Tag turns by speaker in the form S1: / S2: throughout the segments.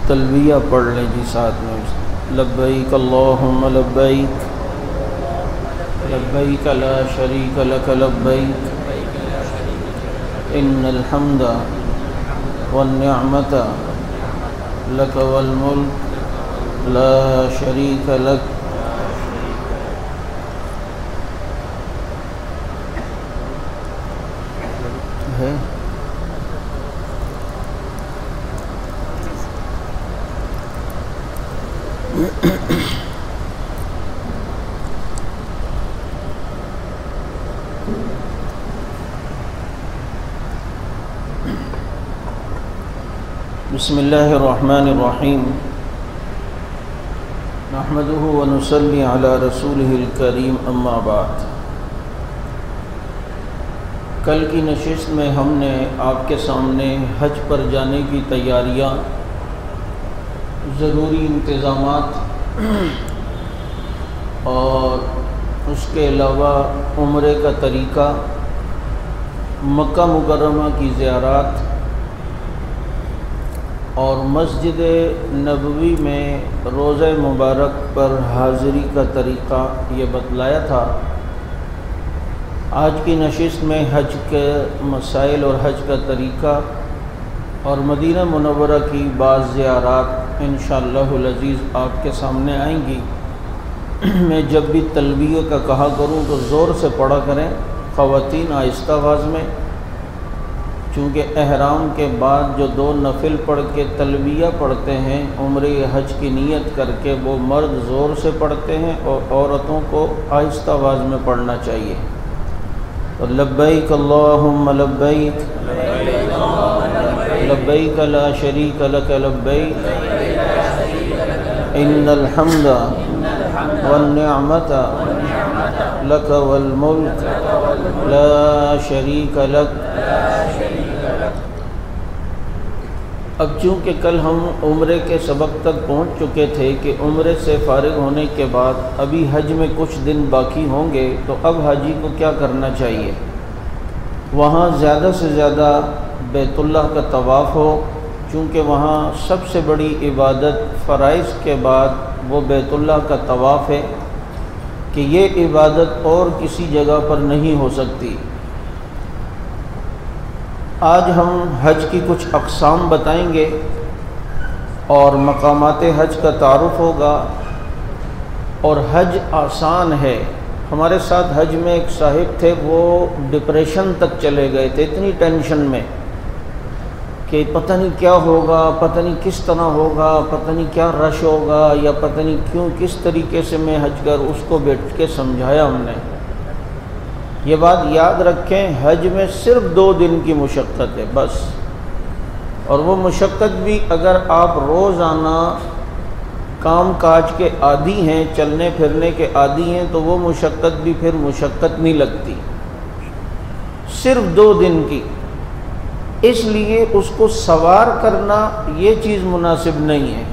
S1: تلبیہ پڑھ لیں جی ساتھ میں. لبیک اللہم لبیک لبیک لا شریک لک لبیک ان الحمد والنعمت لک والملک لا شریک لک. ہے بسم اللہ الرحمن الرحیم. نحمده ونصلی علی رسولہ الکریم. اما بعد. کل کی نشست میں ہم نے آپ کے سامنے حج پر جانے کی تیاریاں، ضروری انتظامات اور اس کے علاوہ عمرے کا طریقہ، مکہ مکرمہ کی زیارات اور مسجد نبوی میں روضہ مبارک پر حاضری کا طریقہ یہ بتلایا تھا. آج کی نشست میں حج کے مسائل اور حج کا طریقہ اور مدینہ منورہ کی بعض زیارات انشاءاللہ العزیز آپ کے سامنے آئیں گی. میں جب بھی تلبیہ کا کہا کروں تو زور سے پڑھا کریں، خواتین آہستہ آواز میں، چونکہ احرام کے بعد جو 2 نفل پڑھ کے تلبیہ پڑھتے ہیں عمرے حج کی نیت کر کے، وہ مرد زور سے پڑھتے ہیں اور عورتوں کو آہستہ آواز میں پڑھنا چاہیے. لبیک اللہم لبیک لبیک لا شریک لک لبیک ان الحمد والنعمت لک والملک لا شریک لک. اب چونکہ کل ہم عمرے کے سبق تک پہنچ چکے تھے کہ عمرے سے فارغ ہونے کے بعد ابھی حج میں کچھ دن باقی ہوں گے، تو اب حاجی کو کیا کرنا چاہیے؟ وہاں زیادہ سے زیادہ بیت اللہ کا طواف ہو، چونکہ وہاں سب سے بڑی عبادت فرائض کے بعد وہ بیت اللہ کا طواف ہے کہ یہ عبادت اور کسی جگہ پر نہیں ہو سکتی. آج ہم حج کی کچھ اقسام بتائیں گے اور مقامات حج کا تعارف ہوگا. اور حج آسان ہے. ہمارے ساتھ حج میں ایک صاحب تھے، وہ ڈپریشن تک چلے گئے تھے، اتنی ٹینشن میں کہ پتہ نہیں کیا ہوگا، پتہ نہیں کس طرح ہوگا، پتہ نہیں کیا رش ہوگا، یا پتہ نہیں کیوں کس طریقے سے میں حج کر. اس کو بیٹھ کے سمجھایا ہم نے. یہ بات یاد رکھیں، حج میں صرف 2 دن کی مشقت ہے بس. اور وہ مشقت بھی اگر آپ روزانہ کام کاج کے عادی ہیں، چلنے پھرنے کے عادی ہیں، تو وہ مشقت بھی پھر مشقت نہیں لگتی. صرف 2 دن کی، اس لیے اس کو سوار کرنا یہ چیز مناسب نہیں ہے.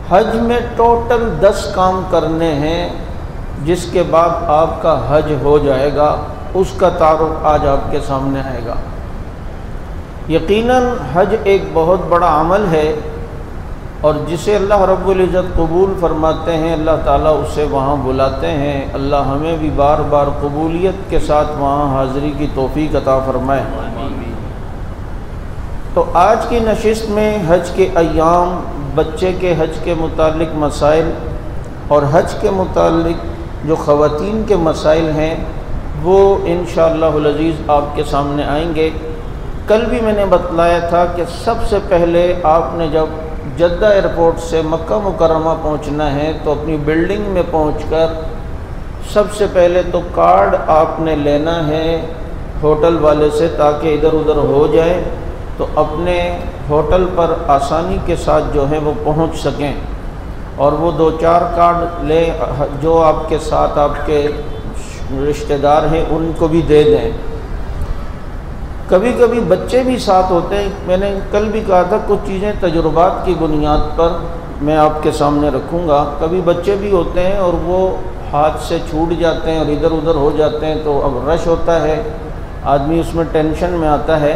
S1: حج میں ٹوٹل 10 کام کرنے ہیں، جس کے بعد آپ کا حج ہو جائے گا. اس کا تعارف آج آپ کے سامنے آئے گا. یقیناً حج ایک بہت بڑا عمل ہے، اور جسے اللہ رب العزت قبول فرماتے ہیں، اللہ تعالیٰ اسے وہاں بلاتے ہیں. اللہ ہمیں بھی بار بار قبولیت کے ساتھ وہاں حاضری کی توفیق عطا فرمائے. تو آج کی نشست میں حج کے ایام، بچے کے حج کے متعلق مسائل اور حج کے متعلق جو خواتین کے مسائل ہیں وہ انشاءاللہ العزیز آپ کے سامنے آئیں گے. کل بھی میں نے بتلایا تھا کہ سب سے پہلے آپ نے جب جدہ ایئرپورٹ سے مکہ مکرمہ پہنچنا ہے تو اپنی بلڈنگ میں پہنچ کر سب سے پہلے تو کارڈ آپ نے لینا ہے ہوٹل والے سے، تاکہ ادھر ادھر ہو جائے تو اپنے ہوٹل پر آسانی کے ساتھ جو ہے وہ پہنچ سکیں. اور وہ 2-4 کارڈ لے جو آپ کے ساتھ آپ کے رشتہ دار ہیں ان کو بھی دے دیں. کبھی کبھی بچے بھی ساتھ ہوتے ہیں. میں نے کل بھی کہا تھا کچھ چیزیں تجربات کی بنیاد پر میں آپ کے سامنے رکھوں گا. کبھی بچے بھی ہوتے ہیں اور وہ ہاتھ سے چھوٹ جاتے ہیں اور ادھر ادھر ہو جاتے ہیں، تو اب رش ہوتا ہے، آدمی اس میں ٹینشن میں آتا ہے.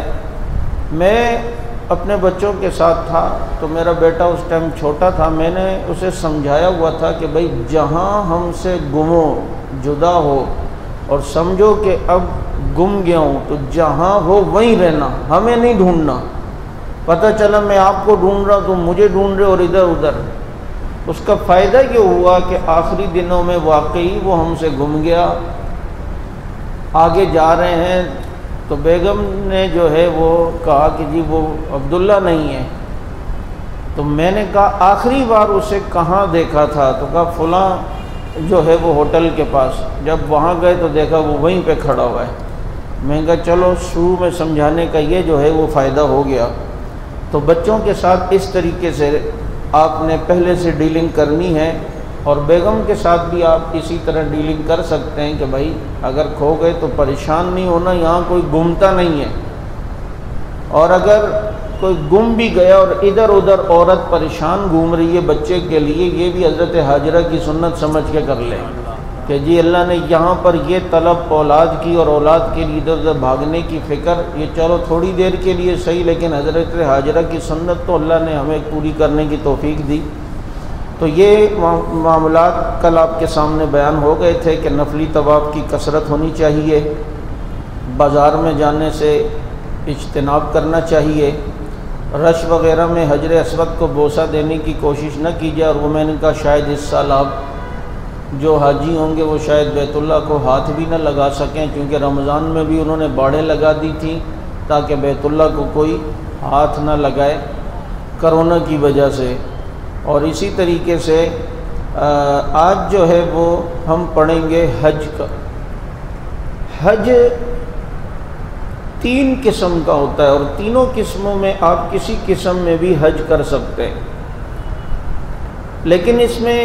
S1: میں اپنے بچوں کے ساتھ تھا تو میرا بیٹا اس ٹائم چھوٹا تھا، میں نے اسے سمجھایا ہوا تھا کہ بھائی جہاں ہم سے گمو، جدا ہو اور سمجھو کہ اب گم گیا ہوں، تو جہاں ہو وہیں رہنا، ہمیں نہیں ڈھونڈنا۔ پتہ چلا میں آپ کو ڈھونڈ رہا تو مجھے ڈھونڈ رہے اور ادھر ادھر۔ اس کا فائدہ یہ ہوا کہ آخری دنوں میں واقعی وہ ہم سے گم گیا۔ آگے جا رہے ہیں تو بیگم نے جو ہے وہ کہا کہ جی وہ عبداللہ نہیں ہے۔ تو میں نے کہا آخری بار اسے کہاں دیکھا تھا؟ تو کہا فلاں جو ہے وہ ہوٹل کے پاس۔ جب وہاں گئے تو دیکھا وہ وہیں پہ کھڑا ہوا ہے۔ میں نے کہا چلو شروع میں سمجھانے کا یہ جو ہے وہ فائدہ ہو گیا۔ تو بچوں کے ساتھ اس طریقے سے آپ نے پہلے سے ڈیلنگ کرنی ہے، اور بیگم کے ساتھ بھی آپ اسی طرح ڈیلنگ کر سکتے ہیں کہ بھائی اگر کھو گئے تو پریشان نہیں ہونا، یہاں کوئی گمتا نہیں ہے، اور اگر کوئی گم بھی گیا اور ادھر ادھر عورت پریشان گھوم رہی ہے بچے کے لیے، یہ بھی حضرت حاجرہ کی سنت سمجھ کے کر لیں کہ جی اللہ نے یہاں پر یہ طلب اولاد کی اور اولاد کے لیے ادھر ادھر بھاگنے کی فکر، یہ چلو تھوڑی دیر کے لیے صحیح، لیکن حضرت حاجرہ کی سنت تو اللہ نے ہمیں پوری کرنے کی توفیق دی۔ تو یہ معاملات کل آپ کے سامنے بیان ہو گئے تھے کہ نفلی طواف کی کثرت ہونی چاہیے، بازار میں جانے سے اجتناب کرنا چاہیے، رش وغیرہ میں حجر اسود کو بوسہ دینے کی کوشش نہ کی جائے، اور وہ میں نے کہا شاید اس سال آپ جو حاجی ہوں گے وہ شاید بیت اللہ کو ہاتھ بھی نہ لگا سکیں، کیونکہ رمضان میں بھی انہوں نے باڑیں لگا دی تھیں تاکہ بیت اللہ کو کوئی ہاتھ نہ لگائے کرونا کی وجہ سے۔ اور اسی طریقے سے آج جو ہے وہ ہم پڑھیں گے حج کا۔ حج 3 قسم کا ہوتا ہے، اور تینوں قسموں میں آپ کسی قسم میں بھی حج کر سکتے ہیں، لیکن اس میں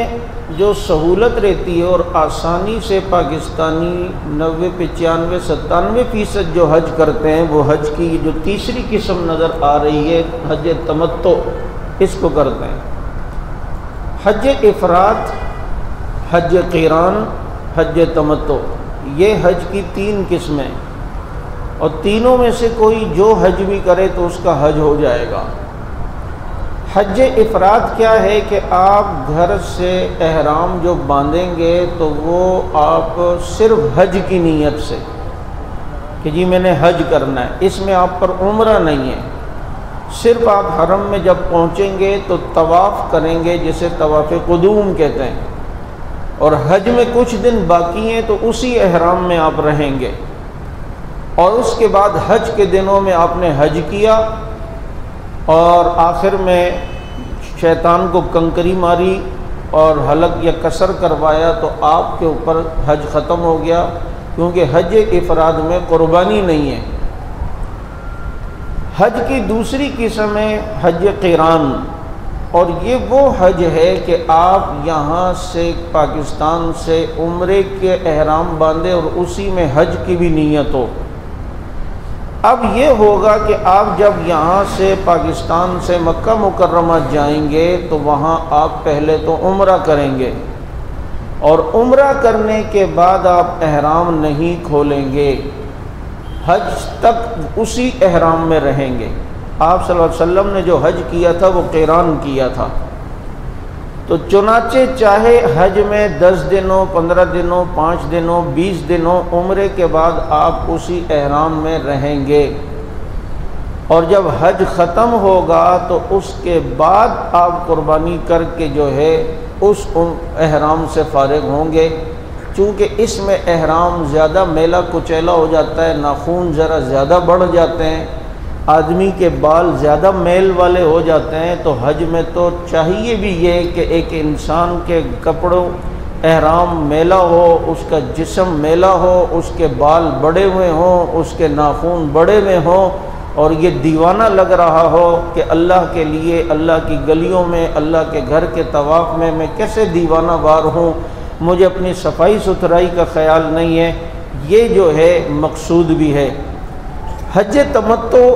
S1: جو سہولت رہتی ہے اور آسانی سے پاکستانی 90 95 97% جو حج کرتے ہیں وہ حج کی جو تیسری قسم نظر آ رہی ہے حج تمتع، اس کو کرتے ہیں۔ حج افراد، حج قران، حج تمتع، یہ حج کی 3 قسمیں، اور تینوں میں سے کوئی جو حج بھی کرے تو اس کا حج ہو جائے گا۔ حج افراد کیا ہے کہ آپ گھر سے احرام جو باندھیں گے تو وہ آپ صرف حج کی نیت سے کہ جی میں نے حج کرنا ہے، اس میں آپ پر عمرہ نہیں ہے، صرف آپ حرم میں جب پہنچیں گے تو طواف کریں گے جسے طواف قدوم کہتے ہیں، اور حج میں کچھ دن باقی ہیں تو اسی احرام میں آپ رہیں گے، اور اس کے بعد حج کے دنوں میں آپ نے حج کیا اور آخر میں شیطان کو کنکری ماری اور حلق یا قصر کروایا تو آپ کے اوپر حج ختم ہو گیا، کیونکہ حج افراد میں قربانی نہیں ہے۔ حج کی دوسری قسم ہے حج قران، اور یہ وہ حج ہے کہ آپ یہاں سے پاکستان سے عمرے کے احرام باندھے اور اسی میں حج کی بھی نیت ہو۔ اب یہ ہوگا کہ آپ جب یہاں سے پاکستان سے مکہ مکرمہ جائیں گے تو وہاں آپ پہلے تو عمرہ کریں گے، اور عمرہ کرنے کے بعد آپ احرام نہیں کھولیں گے، حج تک اسی احرام میں رہیں گے۔ آپ صلی اللہ علیہ وسلم نے جو حج کیا تھا وہ قران کیا تھا، تو چنانچہ چاہے حج میں 10 دنوں 15 دنوں 5 دنوں 20 دنوں عمرے کے بعد آپ اسی احرام میں رہیں گے، اور جب حج ختم ہوگا تو اس کے بعد آپ قربانی کر کے جو ہے اس احرام سے فارغ ہوں گے، چونکہ اس میں احرام زیادہ میلا کچیلا ہو جاتا ہے، ناخون ذرا زیادہ بڑھ جاتے ہیں، آدمی کے بال زیادہ میل والے ہو جاتے ہیں، تو حج میں تو چاہیے بھی یہ کہ ایک انسان کے کپڑوں احرام میلا ہو، اس کا جسم میلا ہو، اس کے بال بڑے ہوئے ہوں، اس کے ناخون بڑے ہوئے ہوں، اور یہ دیوانہ لگ رہا ہو کہ اللہ کے لیے اللہ کی گلیوں میں اللہ کے گھر کے طواف میں کیسے دیوانہ وار ہوں، مجھے اپنی صفائی ستھرائی کا خیال نہیں ہے، یہ جو ہے مقصود بھی ہے۔ حج تمتع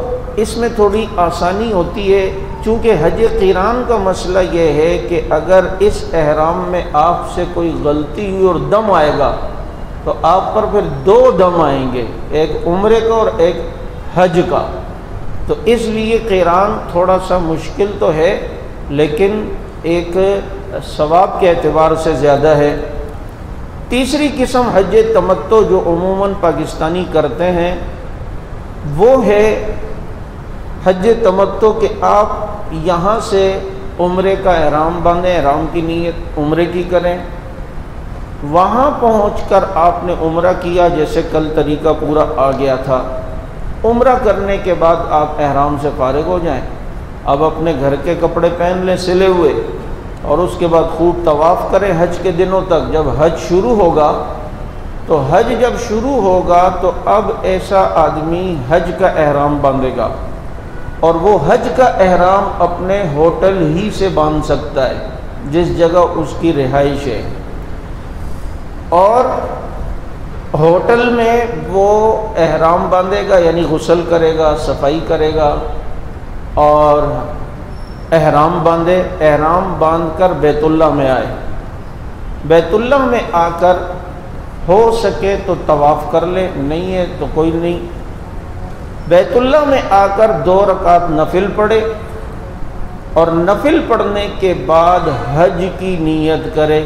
S1: اس میں تھوڑی آسانی ہوتی ہے، چونکہ حج قران کا مسئلہ یہ ہے کہ اگر اس احرام میں آپ سے کوئی غلطی ہوئی اور دم آئے گا تو آپ پر پھر 2 دم آئیں گے، ایک عمرے کا اور ایک حج کا، تو اس لیے قران تھوڑا سا مشکل تو ہے لیکن ایک ثواب کے اعتبار سے زیادہ ہے۔ تیسری قسم حج تمتع جو عموماً پاکستانی کرتے ہیں وہ ہے حج تمتع کہ آپ یہاں سے عمرے کا احرام باندھیں، احرام کی نیت عمرے کی کریں، وہاں پہنچ کر آپ نے عمرہ کیا، جیسے کل طریقہ پورا آ گیا تھا، عمرہ کرنے کے بعد آپ احرام سے فارغ ہو جائیں، اب اپنے گھر کے کپڑے پہن لیں سلے ہوئے، اور اس کے بعد خوب طواف کریں حج کے دنوں تک۔ جب حج شروع ہوگا تو حج جب شروع ہوگا تو اب ایسا آدمی حج کا احرام باندھے گا، اور وہ حج کا احرام اپنے ہوٹل ہی سے باندھ سکتا ہے جس جگہ اس کی رہائش ہے، اور ہوٹل میں وہ احرام باندھے گا، یعنی غسل کرے گا، صفائی کرے گا اور احرام باندھے، احرام باندھ کر بیت اللہ میں آئے، بیت اللہ میں آ کر ہو سکے تو طواف کر لے، نہیں ہے تو کوئی نہیں، بیت اللہ میں آ کر 2 رکعت نفل پڑھے، اور نفل پڑھنے کے بعد حج کی نیت کرے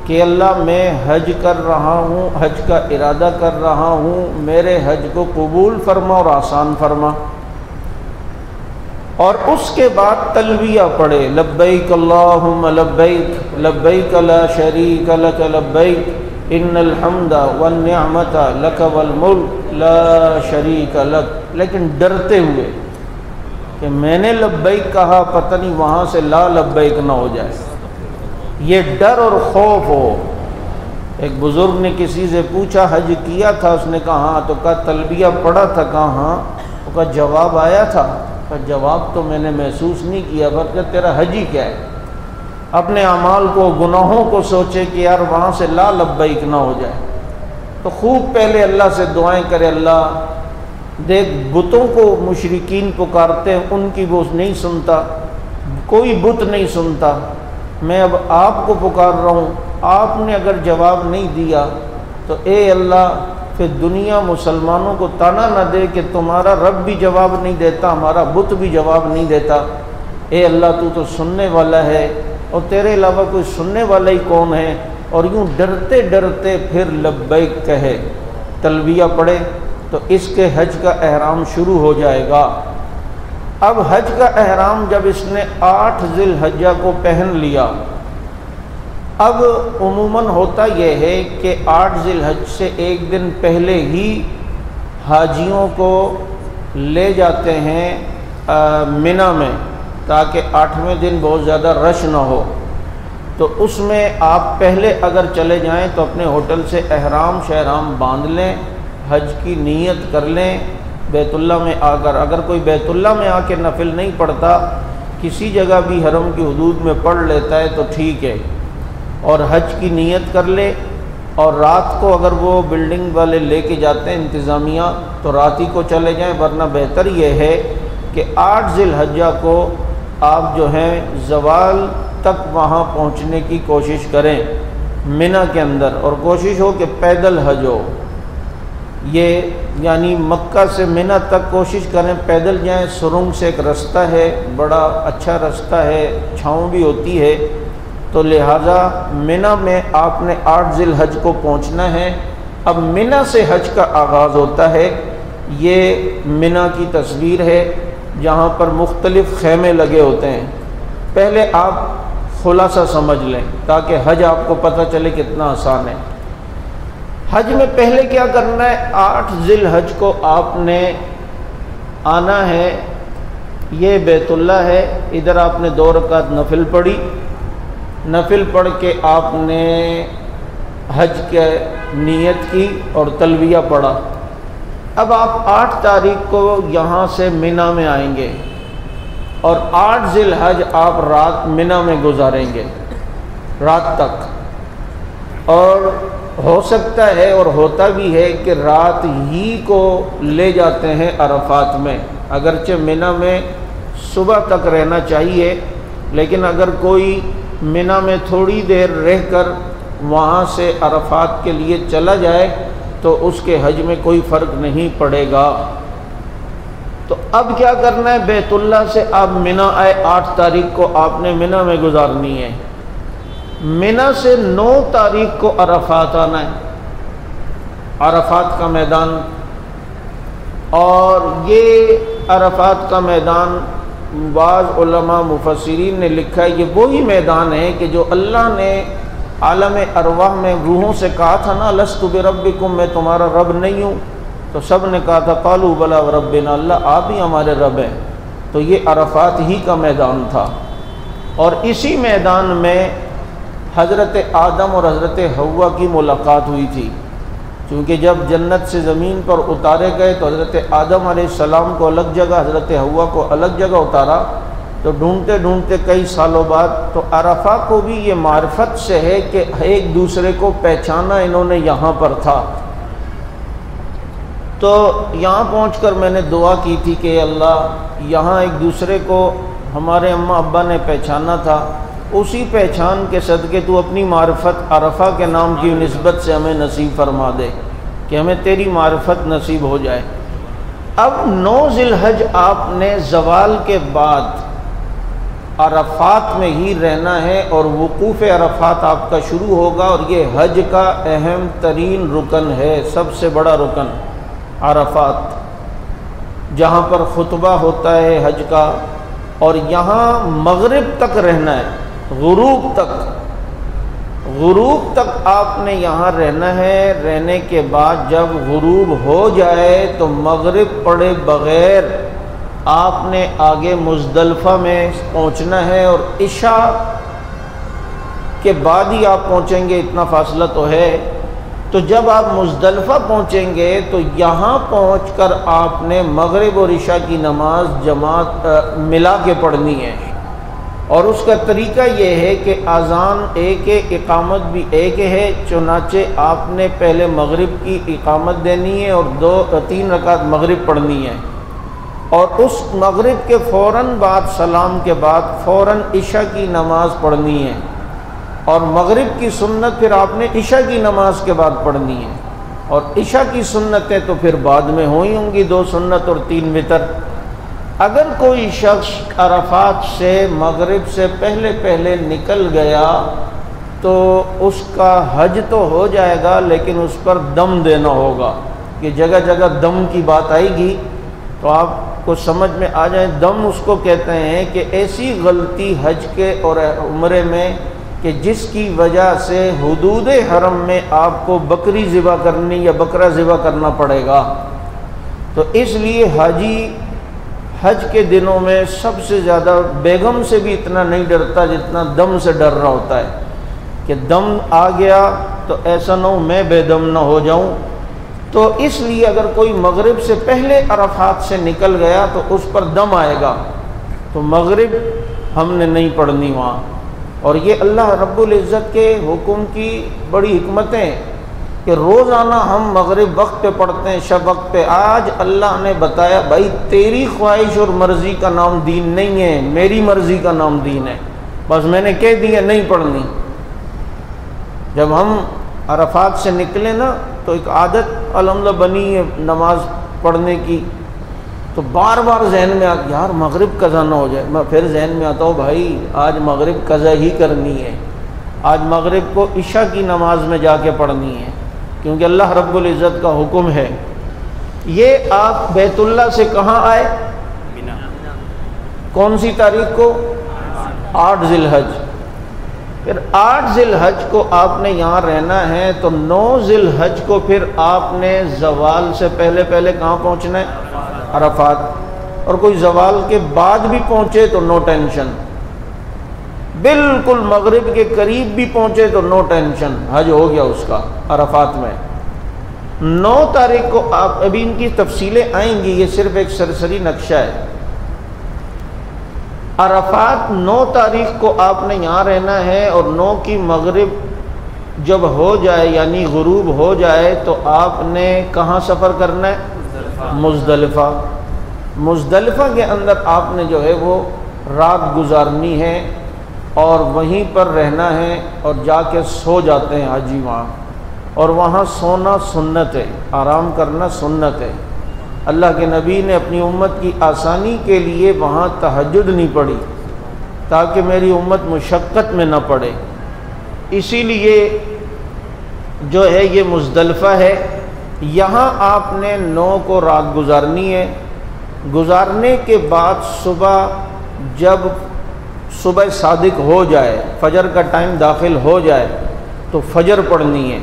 S1: کہ اللہ میں حج کر رہا ہوں، حج کا ارادہ کر رہا ہوں، میرے حج کو قبول فرما اور آسان فرما، اور اس کے بعد تلبیہ پڑھے، لبیک اللہم لبیک لبیک لا شریک لک لبیک ان الحمد والنعمت لک والملک لا شریک لک، لیکن ڈرتے ہوئے کہ میں نے لبیک کہا پتہ نہیں وہاں سے لا لبیک نہ ہو جائے، یہ ڈر اور خوف ہو۔ ایک بزرگ نے کسی سے پوچھا حج کیا تھا، اس نے کہا ہاں، تو کہا تلبیہ پڑھا تھا، کہا ہاں، تو کہا جواب آیا تھا، کہا جواب تو میں نے محسوس نہیں کیا، بلکہ تیرا حج ہی کیا ہے، اپنے اعمال کو، گناہوں کو سوچے کہ یار وہاں سے لا لبیک نہ ہو جائے، تو خوب پہلے اللہ سے دعائیں کرے، اللہ دیکھ بتوں کو مشرکین پکارتے ہیں، ان کی وہ نہیں سنتا، کوئی بت نہیں سنتا، میں اب آپ کو پکار رہا ہوں، آپ نے اگر جواب نہیں دیا تو اے اللہ پھر دنیا مسلمانوں کو تانا نہ دے کہ تمہارا رب بھی جواب نہیں دیتا، ہمارا بت بھی جواب نہیں دیتا، اے اللہ تو سننے والا ہے، اور تیرے علاوہ کوئی سننے والا ہی کون ہے، اور یوں ڈرتے ڈرتے پھر لبیک کہے، تلبیہ پڑھے، تو اس کے حج کا احرام شروع ہو جائے گا۔ اب حج کا احرام جب اس نے 8 ذی الحجہ کو پہن لیا، اب عموماً ہوتا یہ ہے کہ 8 ذی الحج سے ایک دن پہلے ہی حاجیوں کو لے جاتے ہیں منی میں، تاکہ 8ویں دن بہت زیادہ رش نہ ہو، تو اس میں آپ پہلے اگر چلے جائیں تو اپنے ہوٹل سے احرام شہرام باندھ لیں، حج کی نیت کر لیں، بیت اللہ میں آ کر، اگر کوئی بیت اللہ میں آ کے نفل نہیں پڑھتا، کسی جگہ بھی حرم کی حدود میں پڑھ لیتا ہے تو ٹھیک ہے، اور حج کی نیت کر لے، اور رات کو اگر وہ بلڈنگ والے لے کے جاتے ہیں انتظامیہ تو رات ہی کو چلے جائیں، ورنہ بہتر یہ ہے کہ 8 ذی الحجہ کو آپ جو ہیں زوال تک وہاں پہنچنے کی کوشش کریں منی کے اندر، اور کوشش ہو کہ پیدل حج ہو، یہ یعنی مکہ سے منی تک کوشش کریں پیدل جائیں، سرنگ سے ایک رستہ ہے، بڑا اچھا رستہ ہے، چھاؤں بھی ہوتی ہے، تو لہٰذا منی میں آپ نے 8 ذی الحج کو پہنچنا ہے۔ اب منی سے حج کا آغاز ہوتا ہے، یہ منی کی تصویر ہے جہاں پر مختلف خیمے لگے ہوتے ہیں، پہلے آپ خلاصہ سمجھ لیں تاکہ حج آپ کو پتہ چلے کتنا آسان ہے۔ حج میں پہلے کیا کرنا ہے، 8 ذی الحج کو آپ نے آنا ہے، یہ بیت اللہ ہے، ادھر آپ نے 2 رکعت نفل پڑھی، نفل پڑھ کے آپ نے حج کی نیت کی اور تلبیہ پڑھا۔ اب آپ 8 تاریخ کو یہاں سے منی میں آئیں گے، اور 8 ذی الحج آپ رات منی میں گزاریں گے رات تک، اور ہو سکتا ہے اور ہوتا بھی ہے کہ رات ہی کو لے جاتے ہیں عرفات میں، اگرچہ منی میں صبح تک رہنا چاہیے، لیکن اگر کوئی منی میں تھوڑی دیر رہ کر وہاں سے عرفات کے لیے چلا جائے تو اس کے حج میں کوئی فرق نہیں پڑے گا۔ تو اب کیا کرنا ہے؟ بیت اللہ سے آپ منی آئے، 8 تاریخ کو آپ نے منی میں گزارنی ہے۔ منی سے 9 تاریخ کو عرفات آنا ہے، عرفات کا میدان۔ اور یہ عرفات کا میدان بعض علماء مفسرین نے لکھا ہے، یہ وہی میدان ہے کہ جو اللہ نے عالم ارواح میں روحوں سے کہا تھا نا، لست بربکم، میں تمہارا رب نہیں ہوں، تو سب نے کہا تھا قالوا بلا وربنا، اللہ آپ ہی ہمارے رب ہیں۔ تو یہ عرفات ہی کا میدان تھا، اور اسی میدان میں حضرت آدم اور حضرت حوا کی ملاقات ہوئی تھی، چونکہ جب جنت سے زمین پر اتارے گئے تو حضرت آدم علیہ السلام کو الگ جگہ، حضرت حوا کو الگ جگہ اتارا، تو ڈھونڈتے ڈھونڈتے کئی سالوں بعد، تو عرفہ کو بھی یہ معرفت سے ہے کہ ایک دوسرے کو پہچانا انہوں نے یہاں پر تھا۔ تو یہاں پہنچ کر میں نے دعا کی تھی کہ اللہ یہاں ایک دوسرے کو ہمارے اماں ابا نے پہچانا تھا، اسی پہچان کے صدقے تو اپنی معرفت عرفہ کے نام کی نسبت سے ہمیں نصیب فرما دے کہ ہمیں تیری معرفت نصیب ہو جائے۔ اب 9 ذی الحج آپ نے زوال کے بعد عرفات میں ہی رہنا ہے، اور وقوف عرفات آپ کا شروع ہوگا، اور یہ حج کا اہم ترین رکن ہے، سب سے بڑا رکن عرفات، جہاں پر خطبہ ہوتا ہے حج کا، اور یہاں مغرب تک رہنا ہے، غروب تک آپ نے یہاں رہنا ہے۔ رہنے کے بعد جب غروب ہو جائے تو مغرب پڑے بغیر آپ نے آگے مزدلفہ میں پہنچنا ہے، اور عشاء کے بعد ہی آپ پہنچیں گے، اتنا فاصلہ تو ہے۔ تو جب آپ مزدلفہ پہنچیں گے تو یہاں پہنچ کر آپ نے مغرب اور عشاء کی نماز جماعت ملا کے پڑھنی ہے، اور اس کا طریقہ یہ ہے کہ اذان ایک ہے، اقامت بھی ایک ہے، چنانچہ آپ نے پہلے مغرب کی اقامت دینی ہے اور 3 رکعت مغرب پڑھنی ہے، اور اس مغرب کے فوراً بعد سلام کے بعد فوراً عشاء کی نماز پڑھنی ہے، اور مغرب کی سنت پھر آپ نے عشاء کی نماز کے بعد پڑھنی ہے، اور عشاء کی سنتیں تو پھر بعد میں ہوں گی، 2 سنت اور 3 وتر۔ اگر کوئی شخص عرفات سے مغرب سے پہلے نکل گیا تو اس کا حج تو ہو جائے گا، لیکن اس پر دم دینا ہوگا، کہ جگہ جگہ دم کی بات آئے گی تو آپ کو سمجھ میں آ جائے۔ دم اس کو کہتے ہیں کہ ایسی غلطی حج کے اور عمرے میں کہ جس کی وجہ سے حدود حرم میں آپ کو بکری ذبح کرنی یا بکرا ذبح کرنا پڑے گا۔ تو اس لیے حاجی حج کے دنوں میں سب سے زیادہ بیگم سے بھی اتنا نہیں ڈرتا جتنا دم سے ڈر رہا ہوتا ہے، کہ دم آ گیا تو ایسا نہ ہو میں بے دم نہ ہو جاؤں۔ تو اس لیے اگر کوئی مغرب سے پہلے عرفات سے نکل گیا تو اس پر دم آئے گا، تو مغرب ہم نے نہیں پڑھنی وہاں۔ اور یہ اللہ رب العزت کے حکم کی بڑی حکمتیں کہ روزانہ ہم مغرب وقت پہ پڑھتے ہیں، شب وقت پہ۔ آج اللہ نے بتایا بھائی تیری خواہش اور مرضی کا نام دین نہیں ہے، میری مرضی کا نام دین ہے، بس میں نے کہہ دیا نہیں پڑھنی۔ جب ہم عرفات سے نکلے نا تو ایک عادت الحمدللہ بنی ہے نماز پڑھنے کی، تو بار بار ذہن میں آتا یار مغرب قضا نہ ہو جائے، میں پھر ذہن میں آتا ہوں بھائی آج مغرب قضا ہی کرنی ہے، آج مغرب کو عشاء کی نماز میں جا کے پڑھنی ہے، کیونکہ اللہ رب العزت کا حکم ہے۔ یہ آپ بیت اللہ سے کہاں آئے؟ کون سی تاریخ کو؟ 8 ذی الحج۔ پھر 8 ذی الحج کو آپ نے یہاں رہنا ہے، تو 9 ذی الحج کو پھر آپ نے زوال سے پہلے کہاں پہنچنا ہے؟ عرفات۔ اور کوئی زوال کے بعد بھی پہنچے تو نو ٹینشن، بالکل مغرب کے قریب بھی پہنچے تو نو ٹینشن، حج ہو گیا اس کا عرفات میں۔ 9 تاریخ کو آپ، ابھی ان کی تفصیلیں آئیں گی، یہ صرف ایک سرسری نقشہ ہے۔ عرفات 9 تاریخ کو آپ نے یہاں رہنا ہے، اور 9 کی مغرب جب ہو جائے یعنی غروب ہو جائے تو آپ نے کہاں سفر کرنا ہے؟ مزدلفہ۔ مزدلفہ کے اندر آپ نے جو ہے وہ رات گزارنی ہے اور وہیں پر رہنا ہے، اور جا کے سو جاتے ہیں حاجی وہاں، اور وہاں سونا سنت ہے، آرام کرنا سنت ہے۔ اللہ کے نبی نے اپنی امت کی آسانی کے لیے وہاں تہجد نہیں پڑھی تاکہ میری امت مشقت میں نہ پڑے۔ اسی لیے جو ہے یہ مزدلفہ ہے، یہاں آپ نے 9 کو رات گزارنی ہے۔ گزارنے کے بعد صبح جب صبح صادق ہو جائے، فجر کا ٹائم داخل ہو جائے تو فجر پڑھنی ہے۔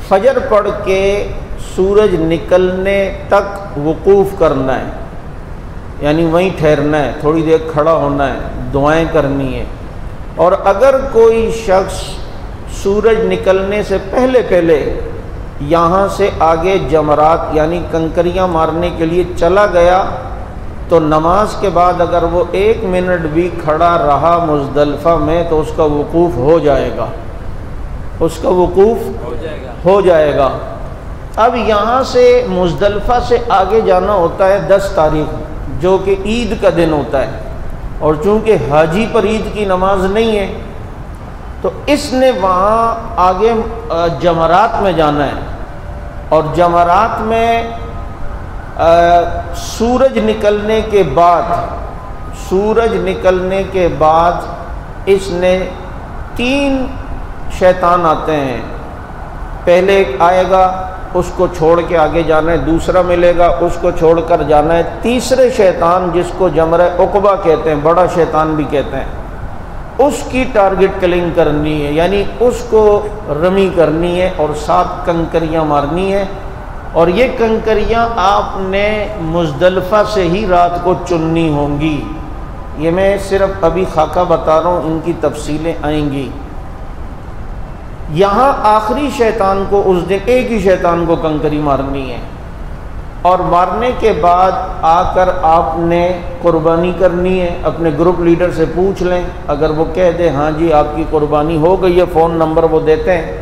S1: فجر پڑھ کے سورج نکلنے تک وقوف کرنا ہے، یعنی وہیں ٹھہرنا ہے، تھوڑی دیر کھڑا ہونا ہے، دعائیں کرنی ہے۔ اور اگر کوئی شخص سورج نکلنے سے پہلے یہاں سے آگے جمرات یعنی کنکریاں مارنے کے لیے چلا گیا تو نماز کے بعد اگر وہ 1 منٹ بھی کھڑا رہا مزدلفہ میں تو اس کا وقوف ہو جائے گا، اس کا وقوف ہو جائے گا۔ اب یہاں سے مزدلفہ سے آگے جانا ہوتا ہے 10 تاریخ جو کہ عید کا دن ہوتا ہے، اور چونکہ حاجی پر عید کی نماز نہیں ہے تو اس نے وہاں آگے جمرات میں جانا ہے، اور جمرات میں سورج نکلنے کے بعد اس نے 3 شیطان آتے ہیں۔ پہلے ایک آئے گا، اس کو چھوڑ کے آگے جانا ہے، دوسرا ملے گا، اس کو چھوڑ کر جانا ہے، تیسرے شیطان جس کو جمرہ عقبہ کہتے ہیں، بڑا شیطان بھی کہتے ہیں، اس کی ٹارگٹ کلنگ کرنی ہے، یعنی اس کو رمی کرنی ہے اور 7 کنکریاں مارنی ہے۔ اور یہ کنکریاں آپ نے مزدلفہ سے ہی رات کو چننی ہوں گی۔ یہ میں صرف ابھی خاکہ بتا رہا ہوں، ان کی تفصیلیں آئیں گی۔ یہاں آخری شیطان کو اس دن ایک ہی شیطان کو کنکری مارنی ہے، اور مارنے کے بعد آ کر آپ نے قربانی کرنی ہے۔ اپنے گروپ لیڈر سے پوچھ لیں، اگر وہ کہہ دے ہاں جی آپ کی قربانی ہو گئی ہے، فون نمبر وہ دیتے ہیں،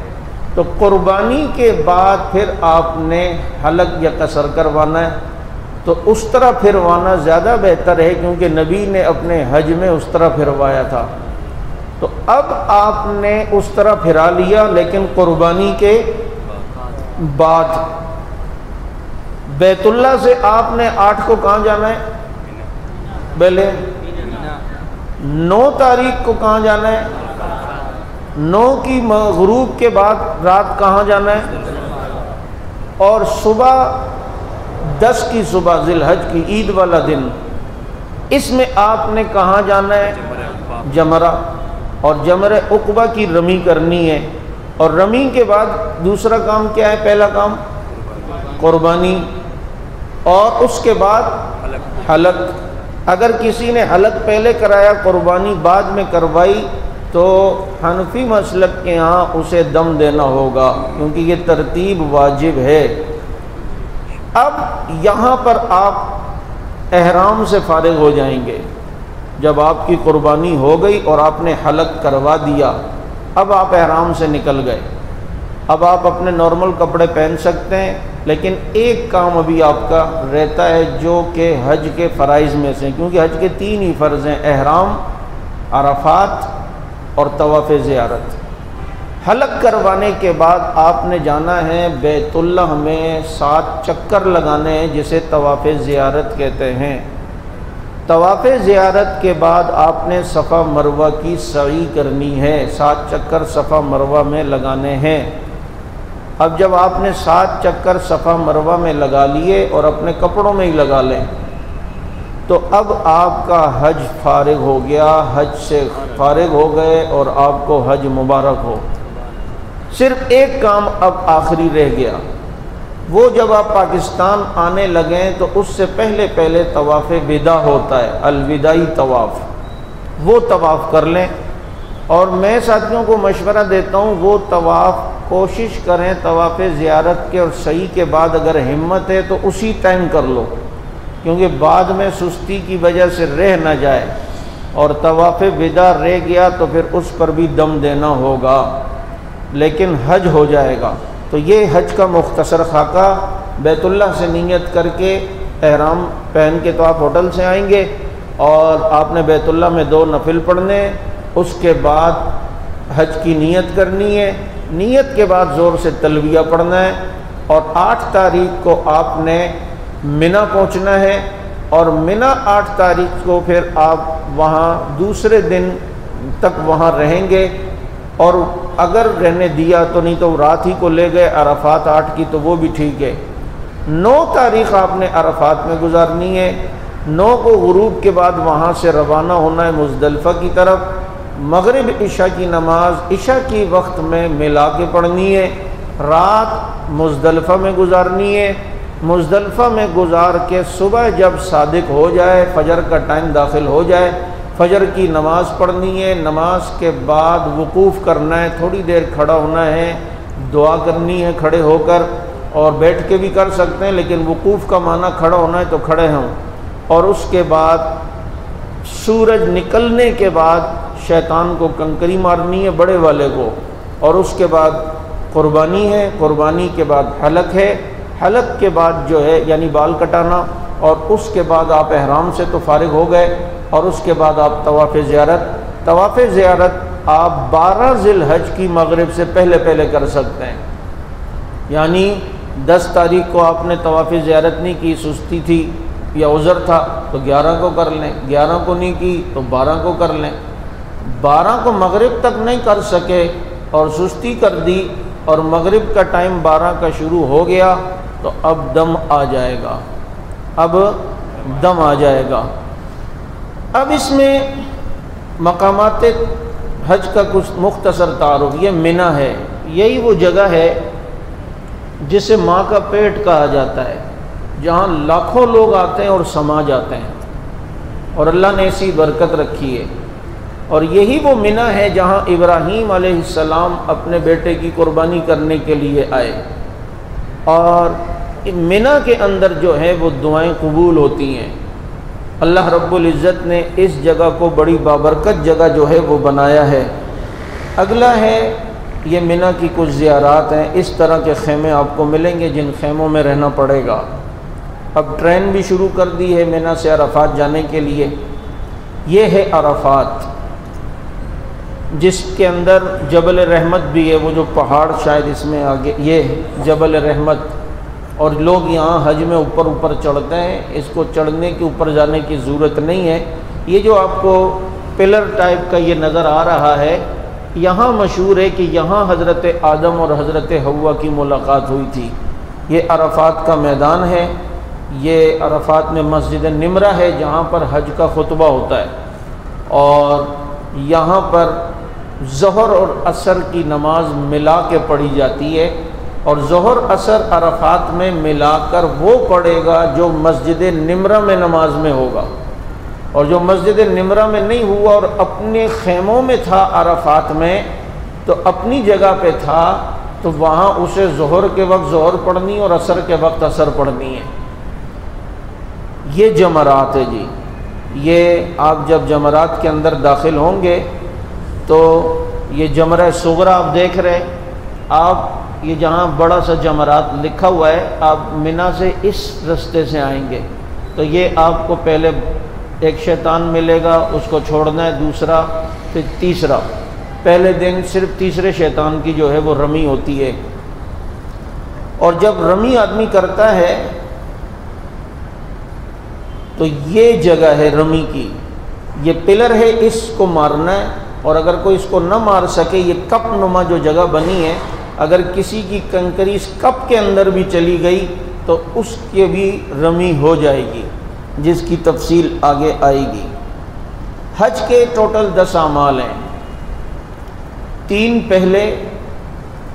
S1: تو قربانی کے بعد پھر آپ نے حلق یا قصر کروانا ہے۔ تو اس طرح پھروانا زیادہ بہتر ہے کیونکہ نبی نے اپنے حج میں اس طرح پھروایا تھا۔ تو اب آپ نے اس طرح پھرا لیا، لیکن قربانی کے بعد بیت اللہ سے آپ نے 8 کو کہاں جانا ہے؟ پہلے 9 تاریخ کو کہاں جانا ہے؟ 9 کی غروب کے بعد رات کہاں جانا ہے؟ اور صبح 10 کی صبح ذی الحج کی عید والا دن، اس میں آپ نے کہاں جانا ہے؟ جمرہ، اور جمرہ عقبہ کی رمی کرنی ہے۔ اور رمی کے بعد دوسرا کام کیا ہے؟ پہلا کام قربانی، اور اس کے بعد حلق۔ اگر کسی نے حلق پہلے کرایا، قربانی بعد میں کروائی، تو حنفی مسلک کے ہاں اسے دم دینا ہوگا کیونکہ یہ ترتیب واجب ہے۔ اب یہاں پر آپ احرام سے فارغ ہو جائیں گے۔ جب آپ کی قربانی ہو گئی اور آپ نے حلق کروا دیا، اب آپ احرام سے نکل گئے، اب آپ اپنے نارمل کپڑے پہن سکتے ہیں، لیکن ایک کام ابھی آپ کا رہتا ہے جو کہ حج کے فرائض میں سے، کیونکہ حج کے 3 ہی فرض ہیں، احرام، عرفات اور طواف زیارت۔ حلق کروانے کے بعد آپ نے جانا ہے بیت اللہ میں 7 چکر لگانے ہیں جسے طواف زیارت کہتے ہیں۔ طواف زیارت کے بعد آپ نے صفا مروہ کی سعی کرنی ہے، 7 چکر صفا مروہ میں لگانے ہیں۔ اب جب آپ نے 7 چکر صفا مروہ میں لگا لیے اور اپنے کپڑوں میں ہی لگا لیں، تو اب آپ کا حج فارغ ہو گیا، حج سے فارغ ہو گئے اور آپ کو حج مبارک ہو۔ صرف ایک کام اب آخری رہ گیا، وہ جب آپ پاکستان آنے لگیں تو اس سے پہلے طواف وداع ہوتا ہے، الوداعی طواف، وہ طواف کر لیں۔ اور میں ساتھیوں کو مشورہ دیتا ہوں وہ طواف کوشش کریں طواف زیارت کے اور سعی کے بعد اگر ہمت ہے تو اسی ٹائم کر لو، کیونکہ بعد میں سستی کی وجہ سے رہ نہ جائے، اور طواف وداع رہ گیا تو پھر اس پر بھی دم دینا ہوگا، لیکن حج ہو جائے گا۔ تو یہ حج کا مختصر خاکہ، بیت اللہ سے نیت کر کے احرام پہن کے تو آپ ہوٹل سے آئیں گے، اور آپ نے بیت اللہ میں 2 نفل پڑھنے، اس کے بعد حج کی نیت کرنی ہے، نیت کے بعد زور سے تلبیہ پڑھنا ہے، اور 8 تاریخ کو آپ نے منا پہنچنا ہے، اور منا 8 تاریخ کو پھر آپ وہاں دوسرے دن تک وہاں رہیں گے، اور اگر رہنے دیا تو نہیں تو رات ہی کو لے گئے عرفات 8 کی تو وہ بھی ٹھیک ہے۔ 9 تاریخ آپ نے عرفات میں گزارنی ہے، 9 کو غروب کے بعد وہاں سے روانہ ہونا ہے مزدلفہ کی طرف، مغرب عشاء کی نماز عشاء کی وقت میں ملا کے پڑھنی ہے، رات مزدلفہ میں گزارنی ہے، مزدلفہ میں گزار کے صبح جب صادق ہو جائے، فجر کا ٹائم داخل ہو جائے، فجر کی نماز پڑھنی ہے، نماز کے بعد وقوف کرنا ہے، تھوڑی دیر کھڑا ہونا ہے، دعا کرنی ہے کھڑے ہو کر، اور بیٹھ کے بھی کر سکتے ہیں، لیکن وقوف کا معنی کھڑا ہونا ہے تو کھڑے ہوں، اور اس کے بعد سورج نکلنے کے بعد شیطان کو کنکری مارنی ہے بڑے والے کو، اور اس کے بعد قربانی ہے، قربانی کے بعد حلق ہے، حلق کے بعد جو ہے یعنی بال کٹانا، اور اس کے بعد آپ احرام سے تو فارغ ہو گئے، اور اس کے بعد آپ طواف زیارت آپ 12 ذی الحج کی مغرب سے پہلے کر سکتے ہیں، یعنی 10 تاریخ کو آپ نے طواف زیارت نہیں کی، سستی تھی یا عذر تھا تو 11 کو کر لیں، 11 کو نہیں کی تو 12 کو کر لیں، 12 کو مغرب تک نہیں کر سکے اور سستی کر دی اور مغرب کا ٹائم 12 کا شروع ہو گیا تو اب دم آ جائے گا، اب اس میں مقامات حج کا کچھ مختصر تعارف، یہ منا ہے، یہی وہ جگہ ہے جسے ماں کا پیٹ کہا جاتا ہے، جہاں لاکھوں لوگ آتے ہیں اور سما جاتے ہیں، اور اللہ نے ایسی برکت رکھی ہے، اور یہی وہ منا ہے جہاں ابراہیم علیہ السلام اپنے بیٹے کی قربانی کرنے کے لیے آئے، اور منا کے اندر جو ہے وہ دعائیں قبول ہوتی ہیں۔ اللہ رب العزت نے اس جگہ کو بڑی بابرکت جگہ جو ہے وہ بنایا ہے۔ اگلا ہے یہ منا کی کچھ زیارات ہیں، اس طرح کے خیمے آپ کو ملیں گے جن خیموں میں رہنا پڑے گا۔ اب ٹرین بھی شروع کر دی ہے منا سے عرفات جانے کے لیے، یہ ہے عرفات جس کے اندر جبل رحمت بھی ہے، وہ جو پہاڑ شاید اس میں آگے، یہ جبل رحمت، اور لوگ یہاں حج میں اوپر چڑھتے ہیں، اس کو چڑھنے کے اوپر جانے کی ضرورت نہیں ہے۔ یہ جو آپ کو پلر ٹائپ کا یہ نظر آ رہا ہے، یہاں مشہور ہے کہ یہاں حضرت آدم اور حضرت حوا کی ملاقات ہوئی تھی۔ یہ عرفات کا میدان ہے، یہ عرفات میں مسجد نمرہ ہے جہاں پر حج کا خطبہ ہوتا ہے، اور یہاں پر ظہر اور عصر کی نماز ملا کے پڑھی جاتی ہے، اور ظہر عصر عرفات میں ملا کر وہ پڑھے گا جو مسجد نمرہ میں نماز میں ہوگا، اور جو مسجد نمرہ میں نہیں ہوا اور اپنے خیموں میں تھا عرفات میں، تو اپنی جگہ پہ تھا تو وہاں اسے ظہر کے وقت ظہر پڑھنی اور عصر کے وقت عصر پڑھنی ہے۔ یہ جمرات ہے جی، یہ آپ جب جمرات کے اندر داخل ہوں گے تو یہ جمرہ صغرا آپ دیکھ رہے، آپ یہ جہاں بڑا سا جمرات لکھا ہوا ہے، آپ منا سے اس رستے سے آئیں گے تو یہ آپ کو پہلے ایک شیطان ملے گا، اس کو چھوڑنا ہے، دوسرا پھر تیسرا، پہلے دن صرف تیسرے شیطان کی جو ہے وہ رمی ہوتی ہے، اور جب رمی آدمی کرتا ہے تو یہ جگہ ہے رمی کی، یہ پلر ہے، اس کو مارنا ہے، اور اگر کوئی اس کو نہ مار سکے، یہ کپ نما جو جگہ بنی ہے، اگر کسی کی کنکری اس کپ کے اندر بھی چلی گئی تو اس کے بھی رمی ہو جائے گی، جس کی تفصیل آگے آئے گی۔ حج کے ٹوٹل 10 اعمال ہیں، 3 پہلے،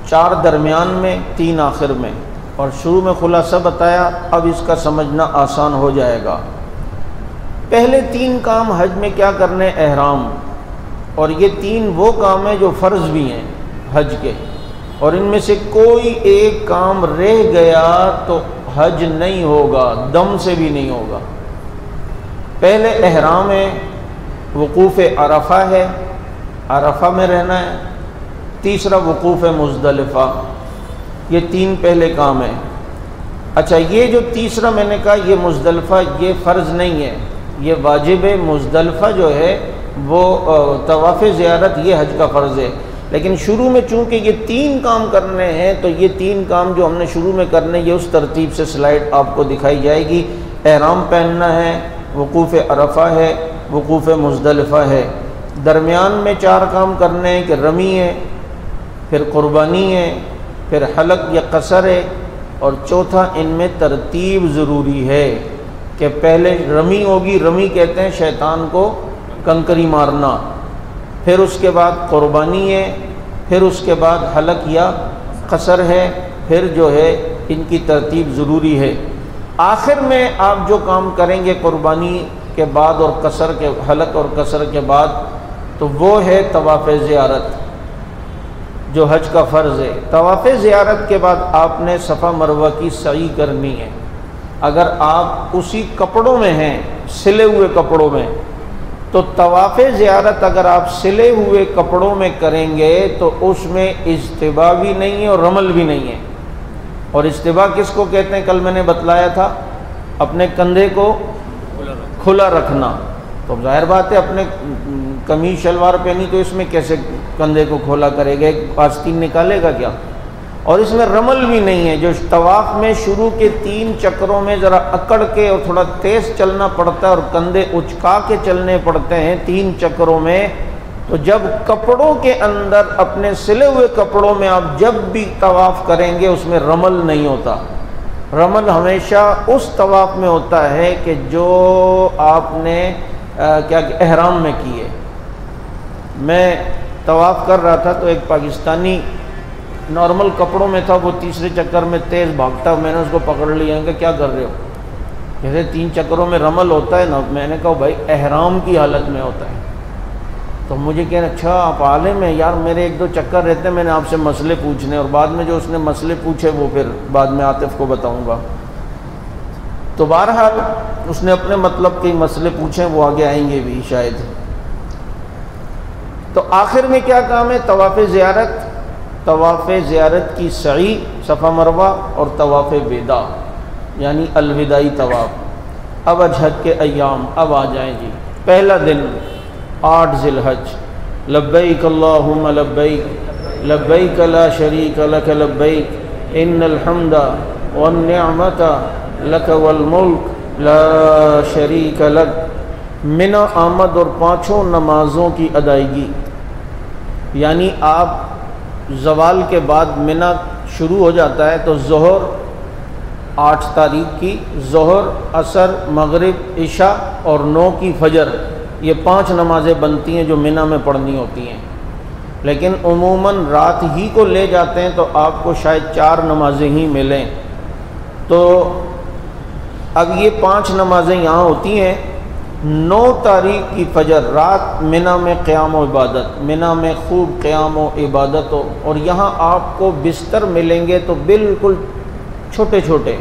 S1: 4 درمیان میں، 3 آخر میں، اور شروع میں خلاصہ بتایا، اب اس کا سمجھنا آسان ہو جائے گا۔ پہلے 3 کام حج میں کیا کرنے؟ احرام، اور یہ 3 وہ کام ہیں جو فرض بھی ہیں حج کے، اور ان میں سے کوئی ایک کام رہ گیا تو حج نہیں ہوگا، دم سے بھی نہیں ہوگا۔ پہلے احرام ہے، وقوف عرفہ ہے، عرفہ میں رہنا ہے، تیسرا وقوف مزدلفہ، یہ 3 پہلے کام ہیں۔ اچھا، یہ جو تیسرا میں نے کہا یہ مزدلفہ، یہ فرض نہیں ہے، یہ واجب ہے۔ مزدلفہ جو ہے وہ طواف زیارت، یہ حج کا فرض ہے۔ لیکن شروع میں چونکہ یہ 3 کام کرنے ہیں تو یہ 3 کام جو ہم نے شروع میں کرنے یہ اس ترتیب سے سلائیڈ آپ کو دکھائی جائے گی۔ احرام پہننا ہے، وقوف عرفہ ہے، وقوف مزدلفہ ہے، درمیان میں 4 کام کرنے ہیں کہ رمی ہے، پھر قربانی ہے، پھر حلق یا قصر ہے، اور چوتھا ان میں ترتیب ضروری ہے کہ پہلے رمی ہوگی، رمی کہتے ہیں شیطان کو کنکری مارنا، پھر اس کے بعد قربانی ہے، پھر اس کے بعد حلق یا قصر ہے، پھر جو ہے ان کی ترتیب ضروری ہے۔ آخر میں آپ جو کام کریں گے قربانی کے بعد اور قصر کے حلق اور قصر کے بعد تو وہ ہے طواف زیارت جو حج کا فرض ہے۔ طواف زیارت کے بعد آپ نے صفا مروہ کی سعی کرنی ہے۔ اگر آپ اسی کپڑوں میں ہیں، سلے ہوئے کپڑوں میں، تو طواف زیارت اگر آپ سلے ہوئے کپڑوں میں کریں گے تو اس میں اجتباء بھی نہیں ہے اور رمل بھی نہیں ہے۔ اور اجتباء کس کو کہتے ہیں؟ کل میں نے بتلایا تھا، اپنے کندھے کو کھلا رکھنا۔ تو ظاہر بات ہے اپنے قمیض شلوار پہنی تو اس میں کیسے کندھے کو کھولا کرے گا، ایک آستین نکالے گا کیا؟ اور اس میں رمل بھی نہیں ہے۔ جو طواف میں شروع کے 3 چکروں میں ذرا اکڑ کے اور تھوڑا تیز چلنا پڑتا ہے اور کندھے اچکا کے چلنے پڑتے ہیں 3 چکروں میں، تو جب کپڑوں کے اندر اپنے سلے ہوئے کپڑوں میں آپ جب بھی طواف کریں گے اس میں رمل نہیں ہوتا۔ رمل ہمیشہ اس طواف میں ہوتا ہے کہ جو آپ نے احرام میں کیے۔ میں طواف کر رہا تھا تو ایک پاکستانی نارمل کپڑوں میں تھا، وہ تیسرے چکر میں تیز بھاگتا، میں نے اس کو پکڑ لیا کہ کیا کر رہے ہو؟ کہتے 3 چکروں میں رمل ہوتا ہے نا۔ میں نے کہا بھائی احرام کی حالت میں ہوتا ہے۔ تو مجھے کہنا اچھا آپ عالم ہیں یار، میرے 1-2 چکر رہتے ہیں، میں نے آپ سے مسئلے پوچھنے، اور بعد میں جو اس نے مسئلے پوچھے وہ پھر بعد میں عاطف کو بتاؤں گا۔ تو بہرحال اس نے اپنے مطلب کے مسئلے پوچھے، وہ آگے آئیں گے بھی شاید۔ تو آخر میں کیا کام ہے؟ طواف زیارت، طواف زیارت کی سعی صفا مروہ اور طواف وداع یعنی الوداعی طواف۔ اب حج کے ایام اب آ جائیں جی۔ پہلا دن 8 ذی الحج، لبیک اللہم لبیک لبیک لا شریک لک لبیک ان الحمد والنعمت لک والملک لا شریک لک۔ منی آمد اور 5 نمازوں کی ادائیگی، یعنی آپ زوال کے بعد منی شروع ہو جاتا ہے تو ظہر 8 تاریخ کی، ظہر، عصر، مغرب، عشاء اور 9 کی فجر، یہ 5 نمازیں بنتی ہیں جو منی میں پڑھنی ہوتی ہیں۔ لیکن عموماً رات ہی کو لے جاتے ہیں تو آپ کو شاید 4 نمازیں ہی ملیں۔ تو اب یہ 5 نمازیں یہاں ہوتی ہیں۔ 9 تاریخ کی فجر رات منی میں قیام و عبادت، منی میں خوب قیام و عبادت ہو، اور یہاں آپ کو بستر ملیں گے تو بالکل چھوٹے چھوٹے،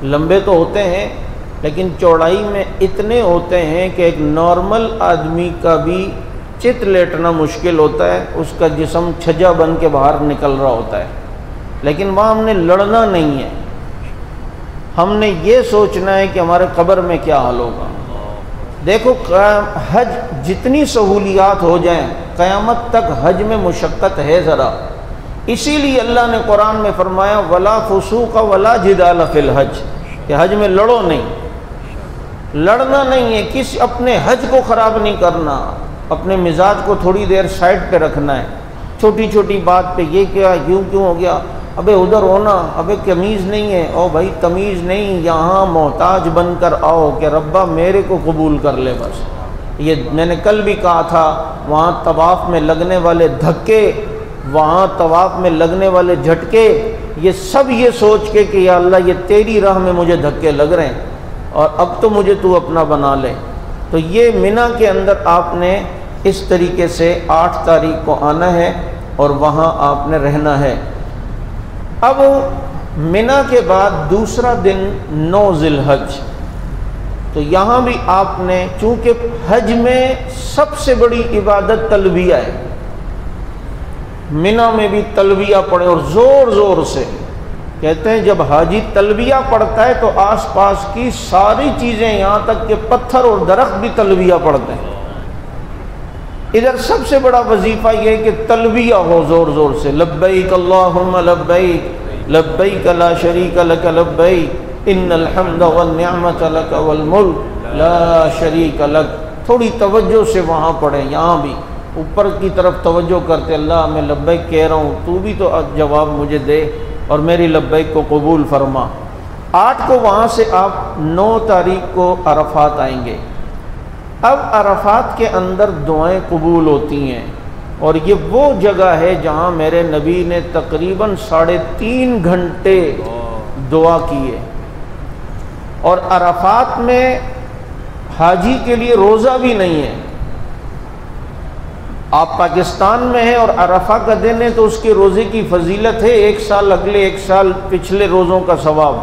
S1: لمبے تو ہوتے ہیں لیکن چوڑائی میں اتنے ہوتے ہیں کہ ایک نارمل آدمی کا بھی چت لیٹنا مشکل ہوتا ہے، اس کا جسم چھجا بن کے باہر نکل رہا ہوتا ہے۔ لیکن وہاں ہم نے لڑنا نہیں ہے، ہم نے یہ سوچنا ہے کہ ہمارے قبر میں کیا حال ہوگا۔ دیکھو حج جتنی سہولیات ہو جائیں قیامت تک حج میں مشقت ہے ذرا، اسی لیے اللہ نے قرآن میں فرمایا ولا فسوق ولا جدال فی الحج، کہ حج میں لڑو نہیں، لڑنا نہیں ہے، کس اپنے حج کو خراب نہیں کرنا، اپنے مزاج کو تھوڑی دیر سائڈ پہ رکھنا ہے۔ چھوٹی چھوٹی بات پہ یہ کیا یوں کیوں ہو گیا، ابے ادھر ہونا، ابے تمیز نہیں ہے، او بھائی تمیز نہیں، یہاں محتاج بن کر آؤ کہ ربا میرے کو قبول کر لے بس۔ یہ میں نے کل بھی کہا تھا، وہاں طواف میں لگنے والے دھکے، وہاں طواف میں لگنے والے جھٹکے، یہ سب یہ سوچ کے کہ یا اللہ یہ تیری راہ میں مجھے دھکے لگ رہے ہیں اور اب تو مجھے تو اپنا بنا لے۔ تو یہ منی کے اندر آپ نے اس طریقے سے 8 تاریخ کو آنا ہے اور وہاں آپ نے رہنا ہے۔ اب منی کے بعد دوسرا دن 9 ذی الحج، تو یہاں بھی آپ نے چونکہ حج میں سب سے بڑی عبادت تلبیہ ہے، منی میں بھی تلبیہ پڑھیں اور زور زور سے۔ کہتے ہیں جب حاجی تلبیہ پڑھتا ہے تو آس پاس کی ساری چیزیں یہاں تک کہ پتھر اور درخت بھی تلبیہ پڑھتے ہیں، ادھر سب سے بڑا وظیفہ یہ ہے کہ تلبیہ ہو زور زور سے، لبیک اللہم لبیک لبیک لا شریک لک لبیک ان الحمد والنعمت لک والملک لا شریک لک۔ تھوڑی توجہ سے وہاں پڑھیں، یہاں بھی اوپر کی طرف توجہ کرتے، اللہ میں لبیک کہہ رہا ہوں، تو بھی تو جواب مجھے دے اور میری لبیک کو قبول فرما۔ 8 کو وہاں سے آپ 9 تاریخ کو عرفات آئیں گے۔ اب عرفات کے اندر دعائیں قبول ہوتی ہیں، اور یہ وہ جگہ ہے جہاں میرے نبی نے تقریباً 3.5 گھنٹے دعا کی ہے۔ اور عرفات میں حاجی کے لیے روزہ بھی نہیں ہے۔ آپ پاکستان میں ہیں اور عرفہ کا دن ہے تو اس کے روزے کی فضیلت ہے، 1 سال اگلے 1 سال پچھلے روزوں کا ثواب،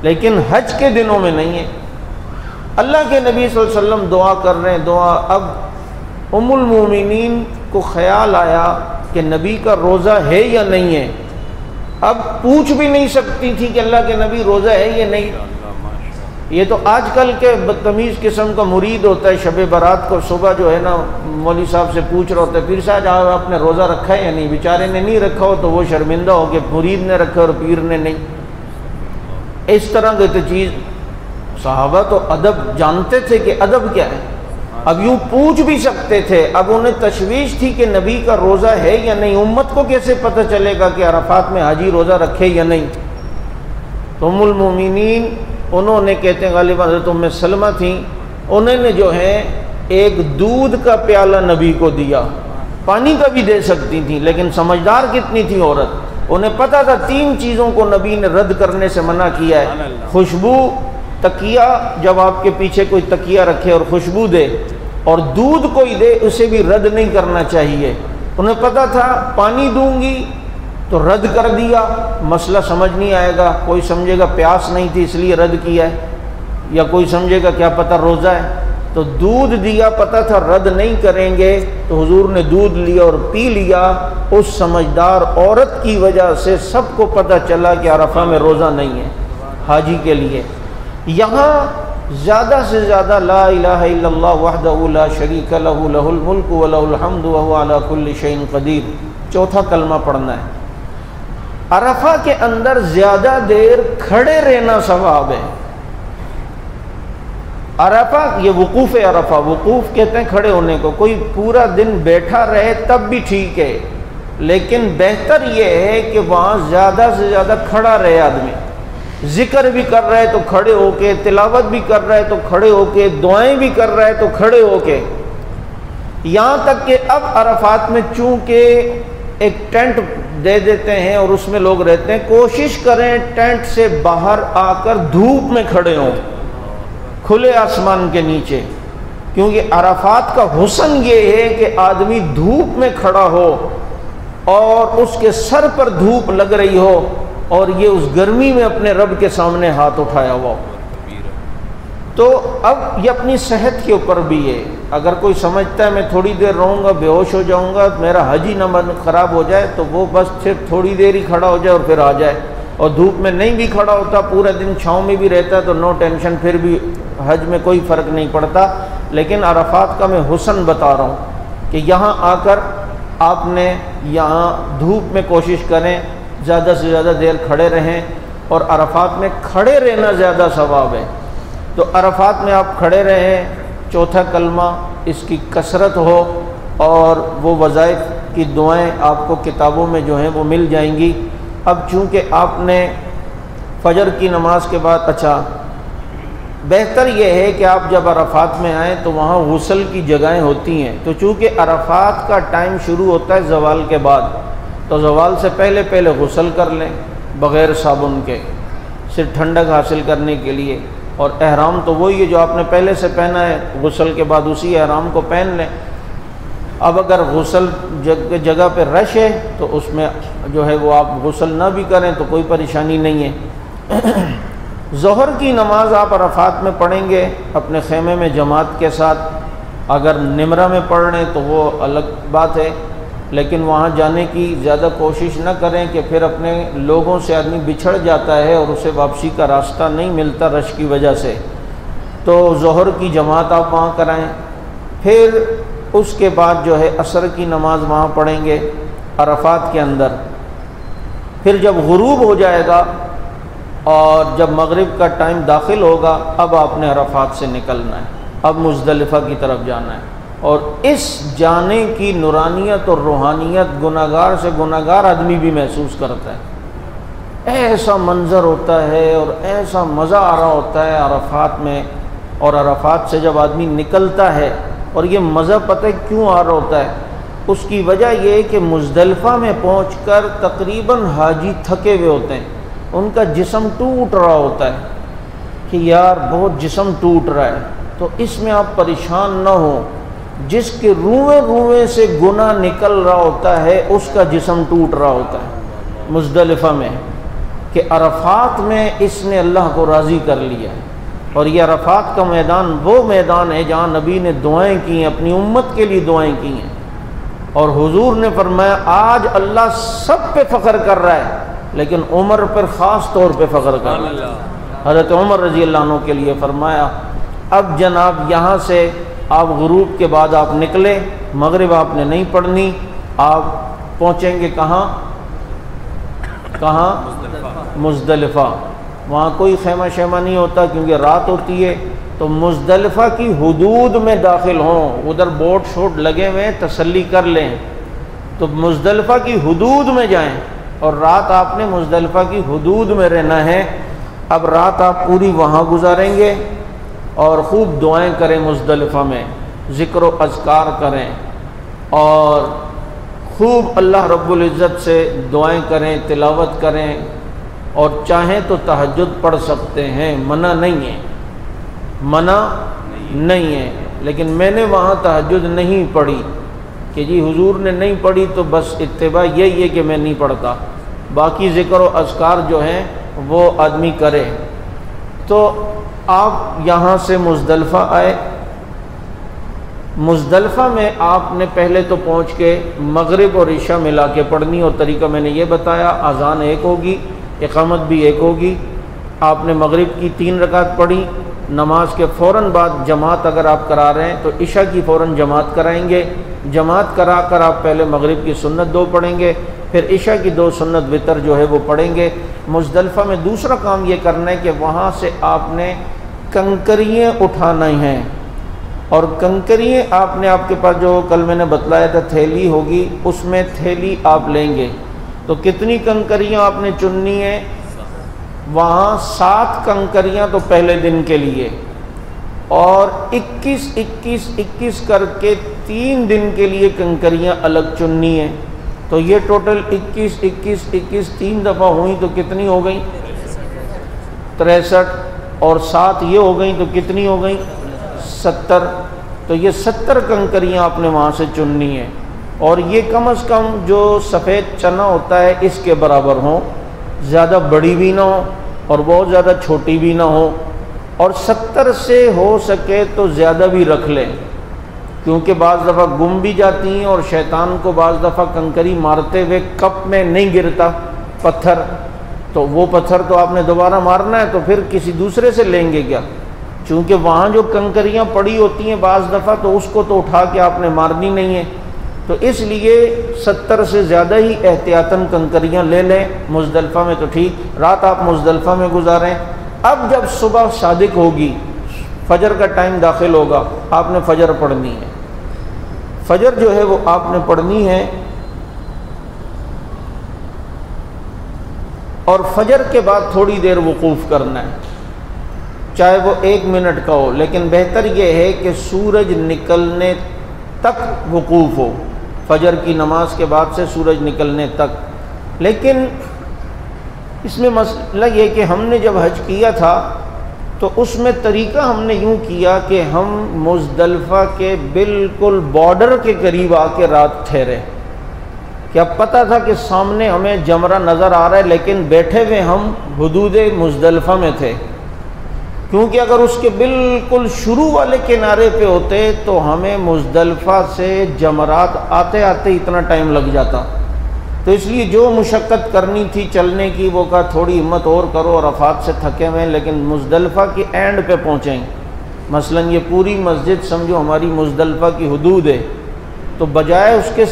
S1: لیکن حج کے دنوں میں نہیں ہے۔ اللہ کے نبی صلی اللہ علیہ وسلم دعا کر رہے ہیں، دعا۔ اب ام المومنین کو خیال آیا کہ نبی کا روزہ ہے یا نہیں ہے۔ اب پوچھ بھی نہیں سکتی تھی کہ اللہ کے نبی روزہ ہے یا نہیں۔ یہ تو آج کل کے بدتمیز قسم کا مرید ہوتا ہے، شب برات کو صبح جو ہے نا مولوی صاحب سے پوچھ رہا ہوتا ہے، پیر صاحب آپ نے روزہ رکھا ہے یا نہیں؟ بیچارے نے نہیں رکھا ہو تو وہ شرمندہ ہو کہ مرید نے رکھا اور پیر نے نہیں۔ اس طرح کی تو چیز، صحابہ تو ادب جانتے تھے کہ ادب کیا ہے، اب یوں پوچھ بھی سکتے تھے۔ اب انہیں تشویش تھی کہ نبی کا روزہ ہے یا نہیں، امت کو کیسے پتہ چلے گا کہ عرفات میں حاجی روزہ رکھے یا نہیں۔ تو ام المومنین انہوں نے، کہتے ہیں غالباً حضرت ام سلمہ تھیں، انہوں نے جو ہے ایک دودھ کا پیالہ نبی کو دیا، پانی کا بھی دے سکتی تھیں لیکن سمجھدار کتنی تھی عورت، انہیں پتہ تھا 3 چیزوں کو نبی نے رد کرنے سے منع کیا ہے، خوشبو، تکیہ، جب آپ کے پیچھے کوئی تکیہ رکھے اور خوشبو دے، اور دودھ کوئی دے اسے بھی رد نہیں کرنا چاہیے۔ انہیں پتہ تھا پانی دوں گی تو رد کر دیا، مسئلہ سمجھ نہیں آئے گا، کوئی سمجھے گا پیاس نہیں تھی اس لیے رد کیا ہے، یا کوئی سمجھے گا کیا پتہ روزہ ہے۔ تو دودھ دیا، پتہ تھا رد نہیں کریں گے، تو حضور نے دودھ لیا اور پی لیا۔ اس سمجھدار عورت کی وجہ سے سب کو پتہ چلا کہ عرفہ میں روزہ نہیں ہے حاجی کے لیے۔ یہاں زیادہ سے زیادہ لا الہ الا اللہ وحدہ لا شریک لہ لہ الملک و لہ الحمد وہو علی کل شیء قدیر، 4تھا کلمہ پڑھنا ہے۔ عرفہ کے اندر زیادہ دیر کھڑے رہنا ثواب ہے۔ عرفہ، یہ وقوف عرفہ، وقوف کہتے ہیں کھڑے ہونے کو، کوئی پورا دن بیٹھا رہے تب بھی ٹھیک ہے، لیکن بہتر یہ ہے کہ وہاں زیادہ سے زیادہ کھڑا رہے آدمی، ذکر بھی کر رہے تو کھڑے ہو کے، تلاوت بھی کر رہے تو کھڑے ہو کے، دعائیں بھی کر رہے تو کھڑے ہو کے۔ یہاں تک کہ اب عرفات میں چونکہ ایک ٹینٹ دے دیتے ہیں اور اس میں لوگ رہتے ہیں، کوشش کریں ٹینٹ سے باہر آ کر دھوپ میں کھڑے ہوں، کھلے آسمان کے نیچے، کیونکہ عرفات کا حسن یہ ہے کہ آدمی دھوپ میں کھڑا ہو اور اس کے سر پر دھوپ لگ رہی ہو اور یہ اس گرمی میں اپنے رب کے سامنے ہاتھ اٹھایا ہوا ہو۔ تو اب یہ اپنی صحت کے اوپر بھی ہے، اگر کوئی سمجھتا ہے میں تھوڑی دیر رہوں گا بے ہوش ہو جاؤں گا میرا حج ہی نہ خراب ہو جائے، تو وہ بس صرف تھوڑی دیر ہی کھڑا ہو جائے اور پھر آ جائے، اور دھوپ میں نہیں بھی کھڑا ہوتا، پورے دن چھاؤں میں بھی رہتا ہے تو نو ٹینشن، پھر بھی حج میں کوئی فرق نہیں پڑتا۔ لیکن عرفات کا میں حسن بتا رہا ہوں کہ یہاں آ کر آپ نے یہاں دھوپ میں کوشش کریں زیادہ سے زیادہ دیر کھڑے رہیں، اور عرفات میں کھڑے رہنا زیادہ ثواب ہے۔ تو عرفات میں آپ کھڑے رہیں، 4تھا کلمہ اس کی کثرت ہو، اور وہ وظائف کی دعائیں آپ کو کتابوں میں جو ہیں وہ مل جائیں گی۔ اب چونکہ آپ نے فجر کی نماز کے بعد، اچھا بہتر یہ ہے کہ آپ جب عرفات میں آئیں تو وہاں غسل کی جگہیں ہوتی ہیں، تو چونکہ عرفات کا ٹائم شروع ہوتا ہے زوال کے بعد، تو زوال سے پہلے پہلے غسل کر لیں بغیر صابن کے، صرف ٹھنڈک حاصل کرنے کے لیے، اور احرام تو وہی ہے جو آپ نے پہلے سے پہنا ہے، غسل کے بعد اسی احرام کو پہن لیں۔ اب اگر غسل جگہ پہ رش ہے تو اس میں جو ہے وہ آپ غسل نہ بھی کریں تو کوئی پریشانی نہیں ہے۔ ظہر کی نماز آپ عرفات میں پڑھیں گے اپنے خیمے میں جماعت کے ساتھ، اگر نمرہ میں پڑھ رہے ہیں تو وہ الگ بات ہے، لیکن وہاں جانے کی زیادہ کوشش نہ کریں کہ پھر اپنے لوگوں سے آدمی بچھڑ جاتا ہے اور اسے واپسی کا راستہ نہیں ملتا رش کی وجہ سے۔ تو ظہر کی جماعت آپ وہاں کرائیں، پھر اس کے بعد جو ہے عصر کی نماز وہاں پڑھیں گے عرفات کے اندر۔ پھر جب غروب ہو جائے گا اور جب مغرب کا ٹائم داخل ہوگا، اب آپ نے عرفات سے نکلنا ہے، اب مزدلفہ کی طرف جانا ہے۔ اور اس جانے کی نورانیت اور روحانیت گناہگار سے گناہگار آدمی بھی محسوس کرتا ہے۔ ایسا منظر ہوتا ہے اور ایسا مزہ آ رہا ہوتا ہے عرفات میں، اور عرفات سے جب آدمی نکلتا ہے، اور یہ مزہ پتہ ہے کیوں آ رہا ہوتا ہے؟ اس کی وجہ یہ ہے کہ مزدلفہ میں پہنچ کر تقریباً حاجی تھکے ہوئے ہوتے ہیں، ان کا جسم ٹوٹ رہا ہوتا ہے کہ یار بہت جسم ٹوٹ رہا ہے۔ تو اس میں آپ پریشان نہ ہوں، جس کے روئیں روئیں سے گناہ نکل رہا ہوتا ہے اس کا جسم ٹوٹ رہا ہوتا ہے مزدلفہ میں، کہ عرفات میں اس نے اللہ کو راضی کر لیا ہے۔ اور یہ عرفات کا میدان وہ میدان ہے جہاں نبی نے دعائیں کی ہیں، اپنی امت کے لیے دعائیں کی ہیں، اور حضور نے فرمایا آج اللہ سب پہ فخر کر رہا ہے لیکن عمر پر خاص طور پہ فخر کر رہا ہے۔ حضرت عمر رضی اللہ عنہ کے لیے فرمایا اب جناب یہاں سے آپ غروب کے بعد آپ نکلے، مغرب آپ نے نہیں پڑھنی، آپ پہنچیں گے کہاں؟ مزدلفہ۔ وہاں کوئی خیمہ شیمہ نہیں ہوتا کیونکہ رات ہوتی ہے، تو مزدلفہ کی حدود میں داخل ہوں، ادھر بورڈ شوٹ لگے ہوئے ہیں، تسلی کر لیں، تو مزدلفہ کی حدود میں جائیں، اور رات آپ نے مزدلفہ کی حدود میں رہنا ہے۔ اب رات آپ پوری وہاں گزاریں گے اور خوب دعائیں کریں مزدلفہ میں، ذکر و اذکار کریں، اور خوب اللہ رب العزت سے دعائیں کریں، تلاوت کریں، اور چاہیں تو تہجد پڑھ سکتے ہیں، منع نہیں ہے، منع نہیں ہے۔ لیکن میں نے وہاں تہجد نہیں پڑھی کہ جی حضور نے نہیں پڑھی تو بس اتباع یہی ہے کہ میں نہیں پڑھتا، باقی ذکر و اذکار جو ہیں وہ آدمی کرے۔ تو آپ یہاں سے مزدلفہ آئے، مزدلفہ میں آپ نے پہلے تو پہنچ کے مغرب اور عشاء ملا کے پڑھنی، اور طریقہ میں نے یہ بتایا، اذان ایک ہوگی، اقامت بھی ایک ہوگی۔ آپ نے مغرب کی 3 رکعت پڑھی، نماز کے فوراً بعد جماعت اگر آپ کرا رہے ہیں تو عشاء کی فوراً جماعت کرائیں گے، جماعت کرا کر آپ پہلے مغرب کی سنت 2 پڑھیں گے، پھر عشاء کی 2 سنت وتر جو ہے وہ پڑھیں گے۔ مزدلفہ میں دوسرا کام یہ کرنا ہے کہ وہاں سے آپ نے کنکریاں اٹھانا ہیں، اور کنکریاں آپ کے پاس جو کل میں نے بتلایا تھا تھیلی ہوگی، اس میں تھیلی آپ لیں گے۔ تو کتنی کنکریاں آپ نے چننی ہیں؟ وہاں 7 کنکریاں تو پہلے دن کے لیے، اور 21 کر کے 3 دن کے لیے کنکریاں الگ چننی ہیں۔ تو یہ ٹوٹل 21 3 دفعہ ہوئیں تو کتنی ہو گئیں؟ 63، اور 7 یہ ہو گئیں تو کتنی ہو گئیں؟ 70۔ تو یہ 70 کنکریاں آپ نے وہاں سے چننی ہیں، اور یہ کم از کم جو سفید چنا ہوتا ہے اس کے برابر ہوں، زیادہ بڑی بھی نہ ہو اور بہت زیادہ چھوٹی بھی نہ ہو، اور 70 سے ہو سکے تو زیادہ بھی رکھ لیں، کیونکہ بعض دفعہ گم بھی جاتی ہیں، اور شیطان کو بعض دفعہ کنکری مارتے ہوئے کپ میں نہیں گرتا پتھر، تو وہ پتھر تو آپ نے دوبارہ مارنا ہے، تو پھر کسی دوسرے سے لیں گے کیا؟ چونکہ وہاں جو کنکریاں پڑی ہوتی ہیں بعض دفعہ تو اس کو تو اٹھا کے آپ نے مارنی نہیں ہے، تو اس لیے 70 سے زیادہ ہی احتیاطاً کنکریاں لے لیں۔ مزدلفہ میں تو ٹھیک، رات آپ مزدلفہ میں گزاریں۔ اب جب صبح صادق ہوگی، فجر کا ٹائم داخل ہوگا، آپ نے فجر پڑھنی ہے۔ فجر جو ہے وہ آپ نے پڑھنی ہے، اور فجر کے بعد تھوڑی دیر وقوف کرنا ہے، چاہے وہ 1 منٹ کا ہو، لیکن بہتر یہ ہے کہ سورج نکلنے تک وقوف ہو، فجر کی نماز کے بعد سے سورج نکلنے تک۔ لیکن اس میں مسئلہ یہ کہ ہم نے جب حج کیا تھا تو اس میں طریقہ ہم نے یوں کیا کہ ہم مزدلفہ کے بالکل بارڈر کے قریب آ کے رات ٹھہرے، کہ اب پتہ تھا کہ سامنے ہمیں جمرہ نظر آ رہا ہے، لیکن بیٹھے ہوئے ہم حدود مزدلفہ میں تھے، کیونکہ اگر اس کے بالکل شروع والے کنارے پہ ہوتے تو ہمیں مزدلفہ سے جمرات آتے آتے اتنا ٹائم لگ جاتا، تو اس لیے جو مشقت کرنی تھی چلنے کی وہ کہا تھوڑی ہمت اور کرو، عرفات سے تھکے ہوئے لیکن مزدلفہ کی اینڈ پہ پہنچیں۔ مثلا یہ پوری مسجد سمجھو ہماری مزدلفہ کی حدود ہے، تو بجائے اس کے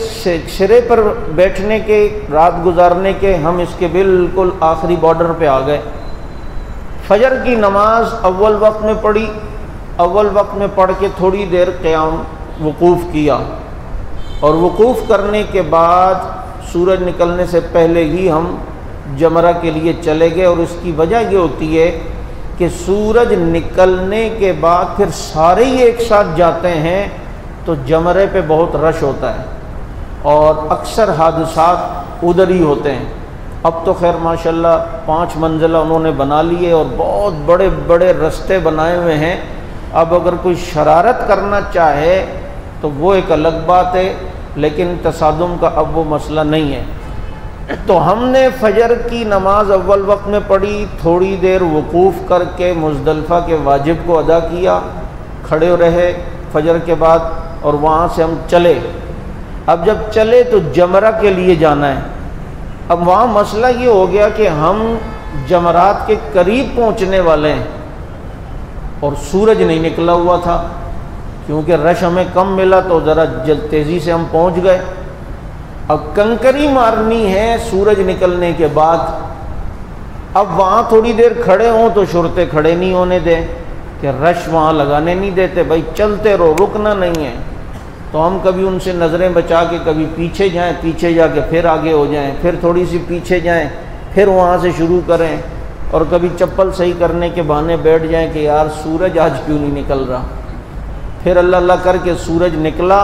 S1: سرے پر بیٹھنے کے، رات گزارنے کے، ہم اس کے بالکل آخری بارڈر پہ آ گئے۔ فجر کی نماز اول وقت میں پڑھی، اول وقت میں پڑھ کے تھوڑی دیر قیام وقوف کیا، اور وقوف کرنے کے بعد سورج نکلنے سے پہلے ہی ہم جمرہ کے لیے چلے گئے۔ اور اس کی وجہ یہ ہوتی ہے کہ سورج نکلنے کے بعد پھر سارے ہی ایک ساتھ جاتے ہیں تو جمرے پہ بہت رش ہوتا ہے، اور اکثر حادثات ادھر ہی ہوتے ہیں۔ اب تو خیر ماشاءاللہ 5 منزلہ انہوں نے بنا لیے اور بہت بڑے بڑے رستے بنائے ہوئے ہیں۔ اب اگر کوئی شرارت کرنا چاہے تو وہ ایک الگ بات ہے، لیکن تصادم کا اب وہ مسئلہ نہیں ہے۔ تو ہم نے فجر کی نماز اول وقت میں پڑھی، تھوڑی دیر وقوف کر کے مزدلفہ کے واجب کو ادا کیا، کھڑے رہے فجر کے بعد، اور وہاں سے ہم چلے۔ اب جب چلے تو جمرہ کے لیے جانا ہے۔ اب وہاں مسئلہ یہ ہو گیا کہ ہم جمرات کے قریب پہنچنے والے ہیں اور سورج نہیں نکلا ہوا تھا، کیونکہ رش ہمیں کم ملا تو ذرا تیزی سے ہم پہنچ گئے۔ اب کنکری مارنی ہے سورج نکلنے کے بعد۔ اب وہاں تھوڑی دیر کھڑے ہوں تو شرطے کھڑے نہیں ہونے دیں کہ رش وہاں لگانے نہیں دیتے، بھائی چلتے رہو، رکنا نہیں ہے۔ تو ہم کبھی ان سے نظریں بچا کے کبھی پیچھے جائیں، پیچھے جا کے پھر آگے ہو جائیں، پھر تھوڑی سی پیچھے جائیں، پھر وہاں سے شروع کریں، اور کبھی چپل صحیح کرنے کے بہانے بیٹھ جائیں کہ یار سورج آج کیوں نہیں نکل رہا۔ پھر اللہ اللہ کر کے سورج نکلا،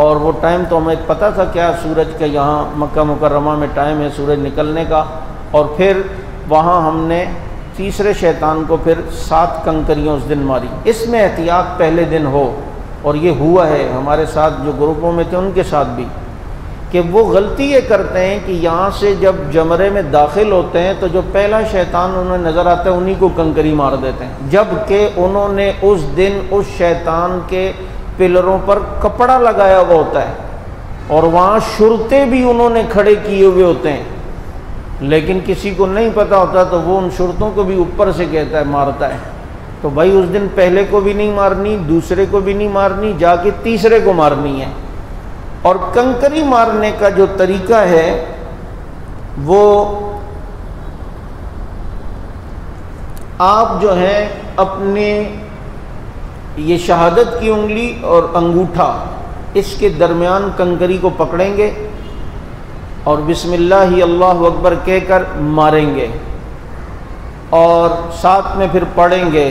S1: اور وہ ٹائم تو ہمیں پتہ تھا کیا سورج کا یہاں مکہ مکرمہ میں ٹائم ہے سورج نکلنے کا۔ اور پھر وہاں ہم نے تیسرے شیطان کو پھر 7 کنکریوں اس دن ماری۔ اس میں احتیاط پہلے دن ہو، اور یہ ہوا ہے ہمارے ساتھ جو گروپوں میں تھے ان کے ساتھ بھی، کہ وہ غلطی یہ کرتے ہیں کہ یہاں سے جب جمرے میں داخل ہوتے ہیں تو جو پہلا شیطان انہیں نظر آتا ہے انہی کو کنکری مار دیتے ہیں، جبکہ انہوں نے اس دن اس شیطان کے پلروں پر کپڑا لگایا ہوا ہوتا ہے، اور وہاں شرطے بھی انہوں نے کھڑے کیے ہوئے ہوتے ہیں، لیکن کسی کو نہیں پتہ ہوتا تو وہ ان شرطوں کو بھی اوپر سے کہتا ہے، مارتا ہے۔ تو بھائی اس دن پہلے کو بھی نہیں مارنی، دوسرے کو بھی نہیں مارنی، جا کے تیسرے کو مارنی ہے۔ اور کنکری مارنے کا جو طریقہ ہے وہ آپ جو ہے اپنے یہ شہادت کی انگلی اور انگوٹھا اس کے درمیان کنکری کو پکڑیں گے اور بسم اللہ اللہ اکبر کہہ کر ماریں گے، اور ساتھ میں پھر پڑھیں گے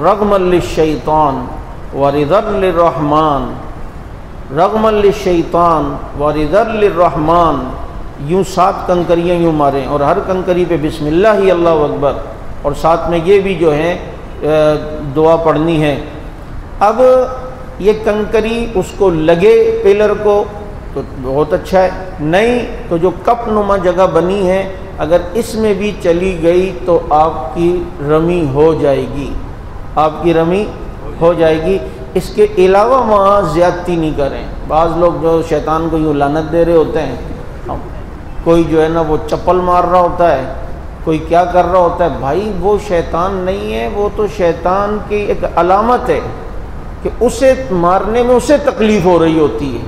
S1: رغما للشیطان ورضا للرحمن، رغما للشیطان ورضا للرحمن، یوں 7 کنکریاں یوں ماریں، اور ہر کنکری پہ بسم اللہ اللہ اکبر، اور ساتھ میں یہ بھی جو ہے دعا پڑھنی ہے۔ اب یہ کنکری اس کو لگے پلر کو تو بہت اچھا ہے، نہیں تو جو کپ نما جگہ بنی ہے اگر اس میں بھی چلی گئی تو آپ کی رمی ہو جائے گی، آپ کی رمی ہو جائے گی۔ اس کے علاوہ وہاں زیادتی نہیں کریں۔ بعض لوگ جو شیطان کو یوں لعنت دے رہے ہوتے ہیں، کوئی جو ہے نا وہ چپل مار رہا ہوتا ہے، کوئی کیا کر رہا ہوتا ہے، بھائی وہ شیطان نہیں ہے، وہ تو شیطان کی ایک علامت ہے کہ اسے مارنے میں اسے تکلیف ہو رہی ہوتی ہے،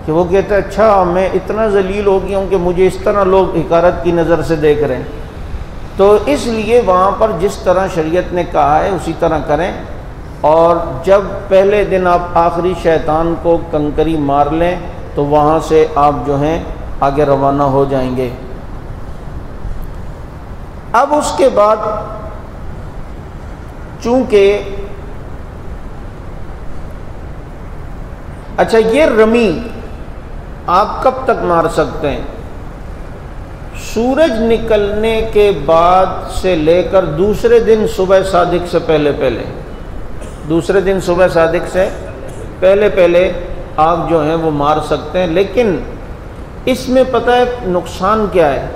S1: کہ وہ کہتا ہے اچھا میں اتنا ذلیل ہو گیا ہوں کہ مجھے اس طرح لوگ حقارت کی نظر سے دیکھ رہے ہیں۔ تو اس لیے وہاں پر جس طرح شریعت نے کہا ہے اسی طرح کریں، اور جب پہلے دن آپ آخری شیطان کو کنکری مار لیں تو وہاں سے آپ جو ہیں آگے روانہ ہو جائیں گے۔ اب اس کے بعد چونکہ اچھا یہ رمی آپ کب تک مار سکتے ہیں؟ سورج نکلنے کے بعد سے لے کر دوسرے دن صبح صادق سے پہلے پہلے، دوسرے دن صبح صادق سے پہلے پہلے آپ جو ہیں وہ مار سکتے ہیں۔ لیکن اس میں پتہ ہے نقصان کیا ہے؟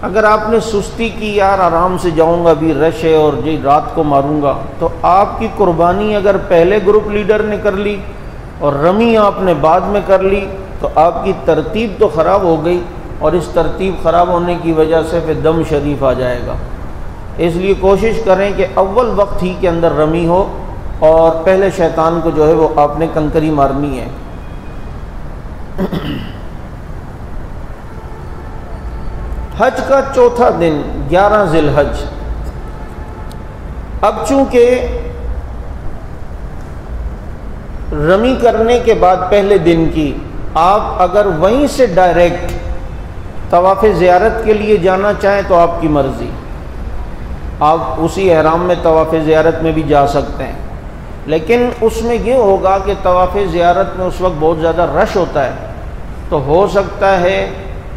S1: اگر آپ نے سستی کی یار آرام سے جاؤں گا ابھی رش ہے اور جی رات کو ماروں گا، تو آپ کی قربانی اگر پہلے گروپ لیڈر نے کر لی اور رمی آپ نے بعد میں کر لی تو آپ کی ترتیب تو خراب ہو گئی، اور اس ترتیب خراب ہونے کی وجہ سے پھر دم شریف آ جائے گا۔ اس لیے کوشش کریں کہ اول وقت ہی کے اندر رمی ہو اور پہلے شیطان کو جو ہے وہ آپ نے کنکری مارنی ہے۔ حج کا چوتھا دن 11 ذی الحج، اب چونکہ رمی کرنے کے بعد پہلے دن کی آپ اگر وہیں سے ڈائریکٹ طواف زیارت کے لیے جانا چاہیں تو آپ کی مرضی، آپ اسی احرام میں طواف زیارت میں بھی جا سکتے ہیں، لیکن اس میں یہ ہوگا کہ طواف زیارت میں اس وقت بہت زیادہ رش ہوتا ہے، تو ہو سکتا ہے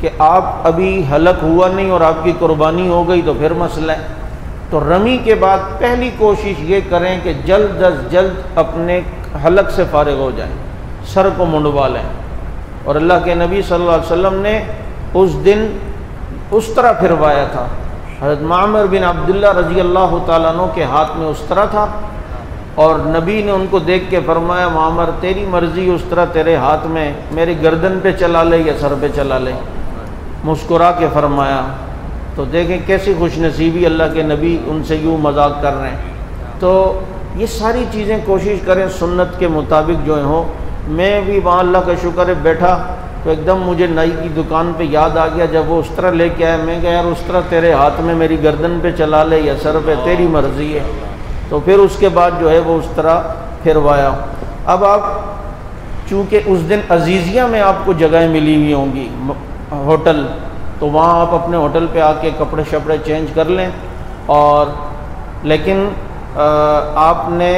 S1: کہ آپ ابھی حلق ہوا نہیں اور آپ کی قربانی ہو گئی تو پھر مسئلہ ہے۔ تو رمی کے بعد پہلی کوشش یہ کریں کہ جلد از جلد اپنے حلق سے فارغ ہو جائیں، سر کو منڈوا لیں، اور اللہ کے نبی صلی اللہ علیہ وسلم نے اس دن اس طرح پھروایا تھا۔ حضرت معمر بن عبداللہ رضی اللہ تعالیٰ عنہ کے ہاتھ میں اس طرح تھا، اور نبی نے ان کو دیکھ کے فرمایا معمر تیری مرضی، اس طرح تیرے ہاتھ میں، میری گردن پہ چلا لے یا سر پہ چلا لے، مسکرا کے فرمایا۔ تو دیکھیں کیسی خوش نصیبی، اللہ کے نبی ان سے یوں مذاق کر رہے ہیں۔ تو یہ ساری چیزیں کوشش کریں سنت کے مطابق جو ہوں۔ میں بھی وہاں اللہ کا شکر ہے بیٹھا تو ایک دم مجھے نائی کی دکان پہ یاد آ گیا، جب وہ اس طرح لے کے آیا، میں کہا یار اس طرح تیرے ہاتھ میں میری گردن پہ چلا لے یا سر پہ، تیری مرضی ہے۔ تو پھر اس کے بعد جو ہے وہ اس طرح پھروایا۔ اب آپ چونکہ اس دن عزیزیہ میں آپ کو جگہیں ملی ہوئی ہوں گی، ہوٹل، تو وہاں آپ اپنے ہوٹل پہ آ کے کپڑے شپڑے چینج کر لیں، اور لیکن آپ نے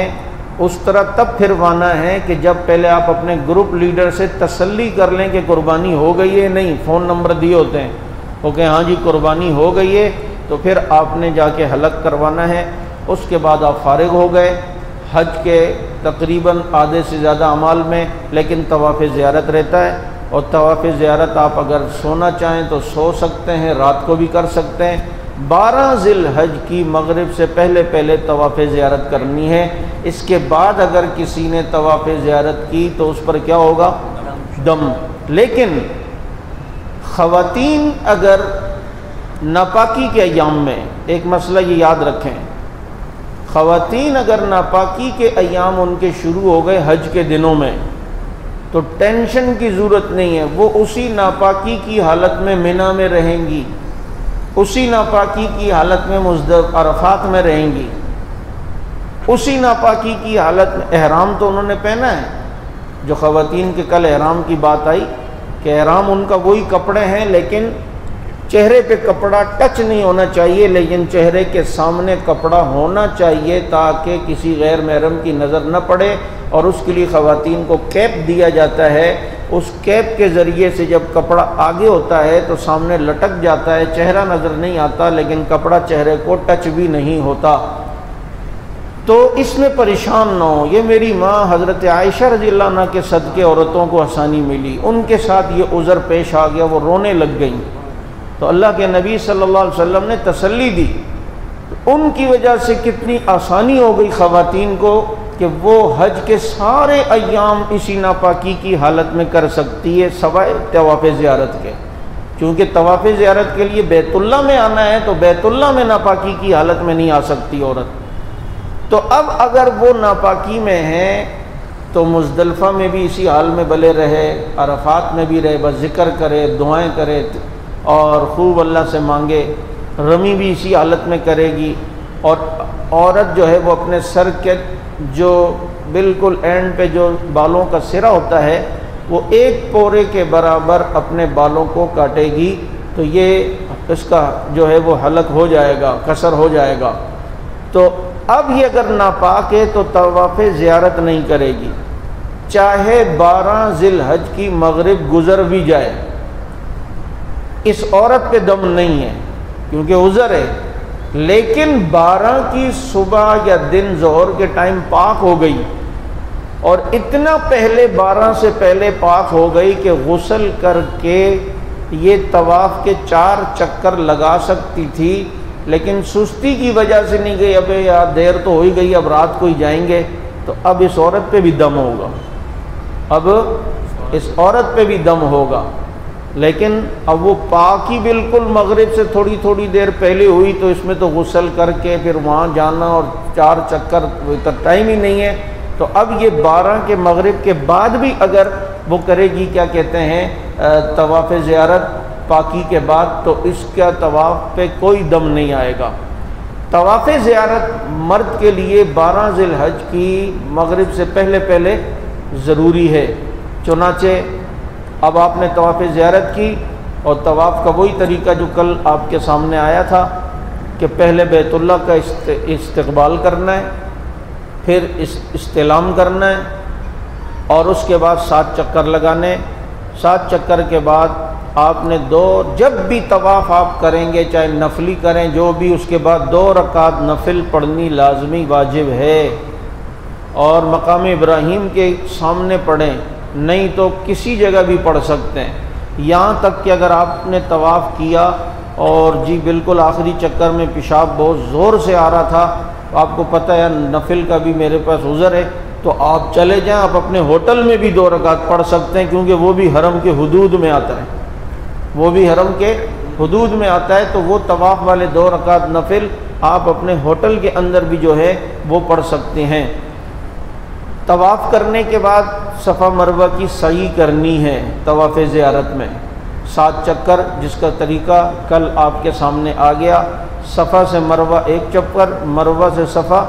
S1: اس طرح تب پھروانا ہے کہ جب پہلے آپ اپنے گروپ لیڈر سے تسلی کر لیں کہ قربانی ہو گئی ہے، نہیں فون نمبر دیے ہوتے ہیں، وہ کہ ہاں جی قربانی ہو گئی ہے، تو پھر آپ نے جا کے حلق کروانا ہے۔ اس کے بعد آپ فارغ ہو گئے حج کے تقریباً آدھے سے زیادہ اعمال میں، لیکن طواف زیارت رہتا ہے، اور طواف زیارت آپ اگر سونا چاہیں تو سو سکتے ہیں، رات کو بھی کر سکتے ہیں۔ 12 ذی الحج کی مغرب سے پہلے طواف زیارت کرنی ہے۔ اس کے بعد اگر کسی نے طواف زیارت کی تو اس پر کیا ہوگا؟ دم۔ لیکن خواتین اگر ناپاکی کے ایام میں، ایک مسئلہ یہ یاد رکھیں، خواتین اگر ناپاکی کے ایام ان کے شروع ہو گئے حج کے دنوں میں تو ٹینشن کی ضرورت نہیں ہے، وہ اسی ناپاکی کی حالت میں منی میں رہیں گی، اسی ناپاکی کی حالت میں مزدلفہ عرفات میں رہیں گی، اسی ناپاکی کی حالت میں۔ احرام تو انہوں نے پہنا ہے، جو خواتین کے کل احرام کی بات آئی کہ احرام ان کا وہی کپڑے ہیں، لیکن چہرے پہ کپڑا ٹچ نہیں ہونا چاہیے، لیکن چہرے کے سامنے کپڑا ہونا چاہیے تاکہ کسی غیر محرم کی نظر نہ پڑے، اور اس کے لیے خواتین کو کیپ دیا جاتا ہے۔ اس کیپ کے ذریعے سے جب کپڑا آگے ہوتا ہے تو سامنے لٹک جاتا ہے، چہرہ نظر نہیں آتا، لیکن کپڑا چہرے کو ٹچ بھی نہیں ہوتا۔ تو اس میں پریشان نہ ہو۔ یہ میری ماں حضرت عائشہ رضی اللہ عنہ کے صدقے عورتوں کو آسانی ملی، ان کے ساتھ یہ عذر پیش آ گیا، وہ رونے لگ گئیں، تو اللہ کے نبی صلی اللہ علیہ وسلم نے تسلی دی۔ ان کی وجہ سے کتنی آسانی ہو گئی خواتین کو کہ وہ حج کے سارے ایام اسی ناپاکی کی حالت میں کر سکتی ہے، سوائے طواف زیارت کے، کیونکہ طواف زیارت کے لیے بیت اللہ میں آنا ہے، تو بیت اللہ میں ناپاکی کی حالت میں نہیں آ سکتی عورت۔ تو اب اگر وہ ناپاکی میں ہیں تو مزدلفہ میں بھی اسی حال میں بلے رہے، عرفات میں بھی رہے، بس ذکر کرے، دعائیں کرے اور خوب اللہ سے مانگے، رمی بھی اسی حالت میں کرے گی۔ اور عورت جو ہے وہ اپنے سر کے جو بالکل اینڈ پہ جو بالوں کا سرا ہوتا ہے وہ ایک پورے کے برابر اپنے بالوں کو کاٹے گی، تو یہ اس کا جو ہے وہ حلق ہو جائے گا، قصر ہو جائے گا۔ تو اب یہ اگر ناپاک ہے تو طواف زیارت نہیں کرے گی، چاہے 12 ذی الحج کی مغرب گزر بھی جائے، اس عورت پہ دم نہیں ہے کیونکہ عذر ہے، لیکن 12 کی صبح یا دن ظہر کے ٹائم پاک ہو گئی، اور اتنا پہلے 12 سے پہلے پاک ہو گئی کہ غسل کر کے یہ طواف کے 4 چکر لگا سکتی تھی، لیکن سستی کی وجہ سے نہیں گئی، ابے یار دیر تو ہو ہی گئی، اب رات کو ہی جائیں گے، تو اب اس عورت پہ بھی دم ہوگا، اب اس عورت پہ بھی دم ہوگا۔ لیکن اب وہ پاک ہی بالکل مغرب سے تھوڑی تھوڑی دیر پہلے ہوئی، تو اس میں تو غسل کر کے پھر وہاں جانا اور 4 چکر ٹائم ہی نہیں ہے، تو اب یہ 12 کے مغرب کے بعد بھی اگر وہ کرے گی کیا کہتے ہیں طواف زیارت پاکی کے بعد، تو اس کا طواف پہ کوئی دم نہیں آئے گا۔ طواف زیارت مرد کے لیے 12 ذی الحج کی مغرب سے پہلے پہلے ضروری ہے۔ چنانچہ اب آپ نے طواف زیارت کی، اور طواف کا وہی طریقہ جو کل آپ کے سامنے آیا تھا کہ پہلے بیت اللہ کا استقبال کرنا ہے، پھر استلام کرنا ہے، اور اس کے بعد 7 چکر لگانے۔ 7 چکر کے بعد آپ نے جب بھی طواف آپ کریں گے، چاہے نفلی کریں جو بھی، اس کے بعد 2 رکعت نفل پڑھنی لازمی واجب ہے، اور مقام ابراہیم کے سامنے پڑھیں، نہیں تو کسی جگہ بھی پڑھ سکتے ہیں۔ یہاں تک کہ اگر آپ نے طواف کیا اور جی بالکل آخری چکر میں پیشاب بہت زور سے آ رہا تھا، آپ کو پتہ ہے نفل کا بھی میرے پاس عذر ہے، تو آپ چلے جائیں، آپ اپنے ہوٹل میں بھی 2 رکعت پڑھ سکتے ہیں، کیونکہ وہ بھی حرم کے حدود میں آتا ہے، وہ بھی حرم کے حدود میں آتا ہے، تو وہ طواف والے 2 رکعت نفل آپ اپنے ہوٹل کے اندر بھی جو ہے وہ پڑھ سکتے ہیں۔ طواف کرنے کے بعد صفا مروہ کی سعی کرنی ہے طواف زیارت میں، 7 چکر، جس کا طریقہ کل آپ کے سامنے آ گیا۔ صفا سے مروہ 1 چکر، مروہ سے صفا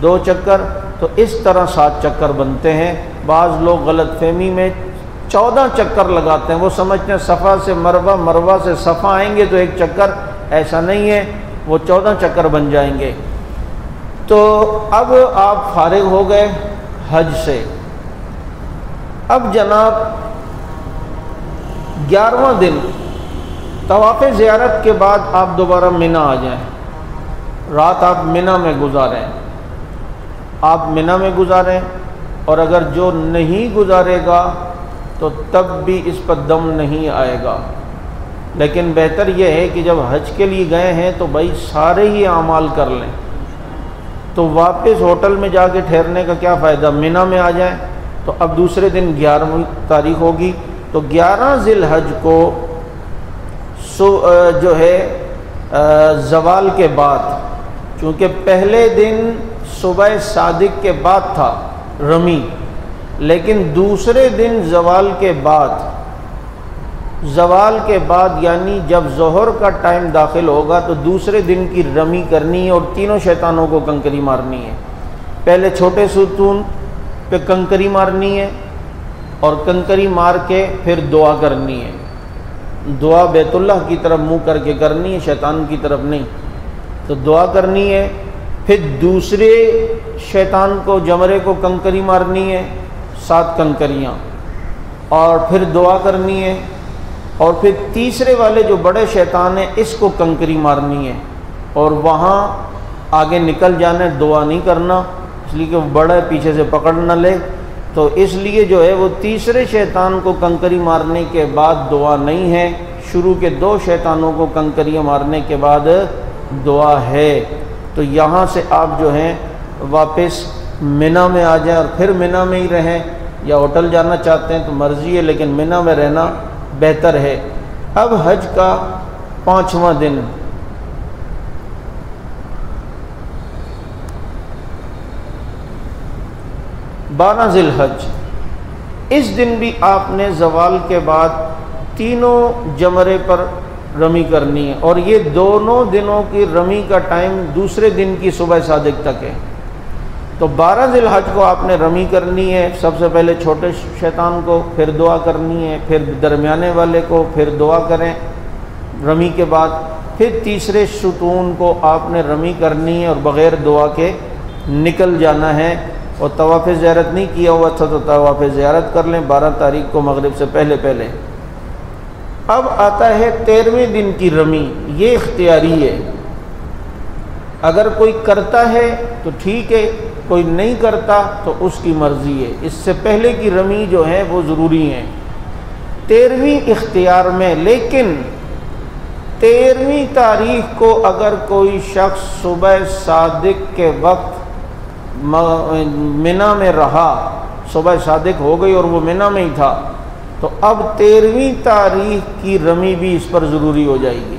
S1: 2 چکر، تو اس طرح 7 چکر بنتے ہیں۔ بعض لوگ غلط فہمی میں 14 چکر لگاتے ہیں، وہ سمجھتے ہیں صفا سے مروہ، مروہ سے صفا آئیں گے تو 1 چکر، ایسا نہیں ہے، وہ 14 چکر بن جائیں گے۔ تو اب آپ فارغ ہو گئے حج سے، اب جناب 11واں دن طواف زیارت کے بعد آپ دوبارہ منی آ جائیں، رات آپ منی میں گزاریں، آپ منی میں گزاریں، اور اگر جو نہیں گزارے گا تو تب بھی اس پر دم نہیں آئے گا، لیکن بہتر یہ ہے کہ جب حج کے لیے گئے ہیں تو بھائی سارے ہی اعمال کر لیں، تو واپس ہوٹل میں جا کے ٹھہرنے کا کیا فائدہ، منی میں آ جائیں۔ تو اب دوسرے دن 11ویں تاریخ ہوگی، تو 11 ذی الحج کو جو ہے زوال کے بعد، چونکہ پہلے دن صبح صادق کے بعد تھا رمی، لیکن دوسرے دن زوال کے بعد یعنی جب ظہر کا ٹائم داخل ہوگا تو دوسرے دن کی رمی کرنی ہے، اور تینوں شیطانوں کو کنکری مارنی ہے۔ پہلے چھوٹے ستون پہ کنکری مارنی ہے، اور کنکری مار کے پھر دعا کرنی ہے، دعا بیت اللہ کی طرف منہ کر کے کرنی ہے، شیطان کی طرف نہیں، تو دعا کرنی ہے۔ پھر دوسرے شیطان کو، جمرے کو کنکری مارنی ہے، 7 کنکریاں، اور پھر دعا کرنی ہے، اور پھر تیسرے والے جو بڑے شیطان ہیں اس کو کنکری مارنی ہے، اور وہاں آگے نکل جانا ہے، دعا نہیں کرنا، اس لیے کہ وہ بڑا پیچھے سے پکڑ نہ لے، تو اس لیے جو ہے وہ تیسرے شیطان کو کنکری مارنے کے بعد دعا نہیں ہے، شروع کے 2 شیطانوں کو کنکریاں مارنے کے بعد دعا ہے۔ تو یہاں سے آپ جو ہیں واپس منی میں آ جائیں، اور پھر منی میں ہی رہیں، یا ہوٹل جانا چاہتے ہیں تو مرضی ہے، لیکن منی میں رہنا بہتر ہے۔ اب حج کا 5واں دن، بارہ ذی الحج، اس دن بھی آپ نے زوال کے بعد تینوں جمرے پر رمی کرنی ہے، اور یہ دونوں دنوں کی رمی کا ٹائم دوسرے دن کی صبح صادق تک ہے۔ تو 12 ذی الحج کو آپ نے رمی کرنی ہے، سب سے پہلے چھوٹے شیطان کو، پھر دعا کرنی ہے، پھر درمیانے والے کو، پھر دعا کریں رمی کے بعد، پھر تیسرے ستون کو آپ نے رمی کرنی ہے اور بغیر دعا کے نکل جانا ہے۔ اور طواف زیارت نہیں کیا ہوا تھا تو طواف زیارت کر لیں 12 تاریخ کو مغرب سے پہلے پہلے۔ اب آتا ہے 13ویں دن کی رمی، یہ اختیاری ہے، اگر کوئی کرتا ہے تو ٹھیک ہے، کوئی نہیں کرتا تو اس کی مرضی ہے، اس سے پہلے کی رمی جو ہے وہ ضروری ہیں۔ 13ویں اختیار میں، لیکن 13ویں تاریخ کو اگر کوئی شخص صبح صادق کے وقت منی میں رہا، صبح صادق ہو گئی اور وہ منی میں ہی تھا، تو اب 13ویں تاریخ کی رمی بھی اس پر ضروری ہو جائے گی،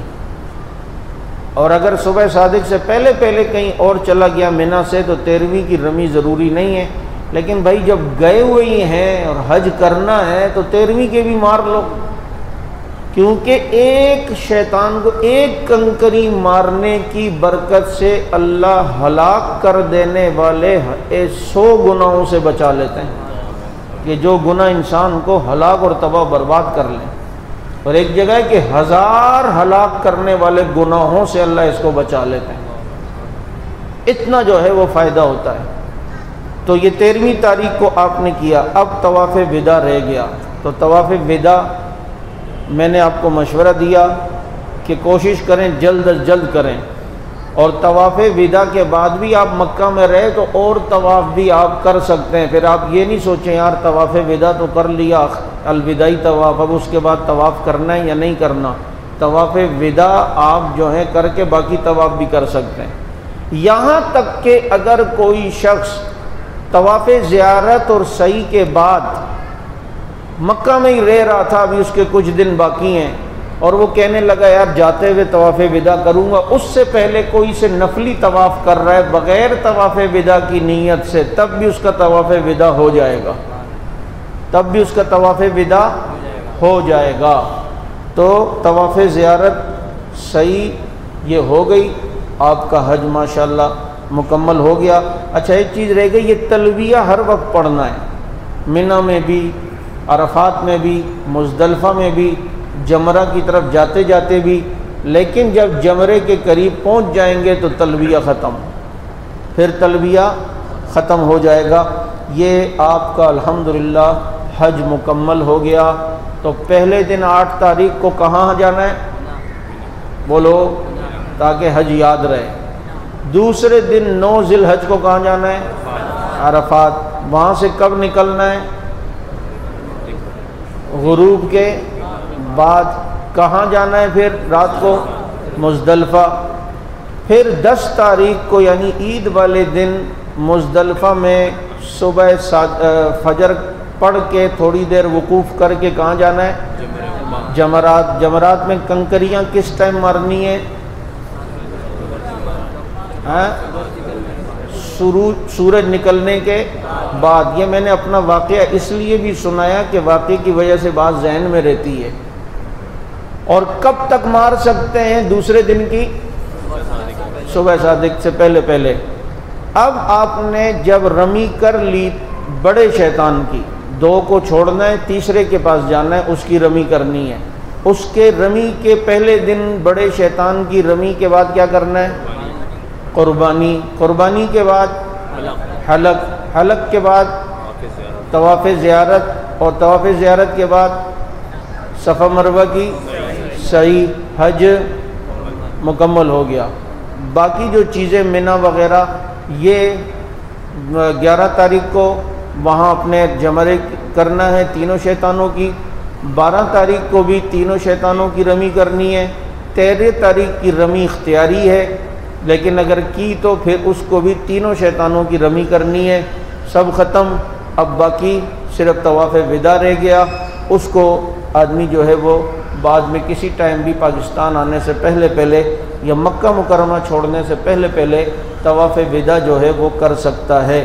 S1: اور اگر صبح صادق سے پہلے پہلے کہیں اور چلا گیا منی سے تو 13ویں کی رمی ضروری نہیں ہے، لیکن بھائی جب گئے ہوئے ہی ہیں اور حج کرنا ہے تو 13ویں کے بھی مار لو، کیونکہ ایک شیطان کو ایک کنکری مارنے کی برکت سے اللہ ہلاک کر دینے والے 100 گناہوں سے بچا لیتے ہیں، کہ جو گناہ انسان کو ہلاک اور تباہ برباد کر لیں، اور ایک جگہ ہے کہ 1000 ہلاک کرنے والے گناہوں سے اللہ اس کو بچا لیتے ہیں، اتنا جو ہے وہ فائدہ ہوتا ہے۔ تو یہ 13ویں تاریخ کو آپ نے کیا، اب طواف وداع رہ گیا، تو طواف وداع میں نے آپ کو مشورہ دیا کہ کوشش کریں جلد از جلد کریں، اور طواف وداع کے بعد بھی آپ مکہ میں رہے تو اور طواف بھی آپ کر سکتے ہیں، پھر آپ یہ نہیں سوچیں یار طواف وداع تو کر لیا الوداعی طواف، اب اس کے بعد طواف کرنا ہے یا نہیں کرنا، طواف وداع آپ جو ہیں کر کے باقی طواف بھی کر سکتے ہیں۔ یہاں تک کہ اگر کوئی شخص طواف زیارت اور سعی کے بعد مکہ میں ہی رہ رہا تھا، ابھی اس کے کچھ دن باقی ہیں، اور وہ کہنے لگا یار جاتے ہوئے طواف وداع کروں گا، اس سے پہلے کوئی سے نفلی طواف کر رہا ہے بغیر طواف وداع کی نیت سے، تب بھی اس کا طواف وداع ہو جائے گا، تب بھی اس کا طواف وداع ہو جائے گا۔ تو طواف زیارت صحیح یہ ہو گئی، آپ کا حج ماشاءاللہ مکمل ہو گیا۔ اچھا ایک چیز رہ گئی، یہ تلبیہ ہر وقت پڑھنا ہے، منی میں بھی، عرفات میں بھی، مزدلفہ میں بھی، جمرہ کی طرف جاتے جاتے بھی، لیکن جب جمرے کے قریب پہنچ جائیں گے تو تلبیہ ختم، پھر تلبیہ ختم ہو جائے گا۔ یہ آپ کا الحمدللہ حج مکمل ہو گیا۔ تو پہلے دن 8 تاریخ کو کہاں جانا ہے بولو تاکہ حج یاد رہے، دوسرے دن 9 ذی الحج کو کہاں جانا ہے عرفات، وہاں سے کب نکلنا ہے غروب کے بعد، کہاں جانا ہے پھر رات کو مزدلفہ، پھر 10 تاریخ کو یعنی عید والے دن مزدلفہ میں صبح فجر پڑھ کے تھوڑی دیر وقوف کر کے کہاں جانا ہے جمرات۔ جمرات میں کنکریاں کس ٹائم مارنی ہے سورج نکلنے کے بعد۔ یہ میں نے اپنا واقعہ اس لیے بھی سنایا کہ واقعے کی وجہ سے بات ذہن میں رہتی ہے۔ اور کب تک مار سکتے ہیں دوسرے دن کی صبح صادق سے پہلے پہلے۔ اب آپ نے جب رمی کر لی بڑے شیطان کی، 2 کو چھوڑنا ہے، تیسرے کے پاس جانا ہے، اس کی رمی کرنی ہے۔ اس کے رمی کے پہلے دن بڑے شیطان کی رمی کے بعد کیا کرنا ہے قربانی، قربانی کے بعد حلق، حلق کے بعد طواف زیارت، اور طواف زیارت کے بعد صفا مروہ کی سعی، حج مکمل ہو گیا۔ باقی جو چیزیں منی وغیرہ یہ 11 تاریخ کو وہاں اپنے جمرے کرنا ہے تینوں شیطانوں کی، 12 تاریخ کو بھی تینوں شیطانوں کی رمی کرنی ہے، 13 تاریخ کی رمی اختیاری ہے، لیکن اگر کی تو پھر اس کو بھی تینوں شیطانوں کی رمی کرنی ہے۔ سب ختم، اب باقی صرف طواف وداع رہ گیا، اس کو آدمی جو ہے وہ بعد میں کسی ٹائم بھی پاکستان آنے سے پہلے پہلے یا مکہ مکرمہ چھوڑنے سے پہلے پہلے طواف وداع جو ہے وہ کر سکتا ہے۔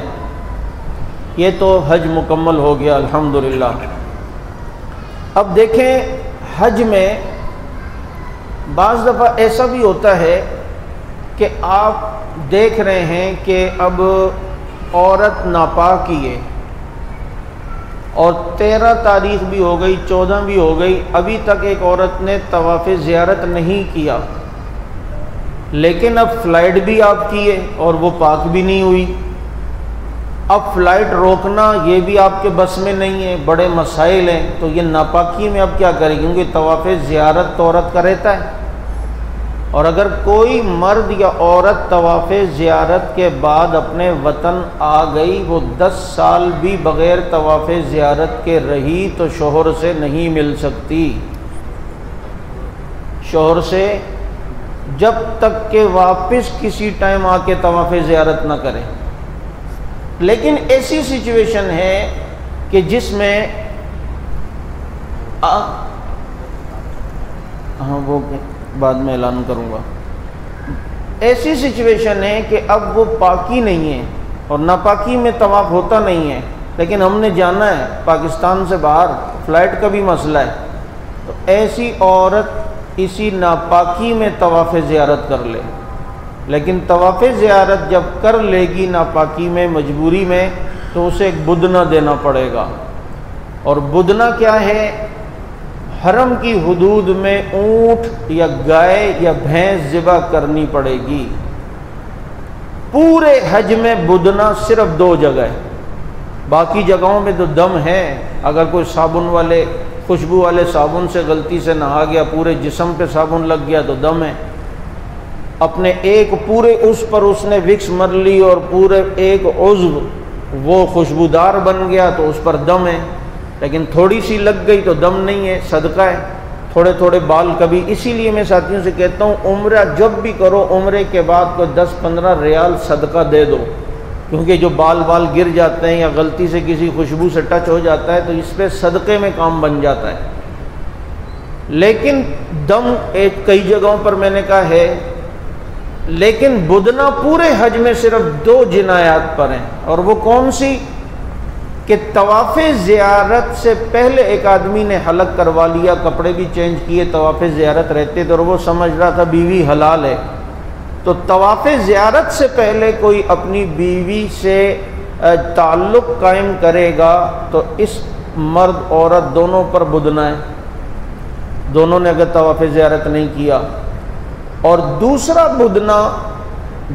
S1: یہ تو حج مکمل ہو گیا الحمدللہ۔ اب دیکھیں حج میں بعض دفعہ ایسا بھی ہوتا ہے کہ آپ دیکھ رہے ہیں کہ اب عورت ناپاک ہی ہے، اور 13 تاریخ بھی ہو گئی، 14 بھی ہو گئی، ابھی تک ایک عورت نے طواف زیارت نہیں کیا، لیکن اب فلائٹ بھی آپ کی ہے اور وہ پاک بھی نہیں ہوئی۔ اب فلائٹ روکنا یہ بھی آپ کے بس میں نہیں ہے، بڑے مسائل ہیں، تو یہ ناپاکی میں اب کیا کریں، کیونکہ طواف زیارت تو عورت کا رہتا ہے، اور اگر کوئی مرد یا عورت طواف زیارت کے بعد اپنے وطن آ گئی، وہ 10 سال بھی بغیر طواف زیارت کے رہی تو شوہر سے نہیں مل سکتی، شوہر سے جب تک کہ واپس کسی ٹائم آ کے طواف زیارت نہ کرے۔ لیکن ایسی سچویشن ہے کہ جس میں وہ بعد میں اعلان کروں گا، ایسی سچویشن ہے کہ اب وہ پاکی نہیں ہے، اور ناپاکی میں طواف ہوتا نہیں ہے، لیکن ہم نے جانا ہے پاکستان سے باہر، فلائٹ کا بھی مسئلہ ہے، تو ایسی عورت اسی ناپاکی میں طواف زیارت کر لے، لیکن طواف زیارت جب کر لے گی ناپاکی میں، مجبوری میں، تو اسے ایک بدنہ دینا پڑے گا۔ اور بدنہ کیا ہے؟ حرم کی حدود میں اونٹ یا گائے یا بھینس ذبح کرنی پڑے گی۔ پورے حج میں بدنہ صرف 2 جگہ ہے، باقی جگہوں میں تو دم ہے۔ اگر کوئی صابن والے خوشبو والے صابن سے غلطی سے نہا گیا، پورے جسم پہ صابن لگ گیا تو دم ہے، اپنے ایک پورے اس پر اس نے وکس مر لی اور پورے ایک عضو وہ خوشبودار بن گیا تو اس پر دم ہے، لیکن تھوڑی سی لگ گئی تو دم نہیں ہے، صدقہ ہے۔ تھوڑے تھوڑے بال کبھی، اسی لیے میں ساتھیوں سے کہتا ہوں عمرہ جب بھی کرو، عمرے کے بعد کوئی 10-15 ریال صدقہ دے دو، کیونکہ جو بال گر جاتے ہیں یا غلطی سے کسی خوشبو سے ٹچ ہو جاتا ہے تو اس پہ صدقے میں کام بن جاتا ہے۔ لیکن دم کئی جگہوں پر میں نے کہا ہے، لیکن بدنہ پورے حج میں صرف 2 جنایات پر ہیں، اور وہ کون سی؟ کہ طواف زیارت سے پہلے ایک آدمی نے حلق کروا لیا، کپڑے بھی چینج کیے، طواف زیارت رہتے تھے اور وہ سمجھ رہا تھا بیوی حلال ہے، تو طواف زیارت سے پہلے کوئی اپنی بیوی سے تعلق قائم کرے گا تو اس مرد عورت دونوں پر بدنہ ہے، دونوں نے اگر طواف زیارت نہیں کیا۔ اور دوسرا بدنہ،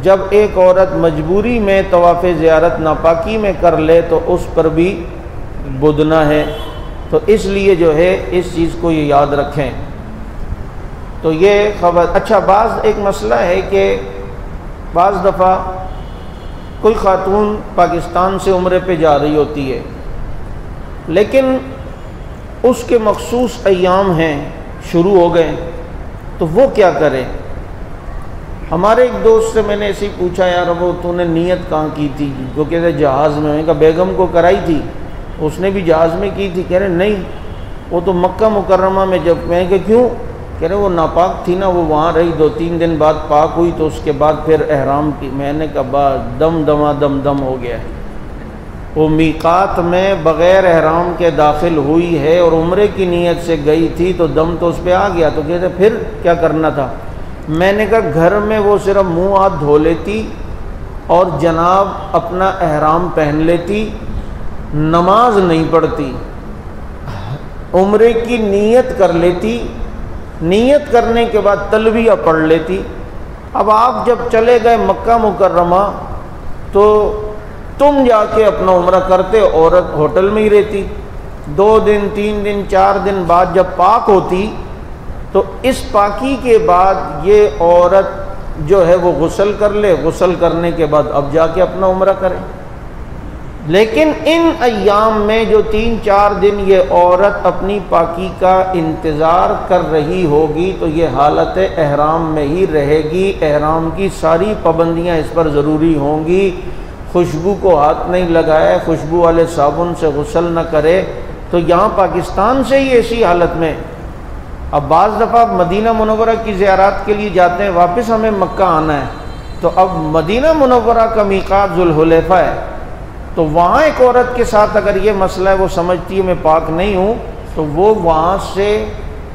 S1: جب ایک عورت مجبوری میں طواف زیارت ناپاکی میں کر لے تو اس پر بھی بدنہ ہے، تو اس لیے جو ہے اس چیز کو یہ یاد رکھیں۔ تو یہ خبر اچھا، ایک مسئلہ ہے کہ بعض دفعہ کوئی خاتون پاکستان سے عمرے پہ جا رہی ہوتی ہے، لیکن اس کے مخصوص ایام ہیں، شروع ہو گئے، تو وہ کیا کرے؟ ہمارے ایک دوست سے میں نے ایسے ہی پوچھا، یار وہ تو نے نیت کہاں کی تھی؟ وہ کہتے جہاز میں۔ میں کہا بیگم کو کرائی تھی؟ اس نے بھی جہاز میں کی تھی؟ کہہ رہے نہیں، وہ تو مکہ مکرمہ میں جب میں کہ کیوں؟ کہہ رہے وہ ناپاک تھی نا، وہ وہاں رہی، 2-3 دن بعد پاک ہوئی تو اس کے بعد پھر احرام کی۔ میں نے کہا دم ہو گیا ہے، وہ میقات میں بغیر احرام کے داخل ہوئی ہے اور عمرے کی نیت سے گئی تھی تو دم تو اس پہ آ گیا، تو کہتے پھر کیا کرنا تھا؟ میں نے کہا گھر میں وہ صرف منہ ہاتھ دھو لیتی اور جناب اپنا احرام پہن لیتی، نماز نہیں پڑھتی، عمرے کی نیت کر لیتی، نیت کرنے کے بعد تلبیہ پڑھ لیتی۔ اب آپ جب چلے گئے مکہ مکرمہ تو تم جا کے اپنا عمرہ کرتے، عورت ہوٹل میں ہی رہتی، 2 دن 3 دن 4 دن بعد جب پاک ہوتی تو اس پاکی کے بعد یہ عورت جو ہے وہ غسل کر لے، غسل کرنے کے بعد اب جا کے اپنا عمرہ کرے۔ لیکن ان ایام میں جو 3-4 دن یہ عورت اپنی پاکی کا انتظار کر رہی ہوگی تو یہ حالت احرام میں ہی رہے گی، احرام کی ساری پابندیاں اس پر ضروری ہوں گی، خوشبو کو ہاتھ نہیں لگائے، خوشبو والے صابن سے غسل نہ کرے۔ تو یہاں پاکستان سے ہی ایسی حالت میں، اب بعض دفعہ مدینہ منورہ کی زیارات کے لیے جاتے ہیں، واپس ہمیں مکہ آنا ہے، تو اب مدینہ منورہ کا میقات ذوالحلیفہ ہے، تو وہاں ایک عورت کے ساتھ اگر یہ مسئلہ ہے، وہ سمجھتی ہے میں پاک نہیں ہوں، تو وہ وہاں سے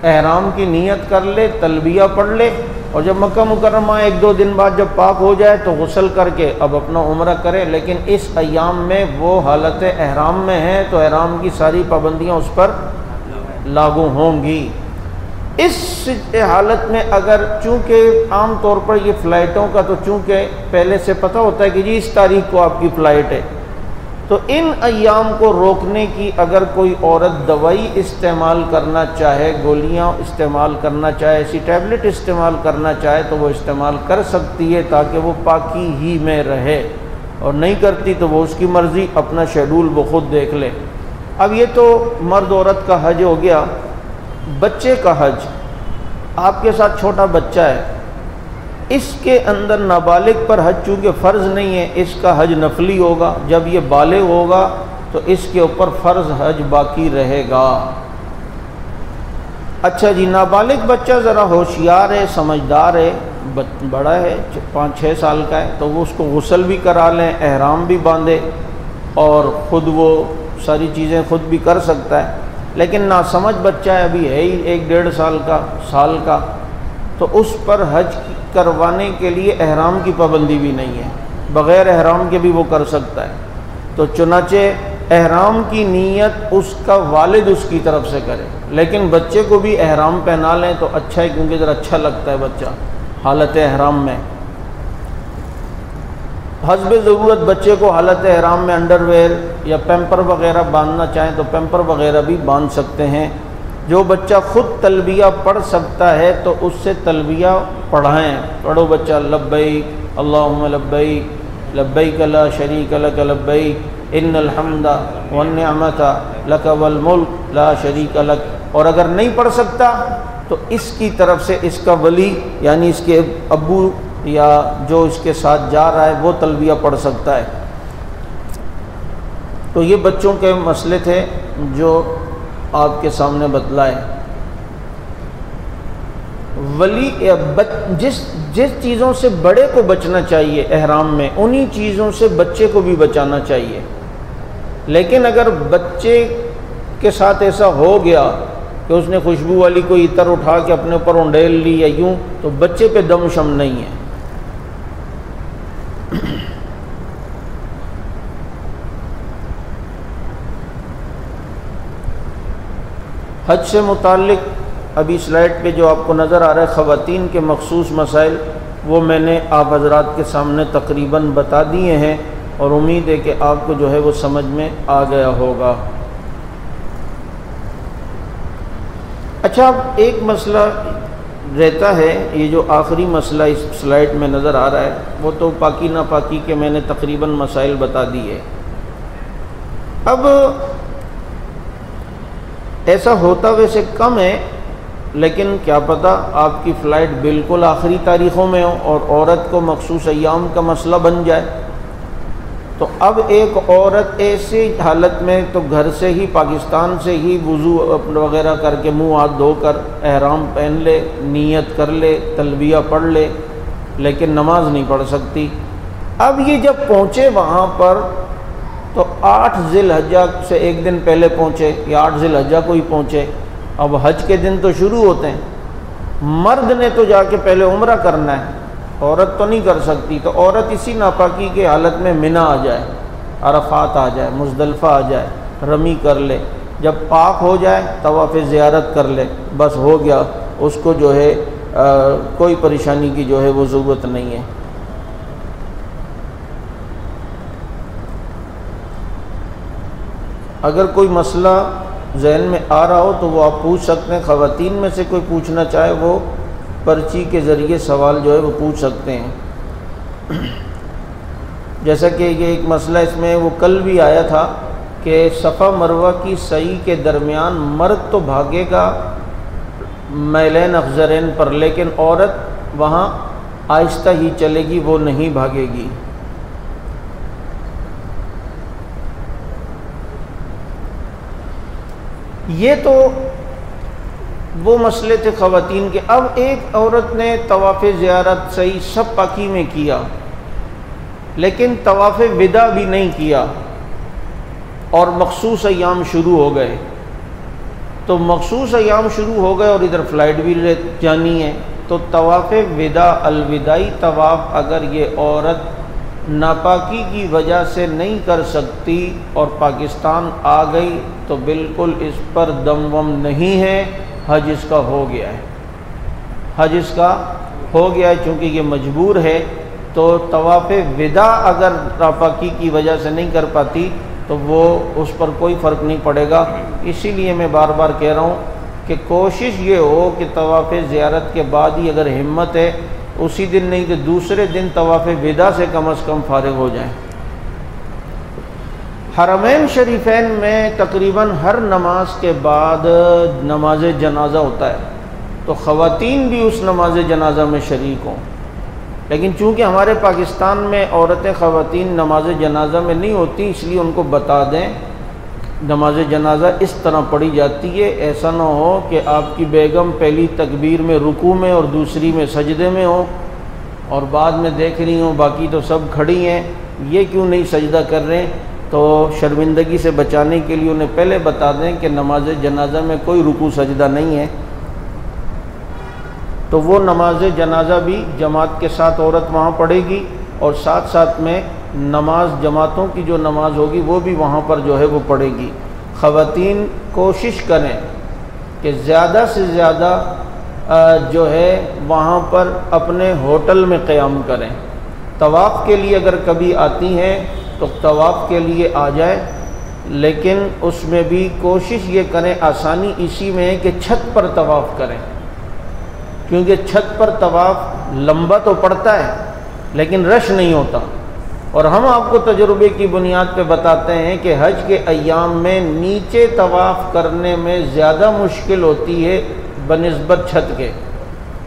S1: احرام کی نیت کر لے، تلبیہ پڑھ لے، اور جب مکہ مکرمہ 1-2 دن بعد جب پاک ہو جائے تو غسل کر کے اب اپنا عمرہ کرے۔ لیکن اس ایام میں وہ حالت احرام میں ہے تو احرام کی ساری پابندیاں اس پر لاگو ہوں گی۔ اس حالت میں اگر چونکہ عام طور پر یہ فلائٹوں کا تو چونکہ پہلے سے پتہ ہوتا ہے کہ جی اس تاریخ کو آپ کی فلائٹ ہے، تو ان ایام کو روکنے کی اگر کوئی عورت دوائی استعمال کرنا چاہے، گولیاں استعمال کرنا چاہے، ایسی ٹیبلٹ استعمال کرنا چاہے تو وہ استعمال کر سکتی ہے تاکہ وہ پاکی ہی میں رہے، اور نہیں کرتی تو وہ اس کی مرضی، اپنا شیڈول وہ خود دیکھ لے۔ اب یہ تو مرد عورت کا حج ہو گیا۔ بچے کا حج، آپ کے ساتھ چھوٹا بچہ ہے، اس کے اندر نابالغ پر حج چونکہ فرض نہیں ہے، اس کا حج نفلی ہوگا، جب یہ بالغ ہوگا تو اس کے اوپر فرض حج باقی رہے گا۔ اچھا جی، نابالغ بچہ ذرا ہوشیار ہے، سمجھدار ہے، بڑا ہے 5-6 سال کا ہے تو وہ اس کو غسل بھی کرا لیں، احرام بھی باندھے اور خود وہ ساری چیزیں خود بھی کر سکتا ہے۔ لیکن ناسمجھ بچہ ہے، ابھی ہے ہی 1-1.5 سال کا، تو اس پر حج کروانے کے لیے احرام کی پابندی بھی نہیں ہے، بغیر احرام کے بھی وہ کر سکتا ہے۔ تو چنانچہ احرام کی نیت اس کا والد اس کی طرف سے کرے، لیکن بچے کو بھی احرام پہنا لیں تو اچھا ہے، کیونکہ ذرا اچھا لگتا ہے بچہ حالت احرام میں۔ حسب ضرورت بچے کو حالت احرام میں انڈر ویئر یا پیمپر وغیرہ باندھنا چاہیں تو پیمپر وغیرہ بھی باندھ سکتے ہیں۔ جو بچہ خود تلبیہ پڑھ سکتا ہے تو اس سے تلبیہ پڑھائیں، پڑھو بچہ لبیک اللہم لبیک لبیک لا شریک لک لبیک ان الحمد والنعمت لک والملک لا شریک لک۔ اور اگر نہیں پڑھ سکتا تو اس کی طرف سے اس کا ولی یعنی اس کے ابو یا جو اس کے ساتھ جا رہا ہے وہ تلبیہ پڑھ سکتا ہے۔ تو یہ بچوں کے مسئلے تھے جو آپ کے سامنے بتلائے۔ ولی جس چیزوں سے بڑے کو بچنا چاہیے احرام میں، انہی چیزوں سے بچے کو بھی بچانا چاہیے۔ لیکن اگر بچے کے ساتھ ایسا ہو گیا کہ اس نے خوشبو والی کوئی عطر اٹھا کے اپنے اوپر انڈیل لی یا یوں، تو بچے پہ دم شم نہیں ہے۔ حج سے متعلق ابھی سلائڈ پہ جو آپ کو نظر آ رہا ہے خواتین کے مخصوص مسائل، وہ میں نے آپ حضرات کے سامنے تقریباً بتا دیے ہیں، اور امید ہے کہ آپ کو جو ہے وہ سمجھ میں آ گیا ہوگا۔ اچھا، اب ایک مسئلہ رہتا ہے، یہ جو آخری مسئلہ اس سلائڈ میں نظر آ رہا ہے وہ تو پاکی ناپاکی کے میں نے تقریباً مسائل بتا دیے۔ اب ایسا ہوتا ویسے کم ہے، لیکن کیا پتہ آپ کی فلائٹ بالکل آخری تاریخوں میں ہو اور عورت کو مخصوص ایام کا مسئلہ بن جائے، تو اب ایک عورت ایسی حالت میں تو گھر سے ہی پاکستان سے ہی وضو وغیرہ کر کے منہ ہاتھ دھو کر احرام پہن لے، نیت کر لے، تلبیہ پڑھ لے، لیکن نماز نہیں پڑھ سکتی۔ اب یہ جب پہنچے وہاں پر تو 8 ذی الحجہ سے ایک دن پہلے پہنچے یا 8 ذی الحجہ کو ہی پہنچے۔ اب حج کے دن تو شروع ہوتے ہیں، مرد نے تو جا کے پہلے عمرہ کرنا ہے، عورت تو نہیں کر سکتی۔ تو عورت اسی ناپاکی کے حالت میں منی آ جائے، عرفات آ جائے، مزدلفہ آ جائے، رمی کر لے، جب پاک ہو جائے طواف زیارت کر لے، بس ہو گیا، اس کو جو ہے کوئی پریشانی کی جو ہے وہ ضرورت نہیں ہے۔ اگر کوئی مسئلہ ذہن میں آ رہا ہو تو وہ آپ پوچھ سکتے ہیں، خواتین میں سے کوئی پوچھنا چاہے وہ پرچی کے ذریعے سوال جو ہے وہ پوچھ سکتے ہیں۔ جیسا کہ یہ ایک مسئلہ اس میں وہ کل بھی آیا تھا کہ صفا مروہ کی سعی کے درمیان مرد تو بھاگے گا میلین اخضرین پر، لیکن عورت وہاں آہستہ ہی چلے گی، وہ نہیں بھاگے گی۔ یہ تو وہ مسئلے تھے خواتین کے۔ اب ایک عورت نے طواف زیارت صحیح سب پاکی میں کیا، لیکن طواف وداع بھی نہیں کیا اور مخصوص ایام شروع ہو گئے۔ تو مخصوص ایام شروع ہو گئے اور ادھر فلائٹ بھی جانی ہے، تو طواف وداع الوداعی طواف اگر یہ عورت ناپاکی کی وجہ سے نہیں کر سکتی اور پاکستان آ گئی تو بالکل اس پر دم وم نہیں ہے، حج اس کا ہو گیا ہے، حج اس کا ہو گیا ہے، چونکہ یہ مجبور ہے۔ تو طواف وداع اگر ناپاکی کی وجہ سے نہیں کر پاتی تو وہ اس پر کوئی فرق نہیں پڑے گا۔ اسی لیے میں بار بار کہہ رہا ہوں کہ کوشش یہ ہو کہ طواف زیارت کے بعد ہی اگر ہمت ہے اسی دن نہیں تو دوسرے دن طواف وداع سے کم از کم فارغ ہو جائیں۔ حرمین شریفین میں تقریباً ہر نماز کے بعد نماز جنازہ ہوتا ہے، تو خواتین بھی اس نماز جنازہ میں شریک ہوں، لیکن چونکہ ہمارے پاکستان میں عورتیں خواتین نماز جنازہ میں نہیں ہوتی، اس لیے ان کو بتا دیں نماز جنازہ اس طرح پڑھی جاتی ہے۔ ایسا نہ ہو کہ آپ کی بیگم پہلی تکبیر میں رکوع میں اور دوسری میں سجدے میں ہو اور بعد میں دیکھ رہی ہوں باقی تو سب کھڑی ہیں، یہ کیوں نہیں سجدہ کر رہے ہیں؟ تو شرمندگی سے بچانے کے لیے انہیں پہلے بتا دیں کہ نماز جنازہ میں کوئی رکوع سجدہ نہیں ہے، تو وہ نماز جنازہ بھی جماعت کے ساتھ عورت وہاں پڑھے گی، اور ساتھ ساتھ میں نماز جماعتوں کی جو نماز ہوگی وہ بھی وہاں پر جو ہے وہ پڑھے گی۔ خواتین کوشش کریں کہ زیادہ سے زیادہ جو ہے وہاں پر اپنے ہوٹل میں قیام کریں۔ طواف کے لیے اگر کبھی آتی ہیں تو طواف کے لیے آ جائے، لیکن اس میں بھی کوشش یہ کریں، آسانی اسی میں ہے کہ چھت پر طواف کریں، کیونکہ چھت پر طواف لمبا تو پڑتا ہے لیکن رش نہیں ہوتا، اور ہم آپ کو تجربے کی بنیاد پہ بتاتے ہیں کہ حج کے ایام میں نیچے طواف کرنے میں زیادہ مشکل ہوتی ہے بنسبت چھت کے۔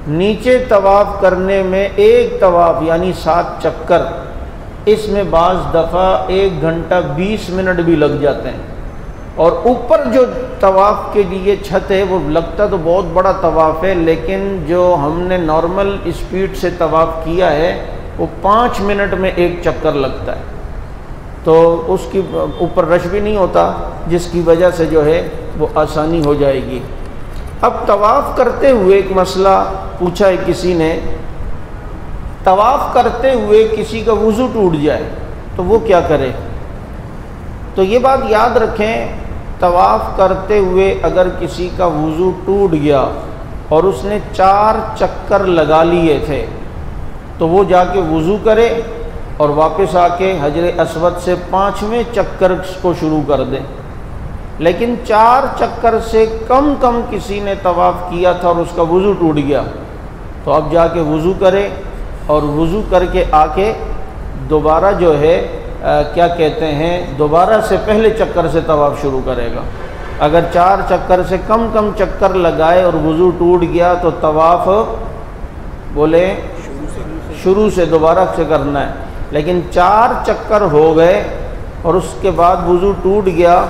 S1: نیچے طواف کرنے میں ایک طواف یعنی 7 چکر، اس میں بعض دفعہ 1 گھنٹہ 20 منٹ بھی لگ جاتے ہیں، اور اوپر جو طواف کے لیے چھت ہے وہ لگتا تو بہت بڑا طواف ہے، لیکن جو ہم نے نارمل اسپیڈ سے طواف کیا ہے وہ 5 منٹ میں 1 چکر لگتا ہے، تو اس کی اوپر رش بھی نہیں ہوتا، جس کی وجہ سے جو ہے وہ آسانی ہو جائے گی۔ اب طواف کرتے ہوئے ایک مسئلہ پوچھا ہے کسی نے، طواف کرتے ہوئے کسی کا وضو ٹوٹ جائے تو وہ کیا کرے؟ تو یہ بات یاد رکھیں، طواف کرتے ہوئے اگر کسی کا وضو ٹوٹ گیا اور اس نے 4 چکر لگا لیے تھے تو وہ جا کے وضو کرے اور واپس آ کے حجر اسود سے 5ویں چکر کو شروع کر دے۔ لیکن 4 چکر سے کم کسی نے طواف کیا تھا اور اس کا وضو ٹوٹ گیا تو اب جا کے وضو کرے، اور وضو کر کے آ کے دوبارہ جو ہے کیا کہتے ہیں، دوبارہ سے پہلے چکر سے طواف شروع کرے گا۔ اگر 4 چکر سے کم چکر لگائے اور وضو ٹوٹ گیا تو طواف بولے شروع سے دوبارہ سے کرنا ہے، لیکن 4 چکر ہو گئے اور اس کے بعد وضو ٹوٹ گیا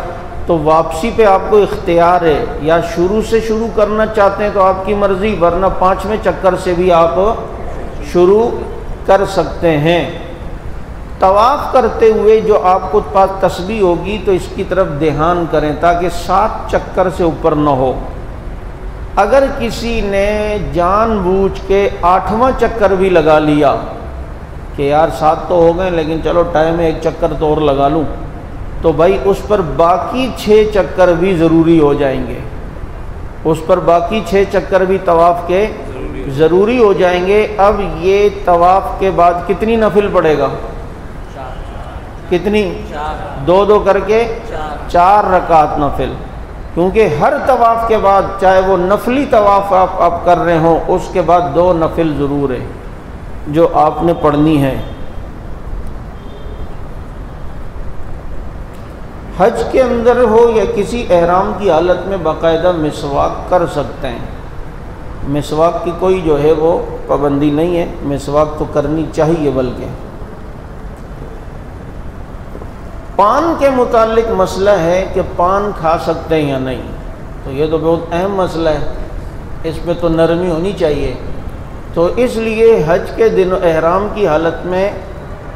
S1: تو واپسی پہ آپ کو اختیار ہے، یا شروع سے شروع کرنا چاہتے ہیں تو آپ کی مرضی، ورنہ 5ویں چکر سے بھی آپ شروع کر سکتے ہیں۔ طواف کرتے ہوئے جو آپ کو پاس تسبیح ہوگی تو اس کی طرف دھیان کریں تاکہ 7 چکر سے اوپر نہ ہو۔ اگر کسی نے جان بوجھ کے 8واں چکر بھی لگا لیا کہ یار 7 تو ہو گئے لیکن چلو ٹائم ہے 1 چکر تو اور لگا لوں، تو بھائی اس پر باقی 6 چکر بھی ضروری ہو جائیں گے، اس پر باقی 6 چکر بھی طواف کے ضروری ہو جائیں گے۔ اب یہ طواف کے بعد کتنی نفل پڑے گا؟ کتنی؟ 2 کر کے 4 رکعت نفل، کیونکہ ہر طواف کے بعد چاہے وہ نفلی طواف آپ کر رہے ہوں اس کے بعد 2 نفل ضرور ہے جو آپ نے پڑھنی ہے۔ حج کے اندر ہو یا کسی احرام کی حالت میں باقاعدہ مسواک کر سکتے ہیں، مسواک کی کوئی جو ہے وہ پابندی نہیں ہے، مسواک تو کرنی چاہیے۔ بلکہ پان کے متعلق مسئلہ ہے کہ پان کھا سکتے ہیں یا نہیں، تو یہ تو بہت اہم مسئلہ ہے، اس پہ تو نرمی ہونی چاہیے۔ تو اس لیے حج کے دن احرام کی حالت میں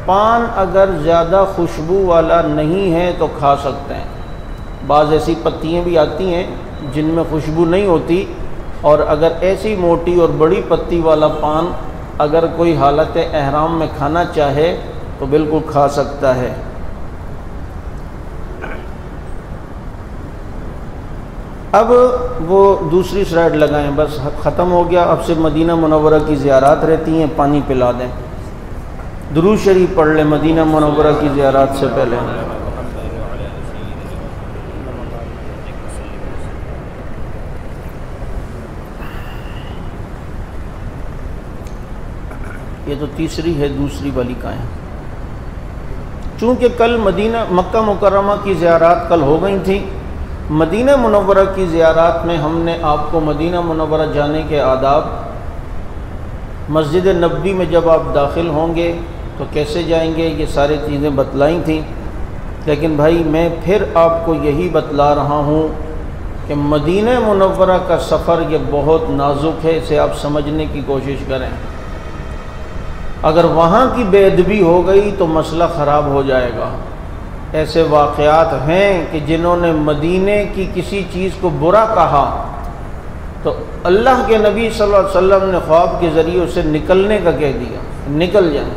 S1: پان اگر زیادہ خوشبو والا نہیں ہے تو کھا سکتے ہیں۔ بعض ایسی پتیاں بھی آتی ہیں جن میں خوشبو نہیں ہوتی، اور اگر ایسی موٹی اور بڑی پتی والا پان اگر کوئی حالت احرام میں کھانا چاہے تو بالکل کھا سکتا ہے۔ اب وہ دوسری سلائیڈ لگائیں، بس ختم ہو گیا، اب سے مدینہ منورہ کی زیارات رہتی ہیں، پانی پلا دیں، درود شریف پڑھ لیں مدینہ منورہ کی زیارات سے پہلے۔ یہ تو تیسری ہے، دوسری والی کہاں ہے؟ چونکہ کل مکہ مکرمہ کی زیارات کل ہو گئی تھیں، مدینہ منورہ کی زیارات میں ہم نے آپ کو مدینہ منورہ جانے کے آداب، مسجد نبوی میں جب آپ داخل ہوں گے تو کیسے جائیں گے، یہ ساری چیزیں بتلائی تھیں۔ لیکن بھائی میں پھر آپ کو یہی بتلا رہا ہوں کہ مدینہ منورہ کا سفر یہ بہت نازک ہے، اسے آپ سمجھنے کی کوشش کریں۔ اگر وہاں کی بے ادبی ہو گئی تو مسئلہ خراب ہو جائے گا۔ ایسے واقعات ہیں کہ جنہوں نے مدینے کی کسی چیز کو برا کہا تو اللہ کے نبی صلی اللہ علیہ وسلم نے خواب کے ذریعے اسے نکلنے کا کہہ دیا، نکل جائیں۔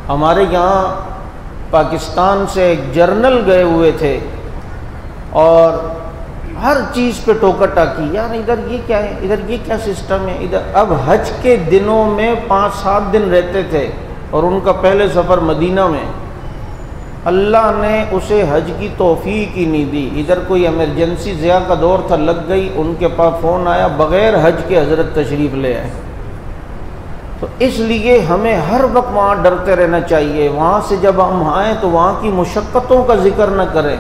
S1: ہمارے یہاں پاکستان سے ایک جرنل گئے ہوئے تھے اور ہر چیز پہ ٹوکا ٹاکی، یار ادھر یہ کیا ہے، ادھر یہ کیا سسٹم ہے ادھر۔ اب حج کے دنوں میں 5-7 دن رہتے تھے اور ان کا پہلے سفر مدینہ میں، اللہ نے اسے حج کی توفیق ہی نہیں دی۔ ادھر کوئی ایمرجنسی ضیاء کا دور تھا، لگ گئی، ان کے پاس فون آیا، بغیر حج کے حضرت تشریف لے آئے۔ تو اس لیے ہمیں ہر وقت وہاں ڈرتے رہنا چاہیے۔ وہاں سے جب ہم آئیں تو وہاں کی مشقتوں کا ذکر نہ کریں،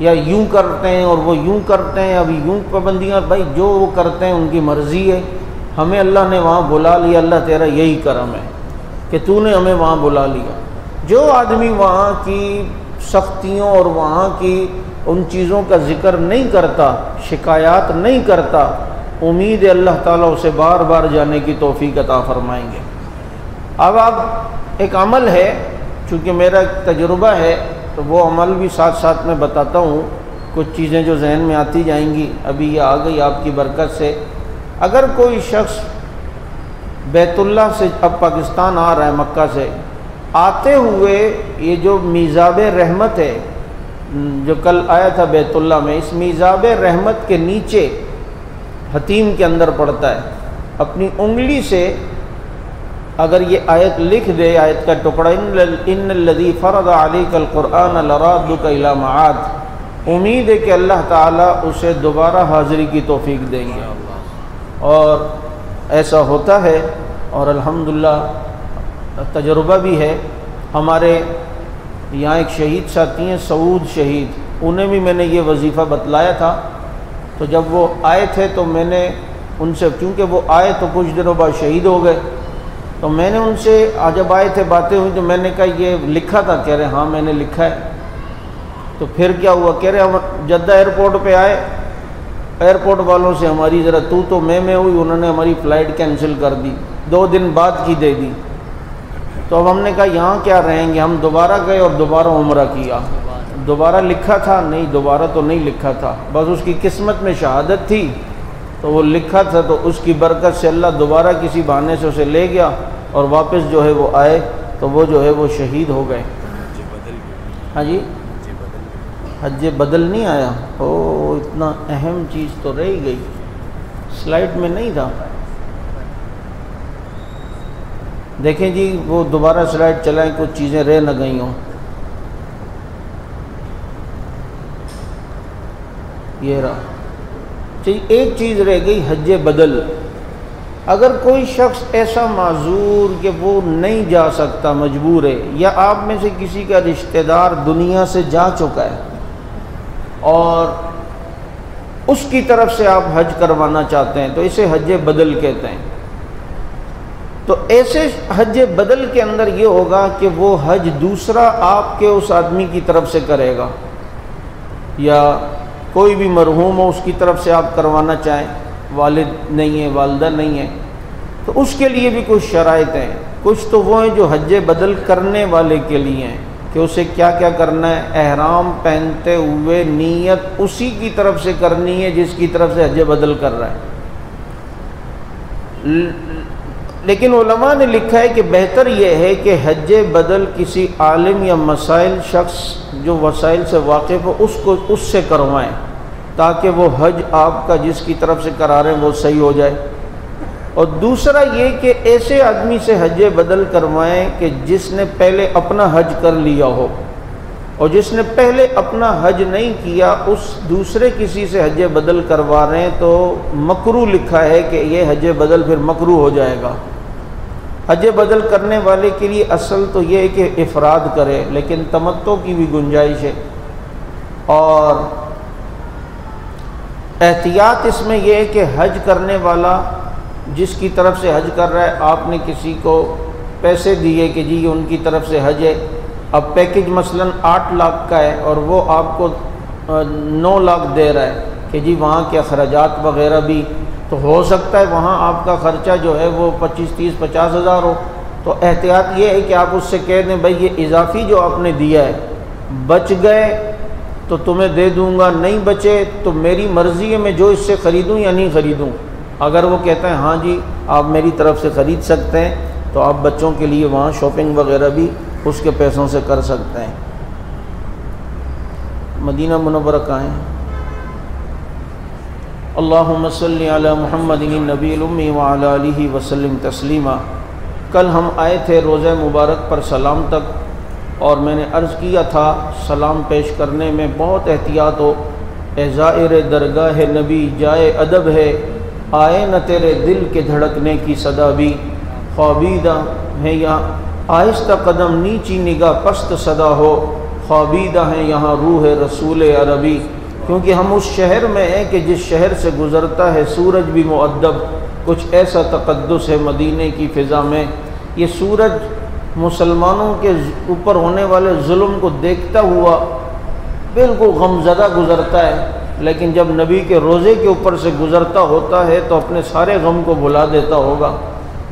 S1: یا یوں کرتے ہیں اور وہ یوں کرتے ہیں، ابھی یوں پابندیاں، بھائی جو وہ کرتے ہیں ان کی مرضی ہے۔ ہمیں اللہ نے وہاں بلا لیا، اللہ تیرا یہی کرم ہے کہ تو نے ہمیں وہاں بلا لیا۔ جو آدمی وہاں کی سختیوں اور وہاں کی ان چیزوں کا ذکر نہیں کرتا، شکایات نہیں کرتا، امید ہے اللہ تعالیٰ اسے بار بار جانے کی توفیق عطا فرمائیں گے۔ اب ایک عمل ہے، چونکہ میرا ایک تجربہ ہے تو وہ عمل بھی ساتھ ساتھ میں بتاتا ہوں، کچھ چیزیں جو ذہن میں آتی جائیں گی، ابھی یہ آ گئی آپ کی برکت سے۔ اگر کوئی شخص بیت اللہ سے اب پاکستان آ رہا ہے، مکہ سے آتے ہوئے، یہ جو میزاب رحمت ہے جو کل آیا تھا بیت اللہ میں، اس میزاب رحمت کے نیچے حتیم کے اندر پڑتا ہے، اپنی انگلی سے اگر یہ آیت لکھ دے، آیت کا ٹکڑا، ان الذی فرض علیک القرآن لرادک الی معاد، امید ہے کہ اللہ تعالیٰ اسے دوبارہ حاضری کی توفیق دیں گے، اور ایسا ہوتا ہے۔ اور الحمدللہ تجربہ بھی ہے۔ ہمارے یہاں ایک شہید ساتھی ہیں، سعود شہید، انہیں بھی میں نے یہ وظیفہ بتلایا تھا، تو جب وہ آئے تھے تو میں نے ان سے، چونکہ وہ آئے تو کچھ دنوں بعد شہید ہو گئے، تو میں نے ان سے جب آئے تھے باتیں ہوئی تو میں نے کہا یہ لکھا تھا؟ کہہ رہے ہاں میں نے لکھا ہے۔ تو پھر کیا ہوا؟ کہہ رہے ہم جدہ ایئرپورٹ پہ آئے، ایئرپورٹ والوں سے ہماری ذرا تو میں ہوئی، انہوں نے ہماری فلائٹ کینسل کر دی، 2 دن بعد کی دے دی۔ تو اب ہم نے کہا یہاں کیا رہیں گے، ہم دوبارہ گئے اور دوبارہ عمرہ کیا۔ دوبارہ لکھا تھا؟ نہیں، دوبارہ تو نہیں لکھا تھا، بس اس کی قسمت میں شہادت تھی تو وہ لکھا تھا، تو اس کی برکت سے اللہ دوبارہ کسی بہانے سے اسے لے گیا اور واپس جو ہے وہ آئے تو وہ جو ہے وہ شہید ہو گئے۔ ہاں جی، حج بدل نہیں آیا؟ او اتنا اہم چیز تو رہ گئی، سلائڈ میں نہیں تھا۔ دیکھیں جی وہ دوبارہ سلائڈ چلائیں، کچھ چیزیں رہ نہ گئی ہوں۔ یہ رہا، ایک چیز رہ گئی، حج بدل۔ اگر کوئی شخص ایسا معذور کہ وہ نہیں جا سکتا، مجبور ہے، یا آپ میں سے کسی کا رشتہ دار دنیا سے جا چکا ہے اور اس کی طرف سے آپ حج کروانا چاہتے ہیں تو اسے حج بدل کہتے ہیں۔ تو ایسے حج بدل کے اندر یہ ہوگا کہ وہ حج دوسرا آپ کے اس آدمی کی طرف سے کرے گا، یا کوئی بھی مرحوم ہو اس کی طرف سے آپ کروانا چاہیں، والد نہیں ہے، والدہ نہیں ہے، تو اس کے لیے بھی کچھ شرائط ہیں۔ کچھ تو وہ ہیں جو حج بدل کرنے والے کے لیے ہیں کہ اسے کیا کیا کرنا ہے، احرام پہنتے ہوئے نیت اسی کی طرف سے کرنی ہے جس کی طرف سے حج بدل کر رہا ہے۔ لیکن علماء نے لکھا ہے کہ بہتر یہ ہے کہ حج بدل کسی عالم یا مسائل شخص جو وسائل سے واقف ہو اس سے کروائیں، تاکہ وہ حج آپ کا جس کی طرف سے کرا رہے ہیں وہ صحیح ہو جائے۔ اور دوسرا یہ کہ ایسے آدمی سے حج بدل کروائیں کہ جس نے پہلے اپنا حج کر لیا ہو، اور جس نے پہلے اپنا حج نہیں کیا اس دوسرے کسی سے حج بدل کروا رہے ہیں تو مکروہ لکھا ہے کہ یہ حج بدل پھر مکروہ ہو جائے گا۔ حج بدل کرنے والے کے لیے اصل تو یہ ہے کہ افراد کرے، لیکن تمتع کی بھی گنجائش ہے۔ اور احتیاط اس میں یہ ہے کہ حج کرنے والا جس کی طرف سے حج کر رہا ہے، آپ نے کسی کو پیسے دیے کہ جی یہ ان کی طرف سے حج ہے، اب پیکج مثلا 8 لاکھ کا ہے اور وہ آپ کو 9 لاکھ دے رہا ہے کہ جی وہاں کے اخراجات وغیرہ بھی، تو ہو سکتا ہے وہاں آپ کا خرچہ جو ہے وہ 25-30-50 ہزار ہو، تو احتیاط یہ ہے کہ آپ اس سے کہہ دیں بھائی یہ اضافی جو آپ نے دیا ہے بچ گئے تو تمہیں دے دوں گا، نہیں بچے تو میری مرضی ہے میں جو اس سے خریدوں یا نہیں خریدوں۔ اگر وہ کہتا ہے ہاں جی آپ میری طرف سے خرید سکتے ہیں تو آپ بچوں کے لیے وہاں شاپنگ وغیرہ بھی اس کے پیسوں سے کر سکتے ہیں۔ مدینہ منورہ کہاں ہے؟ اللہم صلی علی محمد النبی الامی وعلی آلہ وسلم تسلیما۔ کل ہم آئے تھے روزہ مبارک پر سلام تک، اور میں نے عرض کیا تھا سلام پیش کرنے میں بہت احتیاط ہو، اے زائر درگاہ نبی جائے ادب ہے، آئے نہ تیرے دل کے دھڑکنے کی صدا بھی، خوابیدہ ہے یہاں آہستہ قدم نیچی نگاہ پست صدا ہو، خوابیدہ ہیں یہاں روح رسول عربی۔ کیونکہ ہم اس شہر میں ہیں کہ جس شہر سے گزرتا ہے سورج بھی مؤدب، کچھ ایسا تقدس ہے مدینے کی فضا میں۔ یہ سورج مسلمانوں کے اوپر ہونے والے ظلم کو دیکھتا ہوا بالکل غمزدہ گزرتا ہے، لیکن جب نبی کے روزے کے اوپر سے گزرتا ہوتا ہے تو اپنے سارے غم کو بھلا دیتا ہوگا۔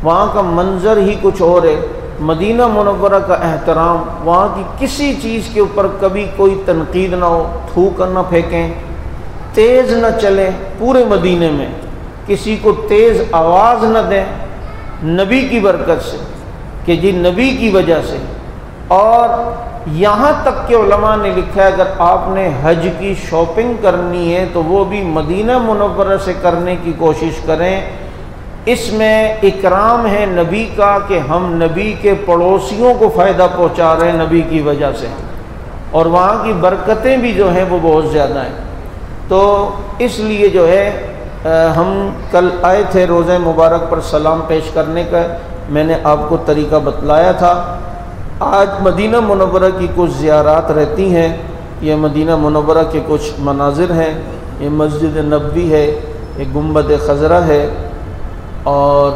S1: وہاں کا منظر ہی کچھ اور ہے، مدینہ منورہ کا احترام، وہاں کی کسی چیز کے اوپر کبھی کوئی تنقید نہ ہو، تھوک نہ پھینکیں، تیز نہ چلیں، پورے مدینے میں کسی کو تیز آواز نہ دیں، نبی کی برکت سے کہ جی نبی کی وجہ سے۔ اور یہاں تک کہ علماء نے لکھا ہے اگر آپ نے حج کی شاپنگ کرنی ہے تو وہ بھی مدینہ منورہ سے کرنے کی کوشش کریں، اس میں اکرام ہے نبی کا کہ ہم نبی کے پڑوسیوں کو فائدہ پہنچا رہے ہیں نبی کی وجہ سے، اور وہاں کی برکتیں بھی جو ہیں وہ بہت زیادہ ہیں۔ تو اس لیے جو ہے ہم کل آئے تھے روزہ مبارک پر سلام پیش کرنے کا، میں نے آپ کو طریقہ بتلایا تھا۔ آج مدینہ منورہ کی کچھ زیارات رہتی ہیں، یہ مدینہ منورہ کے کچھ مناظر ہیں، یہ مسجد نبوی ہے، یہ گنبد خضرہ ہے، اور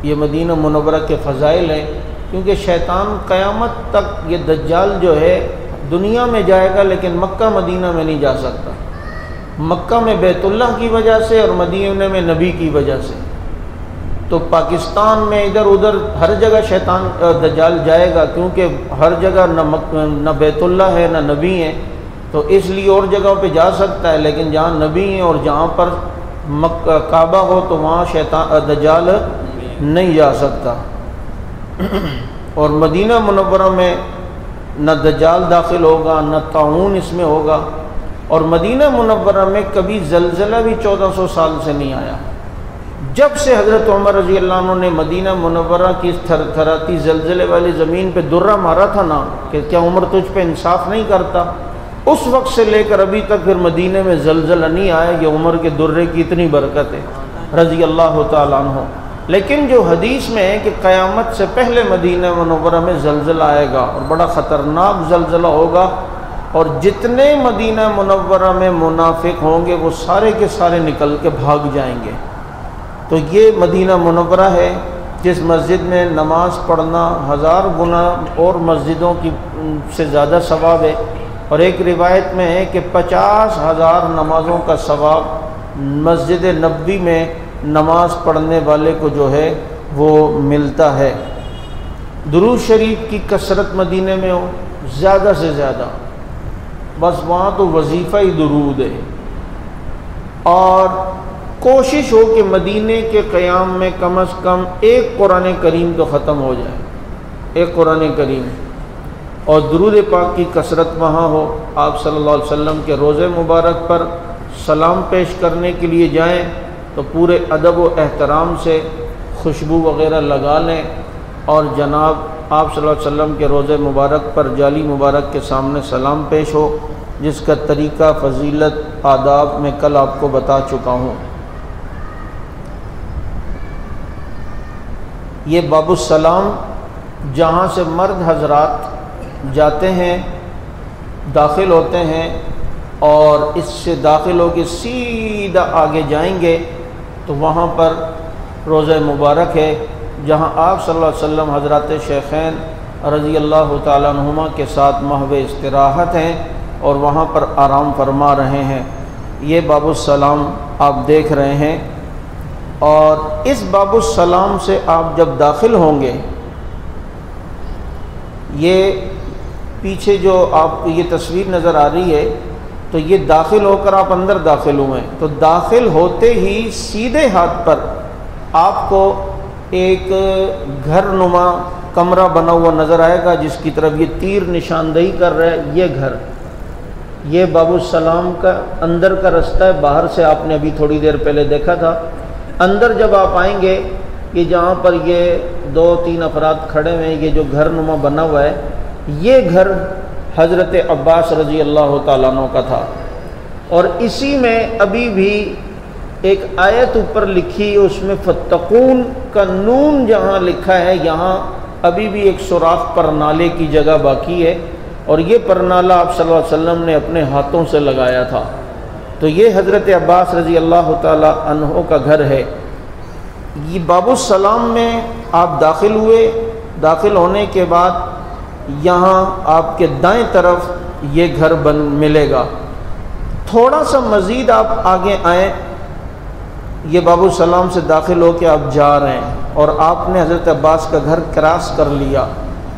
S1: یہ مدینہ منورہ کے فضائل ہیں، کیونکہ شیطان قیامت تک یہ دجال جو ہے دنیا میں جائے گا لیکن مکہ مدینہ میں نہیں جا سکتا، مکہ میں بیت اللہ کی وجہ سے اور مدینہ میں نبی کی وجہ سے۔ تو پاکستان میں ادھر ادھر ہر جگہ شیطان دجال جائے گا، کیونکہ ہر جگہ نہ بیت اللہ ہے نہ نبی ہیں، تو اس لیے اور جگہوں پہ جا سکتا ہے، لیکن جہاں نبی ہیں اور جہاں پر کعبہ ہو تو وہاں دجال نہیں جا سکتا۔ اور مدینہ منورہ میں نہ دجال داخل ہوگا نہ طاعون اس میں ہوگا، اور مدینہ منورہ میں کبھی زلزلہ بھی 1400 سال سے نہیں آیا۔ جب سے حضرت عمر رضی اللہ عنہ نے مدینہ منورہ کی تھر تھراتی زلزلے والی زمین پہ درہ مارا تھا نا کہ کیا عمر تجھ پہ انصاف نہیں کرتا، اس وقت سے لے کر ابھی تک پھر مدینہ میں زلزلہ نہیں آیا۔ یہ عمر کے درے کی اتنی برکت ہے رضی اللہ تعالیٰ عنہ۔ لیکن جو حدیث میں ہے کہ قیامت سے پہلے مدینہ منورہ میں زلزلہ آئے گا اور بڑا خطرناک زلزلہ ہوگا، اور جتنے مدینہ منورہ میں منافق ہوں گے وہ سارے کے سارے نکل کے بھاگ جائیں گے۔ تو یہ مدینہ منورہ ہے جس مسجد میں نماز پڑھنا 1000 گنا اور مسجدوں کی سے زیادہ ثواب ہے، اور ایک روایت میں ہے کہ 50,000 نمازوں کا ثواب مسجد نبوی میں نماز پڑھنے والے کو جو ہے وہ ملتا ہے۔ درود شریف کی کثرت مدینے میں ہو زیادہ سے زیادہ، بس وہاں تو وظیفہ ہی درود ہے، اور کوشش ہو کہ مدینے کے قیام میں کم از کم ایک قرآن کریم تو ختم ہو جائے، ایک قرآن کریم، اور درود پاک کی کثرت وہاں ہو۔ آپ صلی اللہ علیہ وسلم کے روزے مبارک پر سلام پیش کرنے کے لیے جائیں تو پورے ادب و احترام سے خوشبو وغیرہ لگا لیں، اور جناب آپ صلی اللہ علیہ وسلم کے روزے مبارک پر جالی مبارک کے سامنے سلام پیش ہو، جس کا طریقہ فضیلت آداب میں کل آپ کو بتا چکا ہوں۔ یہ باب السلام جہاں سے مرد حضرات جاتے ہیں داخل ہوتے ہیں، اور اس سے داخل ہو کے سیدھا آگے جائیں گے تو وہاں پر روضہ مبارک ہے، جہاں آپ صلی اللہ علیہ وسلم حضرات شیخین رضی اللہ تعالیٰ عنہما کے ساتھ محو استراحت ہیں اور وہاں پر آرام فرما رہے ہیں۔ یہ باب السلام آپ دیکھ رہے ہیں، اور اس باب السلام سے آپ جب داخل ہوں گے، یہ پیچھے جو آپ کو یہ تصویر نظر آ رہی ہے، تو یہ داخل ہو کر آپ اندر داخل ہوئے، تو داخل ہوتے ہی سیدھے ہاتھ پر آپ کو ایک گھر نما کمرہ بنا ہوا نظر آئے گا، جس کی طرف یہ تیر نشاندہی کر رہا ہے۔ یہ گھر، یہ باب السلام کا اندر کا رستہ ہے، باہر سے آپ نے ابھی تھوڑی دیر پہلے دیکھا تھا۔ اندر جب آپ آئیں گے، یہ جہاں پر یہ 2-3 افراد کھڑے ہوئے ہیں، یہ جو گھر نما بنا ہوا ہے، یہ گھر حضرت عباس رضی اللہ تعالیٰ عنہ کا تھا، اور اسی میں ابھی بھی ایک آیت اوپر لکھی، اس میں فتقون کا نون جہاں لکھا ہے، یہاں ابھی بھی ایک سوراخ پرنالے کی جگہ باقی ہے، اور یہ پرنالہ آپ صلی اللہ علیہ وسلم نے اپنے ہاتھوں سے لگایا تھا۔ تو یہ حضرت عباس رضی اللہ تعالی عنہ کا گھر ہے۔ یہ باب السلام میں آپ داخل ہوئے، داخل ہونے کے بعد یہاں آپ کے دائیں طرف یہ گھر ملے گا۔ تھوڑا سا مزید آپ آگے آئیں، یہ باب السلام سے داخل ہو کے آپ جا رہے ہیں، اور آپ نے حضرت عباس کا گھر کراس کر لیا۔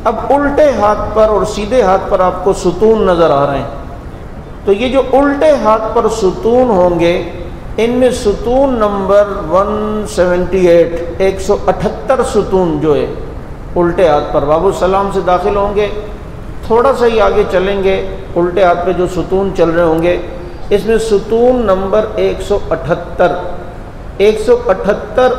S1: اب الٹے ہاتھ پر اور سیدھے ہاتھ پر آپ کو ستون نظر آ رہے ہیں، تو یہ جو الٹے ہاتھ پر ستون ہوں گے، ان میں ستون نمبر 178 178 ستون جو ہے الٹے ہاتھ پر باب السلام سے داخل ہوں گے، تھوڑا سا ہی آگے چلیں گے، الٹے ہاتھ پہ جو ستون چل رہے ہوں گے، اس میں ستون نمبر 178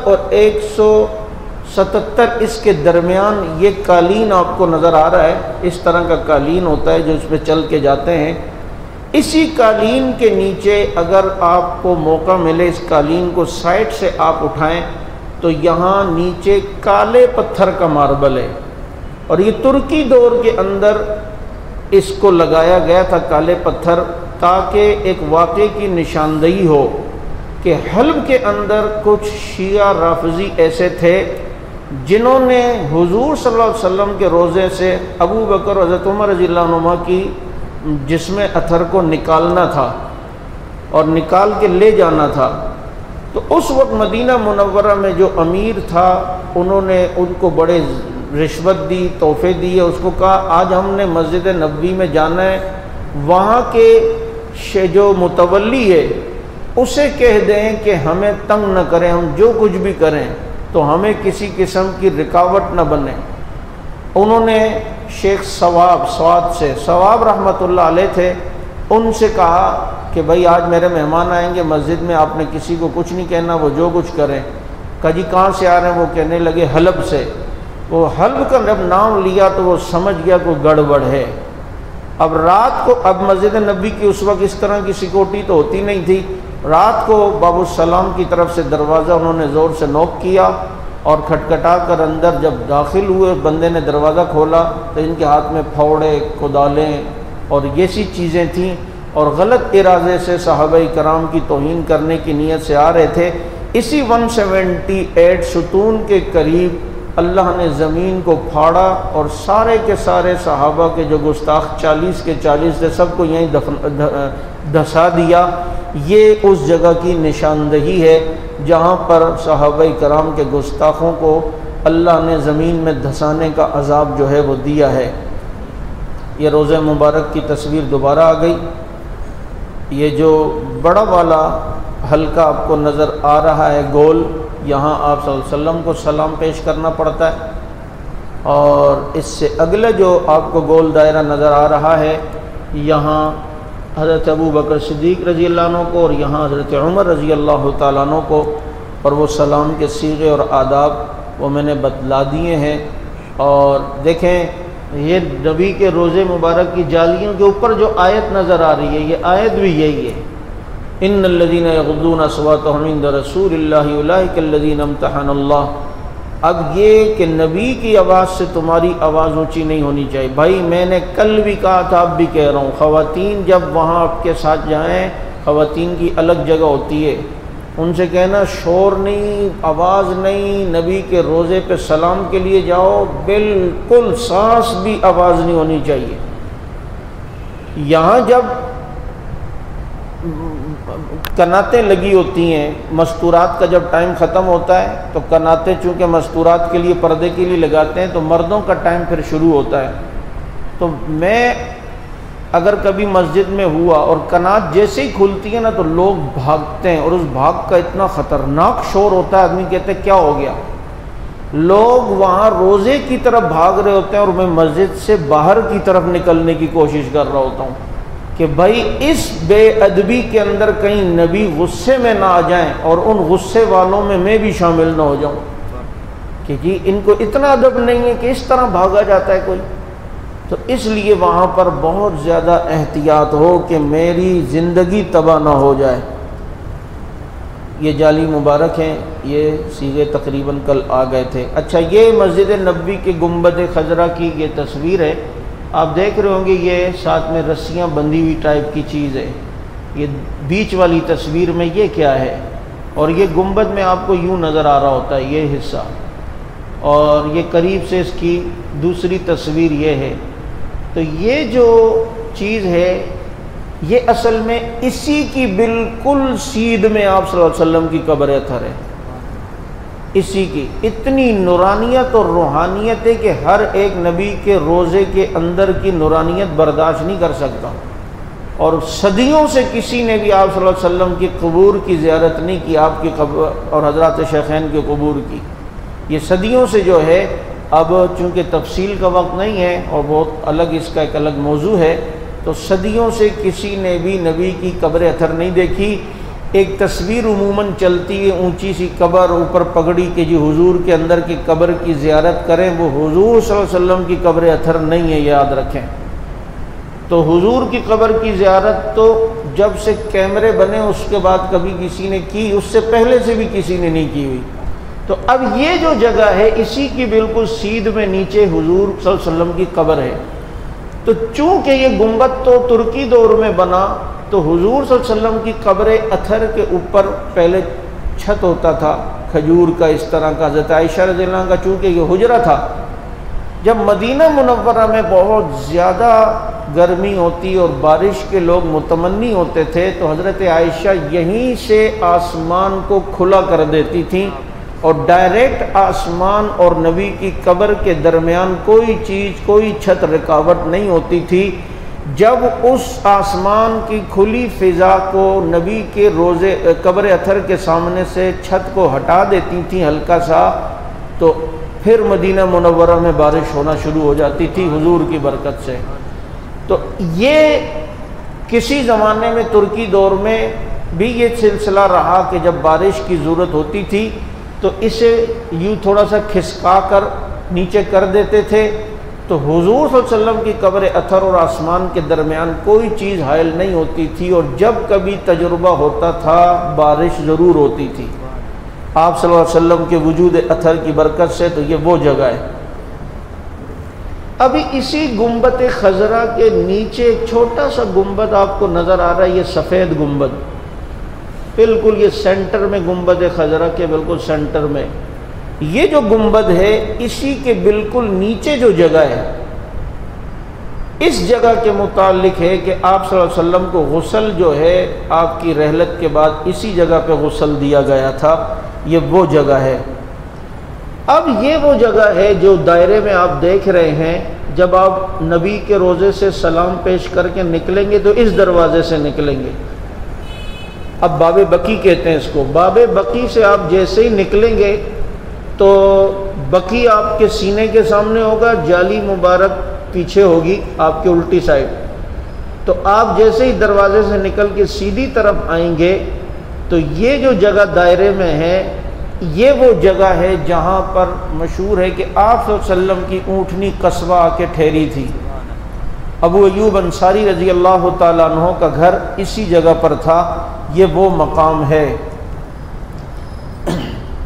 S1: اور 177 اس کے درمیان یہ قالین آپ کو نظر آ رہا ہے۔ اس طرح کا قالین ہوتا ہے جو اس پہ چل کے جاتے ہیں۔ اسی قالین کے نیچے اگر آپ کو موقع ملے، اس قالین کو سائڈ سے آپ اٹھائیں تو یہاں نیچے کالے پتھر کا ماربل ہے، اور یہ ترکی دور کے اندر اس کو لگایا گیا تھا کالے پتھر، تاکہ ایک واقعے کی نشاندہی ہو کہ حلب کے اندر کچھ شیعہ رافضی ایسے تھے جنہوں نے حضور صلی اللہ علیہ وسلم کے روضے سے ابو بکر اور حضرت عمر رضی اللہ عنہما کی جسم اطہر کو نکالنا تھا اور نکال کے لے جانا تھا۔ تو اس وقت مدینہ منورہ میں جو امیر تھا، انہوں نے ان کو بڑے رشوت دی، تحفے دیے، اس کو کہا آج ہم نے مسجد نبوی میں جانا ہے، وہاں کے جو متولی ہے اسے کہہ دیں کہ ہمیں تنگ نہ کریں، ہم جو کچھ بھی کریں تو ہمیں کسی قسم کی رکاوٹ نہ بنے۔ انہوں نے شیخ ثواب رحمۃ اللہ علیہ تھے، ان سے کہا کہ بھائی آج میرے مہمان آئیں گے مسجد میں، آپ نے کسی کو کچھ نہیں کہنا، وہ جو کچھ کریں۔ کہا جی کہاں سے آ رہے ہیں؟ وہ کہنے لگے حلب سے۔ وہ حلب کا جب نام لیا تو وہ سمجھ گیا کوئی گڑبڑ ہے۔ اب رات کو، اب مسجد نبی کی اس وقت اس طرح کی سیکورٹی تو ہوتی نہیں تھی، رات کو باب السلام کی طرف سے دروازہ انہوں نے زور سے نوک کیا، اور کھٹکھٹا کر اندر جب داخل ہوئے، بندے نے دروازہ کھولا تو ان کے ہاتھ میں پھاوڑے، کدالیں اور یہ سی چیزیں تھیں، اور غلط ارادے سے صحابہ کرام کی توہین کرنے کی نیت سے آ رہے تھے۔ اسی 178 ستون کے قریب اللہ نے زمین کو پھاڑا، اور سارے کے سارے صحابہ کے جو گستاخ 40 کے 40 تھے، سب کو یہیں دھسا دیا۔ یہ اس جگہ کی نشاندہی ہے جہاں پر صحابہ کرام کے گستاخوں کو اللہ نے زمین میں دھسانے کا عذاب جو ہے وہ دیا ہے۔ یہ روضہ مبارک کی تصویر دوبارہ آ گئی۔ یہ جو بڑا والا حلقہ آپ کو نظر آ رہا ہے گول، یہاں آپ صلی اللہ علیہ وسلم کو سلام پیش کرنا پڑتا ہے، اور اس سے اگلے جو آپ کو گول دائرہ نظر آ رہا ہے، یہاں حضرت ابو بکر صدیق رضی اللہ عنہ کو، اور یہاں حضرت عمر رضی اللہ تعالیٰ عنہ کو، اور وہ سلام کے صیغے اور آداب وہ میں نے بتلا دیے ہیں۔ اور دیکھیں یہ نبی کے روضے مبارک کی جالیوں کے اوپر جو آیت نظر آ رہی ہے، یہ آیت بھی یہی ہے، ان الذین یغضون اصواتهم عند رسول اللہ اولئک الذین امتحن اللہ۔ اب یہ کہ نبی کی آواز سے تمہاری آواز اونچی نہیں ہونی چاہیے۔ بھائی میں نے کل بھی کہا تھا، اب بھی کہہ رہا ہوں، خواتین جب وہاں آپ کے ساتھ جائیں، خواتین کی الگ جگہ ہوتی ہے، ان سے کہنا شور نہیں، آواز نہیں، نبی کے روضے پہ سلام کے لیے جاؤ، بالکل سانس بھی آواز نہیں ہونی چاہیے۔ یہاں جب کناتیں لگی ہوتی ہیں، مستورات کا جب ٹائم ختم ہوتا ہے تو کناتیں چونکہ مستورات کے لیے پردے کے لیے لگاتے ہیں، تو مردوں کا ٹائم پھر شروع ہوتا ہے۔ تو میں اگر کبھی مسجد میں ہوا اور کنات جیسے ہی کھلتی ہے نا تو لوگ بھاگتے ہیں، اور اس بھاگ کا اتنا خطرناک شور ہوتا ہے، آدمی کہتے ہیں کیا ہو گیا، لوگ وہاں روزے کی طرف بھاگ رہے ہوتے ہیں اور میں مسجد سے باہر کی طرف نکلنے کی کوشش کر رہا ہوتا ہوں کہ بھائی اس بے ادبی کے اندر کہیں نبی غصے میں نہ آ جائیں اور ان غصے والوں میں بھی شامل نہ ہو جاؤں کہ جی ان کو اتنا ادب نہیں ہے کہ اس طرح بھاگا جاتا ہے کوئی۔ تو اس لیے وہاں پر بہت زیادہ احتیاط ہو کہ میری زندگی تباہ نہ ہو جائے۔ یہ جالی مبارک ہیں، یہ سیغے تقریباً کل آ گئے تھے۔ اچھا، یہ مسجد نبوی کے گنبد خضرا کی یہ تصویر ہے، آپ دیکھ رہے ہوں گے، یہ ساتھ میں رسیاں بندھی ہوئی ٹائپ کی چیز ہے۔ یہ بیچ والی تصویر میں یہ کیا ہے، اور یہ گنبد میں آپ کو یوں نظر آ رہا ہوتا ہے یہ حصہ، اور یہ قریب سے اس کی دوسری تصویر یہ ہے۔ تو یہ جو چیز ہے یہ اصل میں اسی کی بالکل سیدھ میں آپ صلی اللہ علیہ وسلم کی قبر اطہر ہے، اسی کی اتنی نورانیت اور روحانیت ہے کہ ہر ایک نبی کے روزے کے اندر کی نورانیت برداشت نہیں کر سکتا، اور صدیوں سے کسی نے بھی آپ صلی اللہ علیہ وسلم کی قبور کی زیارت نہیں کی، آپ کی قبر اور حضرات شیخین کے قبور کی۔ یہ صدیوں سے جو ہے، اب چونکہ تفصیل کا وقت نہیں ہے اور بہت الگ اس کا ایک الگ موضوع ہے، تو صدیوں سے کسی نے بھی نبی کی قبر اطہر نہیں دیکھی۔ ایک تصویر عموماً چلتی ہے، اونچی سی قبر، اوپر پگڑی کے جی حضور کے اندر کی قبر کی زیارت کریں، وہ حضور صلی اللہ علیہ وسلم کی قبر اطہر نہیں ہے، یاد رکھیں۔ تو حضور کی قبر کی زیارت تو جب سے کیمرے بنے اس کے بعد کبھی کسی نے کی، اس سے پہلے سے بھی کسی نے نہیں کی ہوئی۔ تو اب یہ جو جگہ ہے اسی کی بالکل سیدھ میں نیچے حضور صلی اللہ علیہ وسلم کی قبر ہے۔ تو چونکہ یہ گنبد تو ترکی دور میں بنا، تو حضور صلی اللہ علیہ وسلم کی قبر اطہر کے اوپر پہلے چھت ہوتا تھا کھجور کا اس طرح کا، حضرت عائشہ رضی اللہ عنہ کا چونکہ یہ حجرہ تھا۔ جب مدینہ منورہ میں بہت زیادہ گرمی ہوتی اور بارش کے لوگ متمنی ہوتے تھے تو حضرت عائشہ یہیں سے آسمان کو کھلا کر دیتی تھیں، اور ڈائریکٹ آسمان اور نبی کی قبر کے درمیان کوئی چیز، کوئی چھت رکاوٹ نہیں ہوتی تھی۔ جب اس آسمان کی کھلی فضا کو نبی کے روزے قبر اطہر کے سامنے سے چھت کو ہٹا دیتی تھیں ہلکا سا، تو پھر مدینہ منورہ میں بارش ہونا شروع ہو جاتی تھی حضور کی برکت سے۔ تو یہ کسی زمانے میں ترکی دور میں بھی یہ سلسلہ رہا کہ جب بارش کی ضرورت ہوتی تھی تو اسے یوں تھوڑا سا کھسکا کر نیچے کر دیتے تھے، تو حضور صلی اللہ علیہ وسلم کی قبر اطہر اور آسمان کے درمیان کوئی چیز حائل نہیں ہوتی تھی، اور جب کبھی تجربہ ہوتا تھا بارش ضرور ہوتی تھی آپ صلی اللہ علیہ وسلم کے وجود اطہر کی برکت سے۔ تو یہ وہ جگہ ہے۔ ابھی اسی گنبد خضرا کے نیچے ایک چھوٹا سا گنبد آپ کو نظر آ رہا ہے، یہ سفید گنبد، بالکل یہ سینٹر میں گنبد خضرا کے بالکل سینٹر میں یہ جو گنبد ہے، اسی کے بالکل نیچے جو جگہ ہے، اس جگہ کے متعلق ہے کہ آپ صلی اللہ علیہ وسلم کو غسل جو ہے آپ کی رحلت کے بعد اسی جگہ پہ غسل دیا گیا تھا، یہ وہ جگہ ہے۔ اب یہ وہ جگہ ہے جو دائرے میں آپ دیکھ رہے ہیں، جب آپ نبی کے روزے سے سلام پیش کر کے نکلیں گے تو اس دروازے سے نکلیں گے، اب باب بقی کہتے ہیں اس کو۔ باب بقی سے آپ جیسے ہی نکلیں گے تو بقی آپ کے سینے کے سامنے ہوگا، جالی مبارک پیچھے ہوگی آپ کے الٹی سائڈ۔ تو آپ جیسے ہی دروازے سے نکل کے سیدھی طرف آئیں گے تو یہ جو جگہ دائرے میں ہے، یہ وہ جگہ ہے جہاں پر مشہور ہے کہ آپ صلی اللہ علیہ وسلم کی اونٹنی قصبہ آ کے ٹھہری تھی۔ ابو ایوب انصاری رضی اللہ تعالیٰ عنہ کا گھر اسی جگہ پر تھا، یہ وہ مقام ہے۔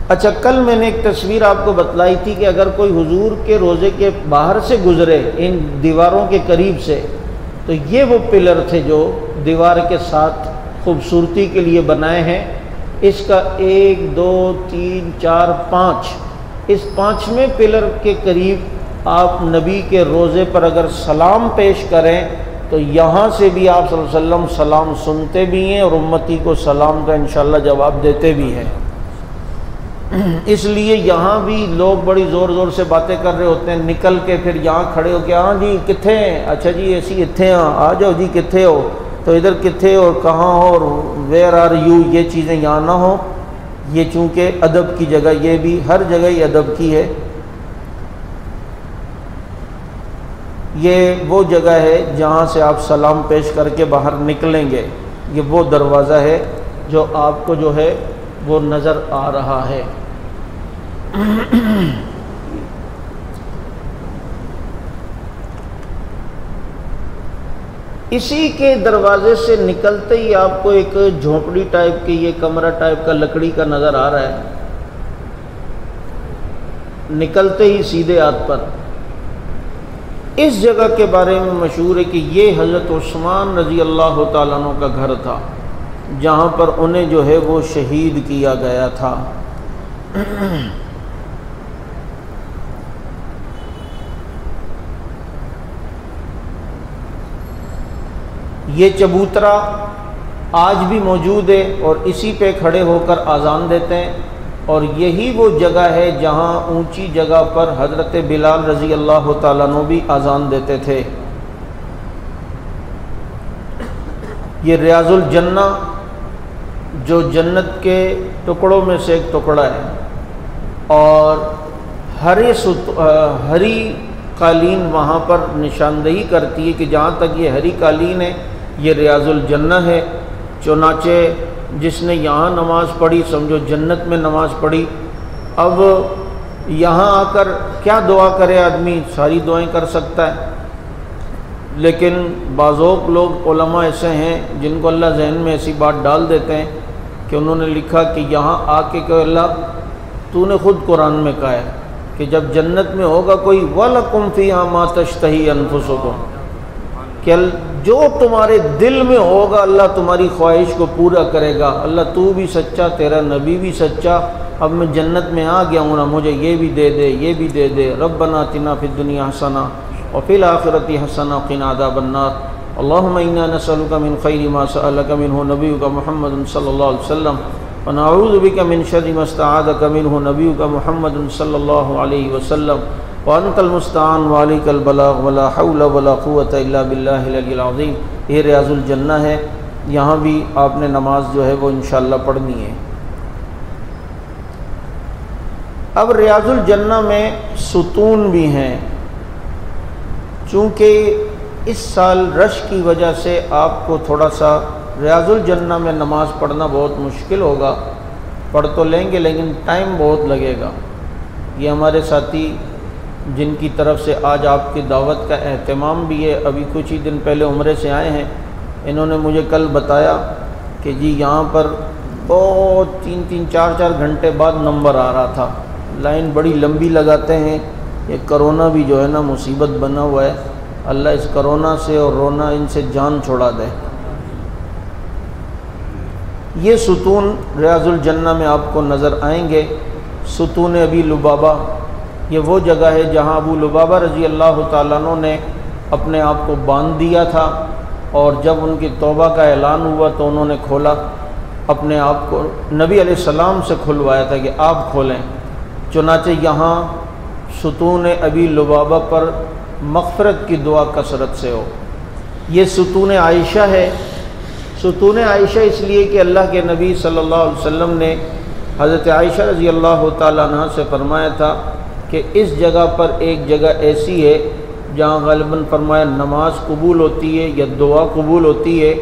S1: اچھا، کل میں نے ایک تصویر آپ کو بتلائی تھی کہ اگر کوئی حضور کے روزے کے باہر سے گزرے ان دیواروں کے قریب سے، تو یہ وہ پلر تھے جو دیوار کے ساتھ خوبصورتی کے لیے بنائے ہیں۔ اس کا 1 2 3 4 5، اس 5ویں پلر کے قریب آپ نبی کے روزے پر اگر سلام پیش کریں تو یہاں سے بھی آپ صلی اللہ علیہ وسلم سلام سنتے بھی ہیں اور امتی کو سلام کا انشاءاللہ جواب دیتے بھی ہیں۔ اس لیے یہاں بھی لوگ بڑی زور زور سے باتیں کر رہے ہوتے ہیں، نکل کے پھر یہاں کھڑے ہو کے ہاں جی کتھے ہیں، اچھا جی ایسی اتھے ہاں آ جاؤ جی کتھے ہو، تو ادھر کتھے اور کہاں ہو اور ویئر آر یو، یہ چیزیں یہاں نہ ہوں۔ یہ چونکہ ادب کی جگہ، یہ بھی ہر جگہ ہی ادب کی ہے، یہ وہ جگہ ہے جہاں سے آپ سلام پیش کر کے باہر نکلیں گے، یہ وہ دروازہ ہے جو آپ کو جو ہے وہ نظر آ رہا ہے۔ اسی کے دروازے سے نکلتے ہی آپ کو ایک جھونپڑی ٹائپ کی، یہ کمرہ ٹائپ کا لکڑی کا نظر آ رہا ہے، نکلتے ہی سیدھے ہاتھ پر۔ اس جگہ کے بارے میں مشہور ہے کہ یہ حضرت عثمان رضی اللہ تعالیٰ عنہ کا گھر تھا، جہاں پر انہیں جو ہے وہ شہید کیا گیا تھا۔ یہ چبوترا آج بھی موجود ہے اور اسی پہ کھڑے ہو کر اذان دیتے ہیں، اور یہی وہ جگہ ہے جہاں اونچی جگہ پر حضرت بلال رضی اللہ تعالیٰ عنہ بھی اذان دیتے تھے۔ یہ ریاض الجنہ جو جنت کے ٹکڑوں میں سے ایک ٹکڑا ہے، اور ہری قالین وہاں پر نشاندہی کرتی ہے کہ جہاں تک یہ ہری قالین ہے یہ ریاض الجنہ ہے۔ چنانچہ جس نے یہاں نماز پڑھی سمجھو جنت میں نماز پڑھی۔ اب یہاں آ کر کیا دعا کرے آدمی، ساری دعائیں کر سکتا ہے، لیکن بعض لوگ علماء ایسے ہیں جن کو اللہ ذہن میں ایسی بات ڈال دیتے ہیں کہ انہوں نے لکھا کہ یہاں آ کے کہ اللہ تو نے خود قرآن میں کہا ہے کہ جب جنت میں ہوگا کوئی وَلَكُمْ فِيهَا مَا تَشْتَهِي أَنفُسُكُمْ، کہ جو تمہارے دل میں ہوگا اللہ تمہاری خواہش کو پورا کرے گا۔ اللہ تو بھی سچا، تیرا نبی بھی سچا، اب میں جنت میں آ گیا ہوں نا، مجھے یہ بھی دے دے، یہ بھی دے دے۔ ربنا آتنا فی الدنیا حسنہ وفی الآخرۃ حسنہ وقنا عذاب النار۔ اللہم انا نسألک من خیر ما سألک منہ نبیک محمد صلی اللہ علیہ وسلم ونعوذ بک من شر ما استعاذک منہ نبیک محمد صلی اللہ علیہ وسلم وانت المستعان وعلیک البلاغ ولا حول ولا قوة الا باللہ العلی العظیم۔ یہ ریاض الجنہ ہے، یہاں بھی آپ نے نماز جو ہے وہ انشاءاللہ پڑھنی ہے۔ اب ریاض الجنہ میں ستون بھی ہیں، چونکہ اس سال رش کی وجہ سے آپ کو تھوڑا سا ریاض الجنہ میں نماز پڑھنا بہت مشکل ہوگا، پڑھ تو لیں گے لیکن ٹائم بہت لگے گا۔ یہ ہمارے ساتھی جن کی طرف سے آج آپ کی دعوت کا اہتمام بھی ہے، ابھی کچھ ہی دن پہلے عمرے سے آئے ہیں، انہوں نے مجھے کل بتایا کہ جی یہاں پر بہت 3-4 گھنٹے بعد نمبر آ رہا تھا، لائن بڑی لمبی لگاتے ہیں۔ یہ کرونا بھی جو ہے نا مصیبت بنا ہوا ہے، اللہ اس کرونا سے اور رونا ان سے جان چھوڑا دے۔ یہ ستون ریاض الجنہ میں آپ کو نظر آئیں گے۔ ستون ابی لبابہ، یہ وہ جگہ ہے جہاں ابو لبابہ رضی اللہ تعالیٰ عنہ نے اپنے آپ کو باندھ دیا تھا، اور جب ان کی توبہ کا اعلان ہوا تو انہوں نے کھولا اپنے آپ کو، نبی علیہ السلام سے کھلوایا تھا کہ آپ کھولیں۔ چنانچہ یہاں ستون ابی لبابہ پر مغفرت کی دعا کثرت سے ہو۔ یہ ستون عائشہ ہے۔ ستون عائشہ اس لیے کہ اللہ کے نبی صلی اللہ علیہ وسلم نے حضرت عائشہ رضی اللہ تعالیٰ عنہ سے فرمایا تھا کہ اس جگہ پر ایک جگہ ایسی ہے جہاں غالباً فرمایا نماز قبول ہوتی ہے یا دعا قبول ہوتی ہے،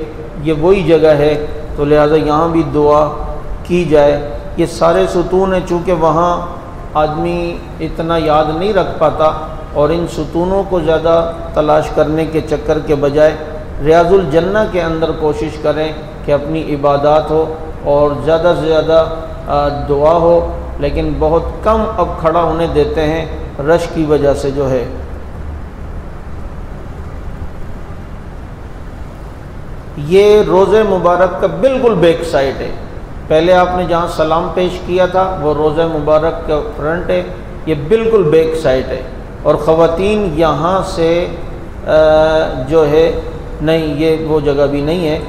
S1: یہ وہی جگہ ہے، تو لہٰذا یہاں بھی دعا کی جائے۔ یہ سارے ستون ہیں، چونکہ وہاں آدمی اتنا یاد نہیں رکھ پاتا، اور ان ستونوں کو زیادہ تلاش کرنے کے چکر کے بجائے ریاض الجنہ کے اندر کوشش کریں کہ اپنی عبادات ہو اور زیادہ سے زیادہ دعا ہو، لیکن بہت کم اب کھڑا ہونے دیتے ہیں رش کی وجہ سے جو ہے۔ یہ روضہ مبارک کا بالکل بیک سائڈ ہے۔ پہلے آپ نے جہاں سلام پیش کیا تھا وہ روضہ مبارک کا فرنٹ ہے، یہ بالکل بیک سائڈ ہے، اور خواتین یہاں سے جو ہے نہیں، یہ وہ جگہ بھی نہیں ہے،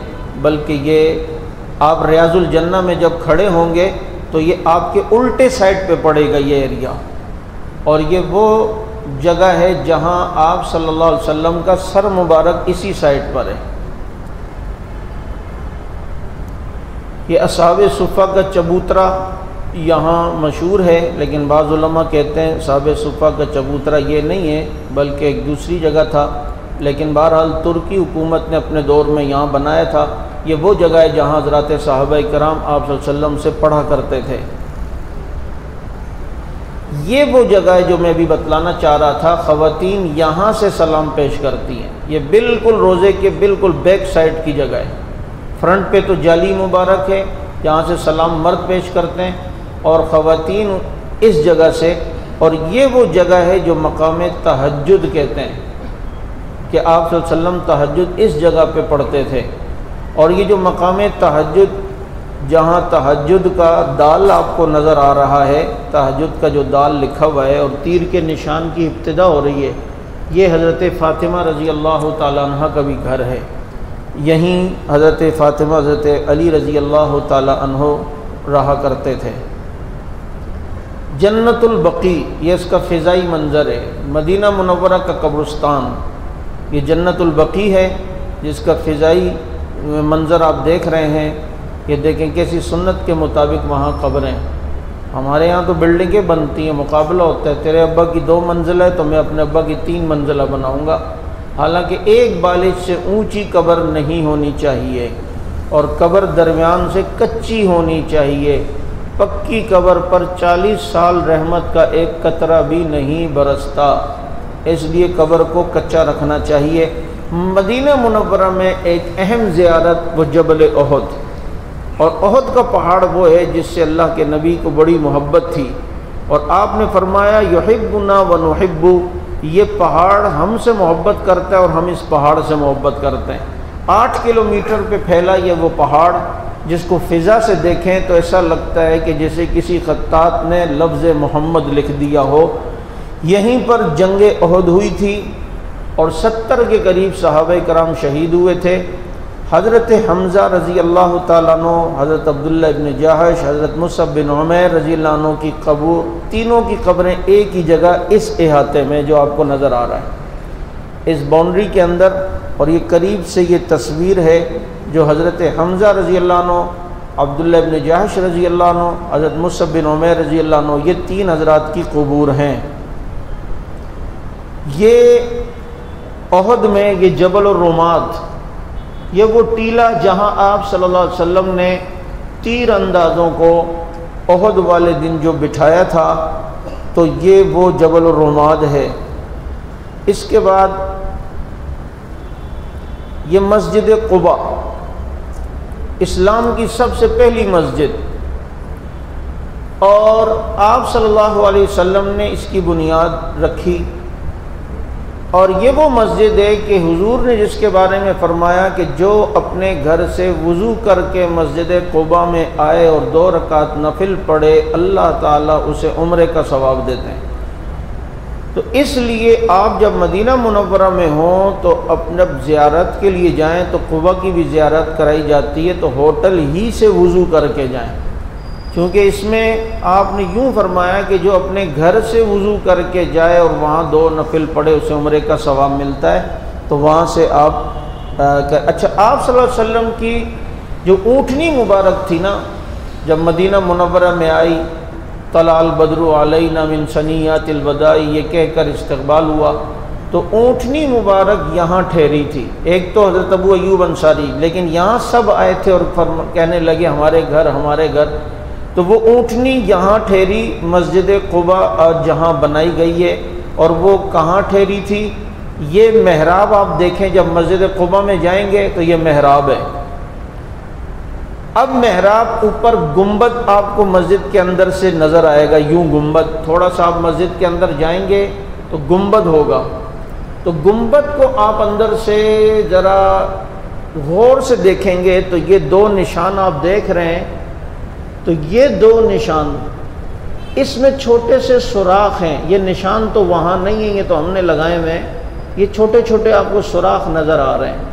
S1: بلکہ یہ آپ ریاض الجنہ میں جب کھڑے ہوں گے تو یہ آپ کے الٹے سائڈ پہ پڑے گا یہ ایریا، اور یہ وہ جگہ ہے جہاں آپ صلی اللہ علیہ وسلم کا سر مبارک اسی سائڈ پر ہے۔ یہ اصحاب صفہ کا چبوترا یہاں مشہور ہے، لیکن بعض علماء کہتے ہیں اصحاب صفہ کا چبوترا یہ نہیں ہے بلکہ ایک دوسری جگہ تھا، لیکن بہرحال ترکی حکومت نے اپنے دور میں یہاں بنایا تھا۔ یہ وہ جگہ ہے جہاں حضرات صحابہ کرام آپ صلی اللہ علیہ وسلم سے پڑھا کرتے تھے۔ یہ وہ جگہ ہے جو میں بھی بتلانا چاہ رہا تھا، خواتین یہاں سے سلام پیش کرتی ہیں۔ یہ بالکل روزے کے بالکل بیک سائڈ کی جگہ ہے، فرنٹ پہ تو جالی مبارک ہے جہاں سے سلام مرد پیش کرتے ہیں، اور خواتین اس جگہ سے، اور یہ وہ جگہ ہے جو مقام تہجد کہتے ہیں کہ آپ صلی اللہ علیہ وسلم تہجد اس جگہ پہ پڑھتے تھے۔ اور یہ جو مقام تہجد، جہاں تہجد کا دال آپ کو نظر آ رہا ہے، تہجد کا جو دال لکھا ہوا ہے اور تیر کے نشان کی ابتدا ہو رہی ہے، یہ حضرت فاطمہ رضی اللہ تعالیٰ عنہ کا بھی گھر ہے۔ یہیں حضرت فاطمہ حضرت علی رضی اللہ تعالیٰ عنہ رہا کرتے تھے۔ جنت البقیع، یہ اس کا فضائی منظر ہے، مدینہ منورہ کا قبرستان، یہ جنت البقیع ہے جس کا فضائی منظر آپ دیکھ رہے ہیں۔ یہ دیکھیں کیسی سنت کے مطابق وہاں قبریں۔ ہمارے یہاں تو بلڈنگیں بنتی ہیں، مقابلہ ہوتا ہے، تیرے ابا کی 2 منزل ہے تو میں اپنے ابا کی 3 منزلہ بناؤں گا، حالانکہ ایک بالش سے اونچی قبر نہیں ہونی چاہیے، اور قبر درمیان سے کچی ہونی چاہیے۔ پکی قبر پر 40 سال رحمت کا ایک قطرہ بھی نہیں برستا، اس لیے قبر کو کچا رکھنا چاہیے۔ مدینہ منورہ میں ایک اہم زیارت وہ جبل احد، اور احد کا پہاڑ وہ ہے جس سے اللہ کے نبی کو بڑی محبت تھی، اور آپ نے فرمایا یحبنا ونحب، یہ پہاڑ ہم سے محبت کرتا ہے اور ہم اس پہاڑ سے محبت کرتے ہیں۔ 8 کلومیٹر پہ پھیلا یہ وہ پہاڑ جس کو فضا سے دیکھیں تو ایسا لگتا ہے کہ جیسے کسی خطاط نے لفظ محمد لکھ دیا ہو۔ یہیں پر جنگ احد ہوئی تھی اور 70 کے قریب صحابہ کرام شہید ہوئے تھے۔ حضرت حمزہ رضی اللہ تعالیٰ عنہ، حضرت عبداللہ ابن جاحش، حضرت مصعب بن عمیر رضی اللہ عنہ کی قبر، تینوں کی قبریں ایک ہی جگہ اس احاطے میں جو آپ کو نظر آ رہا ہے، اس باؤنڈری کے اندر۔ اور یہ قریب سے یہ تصویر ہے جو حضرت حمزہ رضی اللہ عنہ، عبداللہ ابن جاحش رضی اللہ عنہ، حضرت مصعب بن عمیر رضی اللہ عنہ، یہ 3 حضرات کی قبور ہیں۔ یہ احد میں یہ جبل الرمات، یہ وہ ٹیلہ جہاں آپ صلی اللہ علیہ وسلم نے تیر اندازوں کو احد والے دن جو بٹھایا تھا، تو یہ وہ جبل الرمات ہے۔ اس کے بعد یہ مسجد قباء، اسلام کی سب سے پہلی مسجد، اور آپ صلی اللہ علیہ وسلم نے اس کی بنیاد رکھی، اور یہ وہ مسجد ہے کہ حضور نے جس کے بارے میں فرمایا کہ جو اپنے گھر سے وضو کر کے مسجد قباء میں آئے اور 2 رکعت نفل پڑھے، اللہ تعالیٰ اسے عمرے کا ثواب دیتے ہیں۔ تو اس لیے آپ جب مدینہ منورہ میں ہوں تو اپنے زیارت کے لیے جائیں تو قباء کی بھی زیارت کرائی جاتی ہے، تو ہوٹل ہی سے وضو کر کے جائیں، کیونکہ اس میں آپ نے یوں فرمایا کہ جو اپنے گھر سے وضو کر کے جائے اور وہاں 2 نفل پڑھے اسے عمرے کا ثواب ملتا ہے۔ تو وہاں سے آپ اچھا، آپ صلی اللہ علیہ وسلم کی جو اونٹنی مبارک تھی نا، جب مدینہ منورہ میں آئی، طلع البدر علینا من ثنیات الوداع، یہ کہہ کر استقبال ہوا، تو اونٹنی مبارک یہاں ٹھہری تھی۔ ایک تو حضرت ابو ایوب انصاری، لیکن یہاں سب آئے تھے اور کہنے لگے ہمارے گھر ہمارے گھر، تو وہ اونٹنی یہاں ٹھہری مسجد قباء جہاں بنائی گئی ہے۔ اور وہ کہاں ٹھہری تھی؟ یہ محراب آپ دیکھیں، جب مسجد قباء میں جائیں گے تو یہ محراب ہے۔ اب محراب اوپر گنبد آپ کو مسجد کے اندر سے نظر آئے گا، یوں گنبد، تھوڑا سا آپ مسجد کے اندر جائیں گے تو گنبد ہوگا، تو گنبد کو آپ اندر سے ذرا غور سے دیکھیں گے تو یہ 2 نشان آپ دیکھ رہے ہیں، تو یہ 2 نشان، اس میں چھوٹے سے سوراخ ہیں، یہ نشان تو وہاں نہیں ہیں، یہ تو ہم نے لگائے ہوئے ہیں، یہ چھوٹے چھوٹے آپ کو سوراخ نظر آ رہے ہیں۔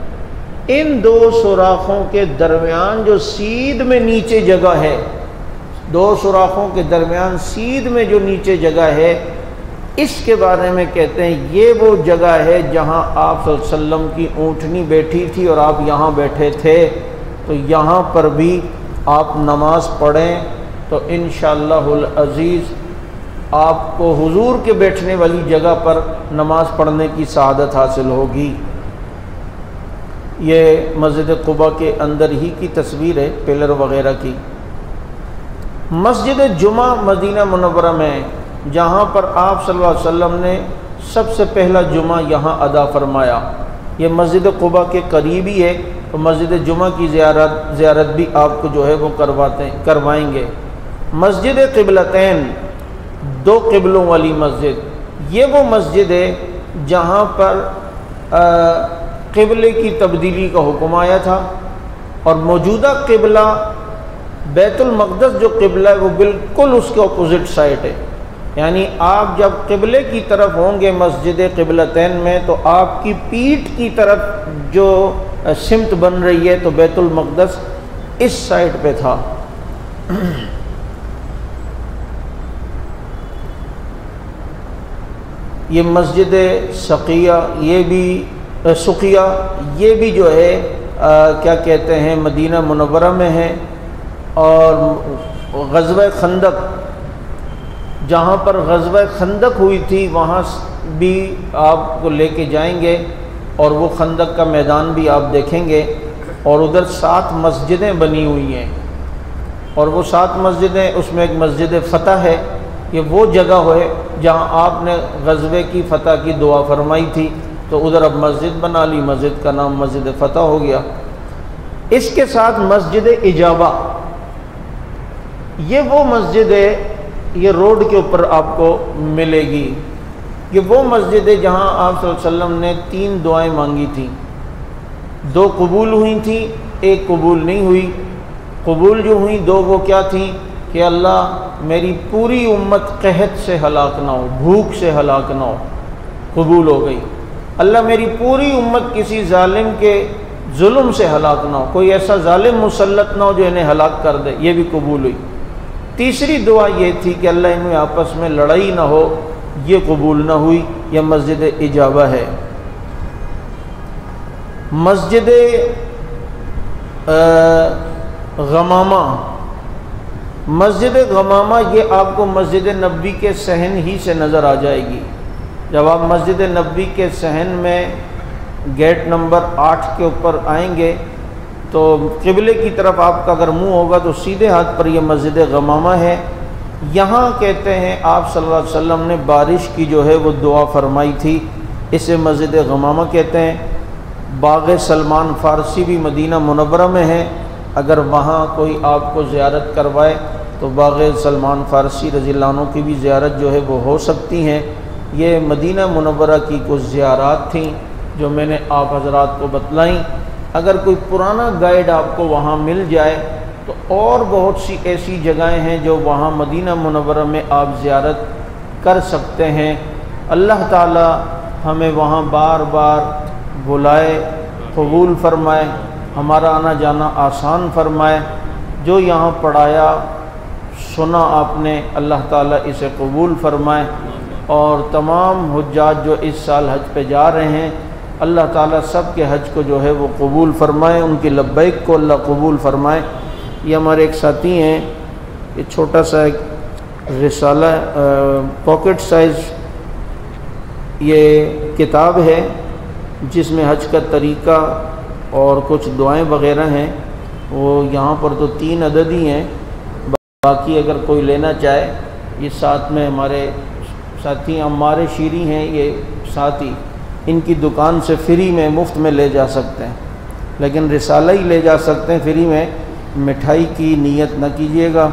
S1: ان دو سوراخوں کے درمیان جو سیدھ میں نیچے جگہ ہے، دو سوراخوں کے درمیان سیدھ میں جو نیچے جگہ ہے، اس کے بارے میں کہتے ہیں یہ وہ جگہ ہے جہاں آپ صلی اللہ علیہ وسلم کی اونٹنی بیٹھی تھی اور آپ یہاں بیٹھے تھے، تو یہاں پر بھی آپ نماز پڑھیں تو انشاءاللہ العزیز آپ کو حضور کے بیٹھنے والی جگہ پر نماز پڑھنے کی سعادت حاصل ہوگی۔ یہ مسجد قباء کے اندر ہی کی تصویر ہے، پلر وغیرہ کی۔ مسجد جمعہ مدینہ منورہ میں، جہاں پر آپ صلی اللہ علیہ وسلم نے سب سے پہلا جمعہ یہاں ادا فرمایا، یہ مسجد قباء کے قریب ہی ہے، تو مسجد جمعہ کی زیارت بھی آپ کو جو ہے وہ کروائیں گے۔ مسجد قبلتین، دو قبلوں والی مسجد، یہ وہ مسجد ہے جہاں پر قبلے کی تبدیلی کا حکم آیا تھا، اور موجودہ قبلہ بیت المقدس جو قبلہ ہے وہ بالکل اس کے اپوزٹ سائڈ ہے، یعنی آپ جب قبلے کی طرف ہوں گے مسجد قبلتین میں تو آپ کی پیٹھ کی طرف جو سمت بن رہی ہے تو بیت المقدس اس سائڈ پہ تھا۔ یہ مسجد سقیہ، یہ بھی جو ہے کیا کہتے ہیں مدینہ منورہ میں ہے، اور غزوہ خندق، جہاں پر غزوہ خندق ہوئی تھی وہاں بھی آپ کو لے کے جائیں گے، اور وہ خندق کا میدان بھی آپ دیکھیں گے، اور ادھر 7 مسجدیں بنی ہوئی ہیں، اور وہ 7 مسجدیں، اس میں ایک مسجد فتح ہے، یہ وہ جگہ ہے جہاں آپ نے غزوے کی فتح کی دعا فرمائی تھی، تو ادھر اب مسجد بنا لی، مسجد کا نام مسجد فتح ہو گیا۔ اس کے ساتھ مسجد اجابہ، یہ وہ مسجد ہے، یہ روڈ کے اوپر آپ کو ملے گی، یہ وہ مسجد ہے جہاں آپ صلی اللہ علیہ وسلم نے 3 دعائیں مانگی تھیں، 2 قبول ہوئی تھیں، 1 قبول نہیں ہوئی۔ قبول جو ہوئی 2 وہ کیا تھیں کہ اللہ میری پوری امت قحط سے ہلاک نہ ہو، بھوک سے ہلاک نہ ہو، قبول ہو گئی۔ اللہ میری پوری امت کسی ظالم کے ظلم سے ہلاک نہ ہو، کوئی ایسا ظالم مسلط نہ ہو جو انہیں ہلاک کر دے، یہ بھی قبول ہوئی۔ تیسری دعا یہ تھی کہ اللہ ان میں آپس میں لڑائی نہ ہو، یہ قبول نہ ہوئی، یہ مسجد اجابہ ہے۔ مسجد غمامہ، مسجد غمامہ یہ آپ کو مسجد نبوی کے صحن ہی سے نظر آ جائے گی۔ جب آپ مسجد نبوی کے صحن میں گیٹ نمبر 8 کے اوپر آئیں گے تو قبلے کی طرف آپ کا اگر منہ ہوگا تو سیدھے ہاتھ پر یہ مسجد غمامہ ہے۔ یہاں کہتے ہیں آپ صلی اللہ علیہ وسلم نے بارش کی جو ہے وہ دعا فرمائی تھی، اسے مسجد غمامہ کہتے ہیں۔ باغ سلمان فارسی بھی مدینہ منورہ میں ہے، اگر وہاں کوئی آپ کو زیارت کروائے تو باغ سلمان فارسی رضی اللہ عنہ کی بھی زیارت جو ہے وہ ہو سکتی ہیں۔ یہ مدینہ منورہ کی کچھ زیارات تھیں جو میں نے آپ حضرات کو بتلائیں۔ اگر کوئی پرانا گائیڈ آپ کو وہاں مل جائے تو اور بہت سی ایسی جگہیں ہیں جو وہاں مدینہ منورہ میں آپ زیارت کر سکتے ہیں۔ اللہ تعالی ہمیں وہاں بار بار بلائے، قبول فرمائے، ہمارا آنا جانا آسان فرمائے۔ جو یہاں پڑھایا سنا آپ نے، اللہ تعالیٰ اسے قبول فرمائے، اور تمام حجاج جو اس سال حج پہ جا رہے ہیں اللہ تعالیٰ سب کے حج کو جو ہے وہ قبول فرمائے، ان کی لبیک کو اللہ قبول فرمائے۔ یہ ہمارے ایک ساتھی ہیں، یہ چھوٹا سا ایک رسالہ پاکٹ سائز یہ کتاب ہے جس میں حج کا طریقہ اور کچھ دعائیں وغیرہ ہیں، وہ یہاں پر تو 3 عدد ہی ہیں، باقی اگر کوئی لینا چاہے یہ ساتھ میں ہمارے ساتھی عمار شیری ہیں، یہ ساتھی ان کی دکان سے فری میں مفت میں لے جا سکتے ہیں، لیکن رسالہ ہی لے جا سکتے ہیں فری میں، مٹھائی کی نیت نہ کیجیے گا۔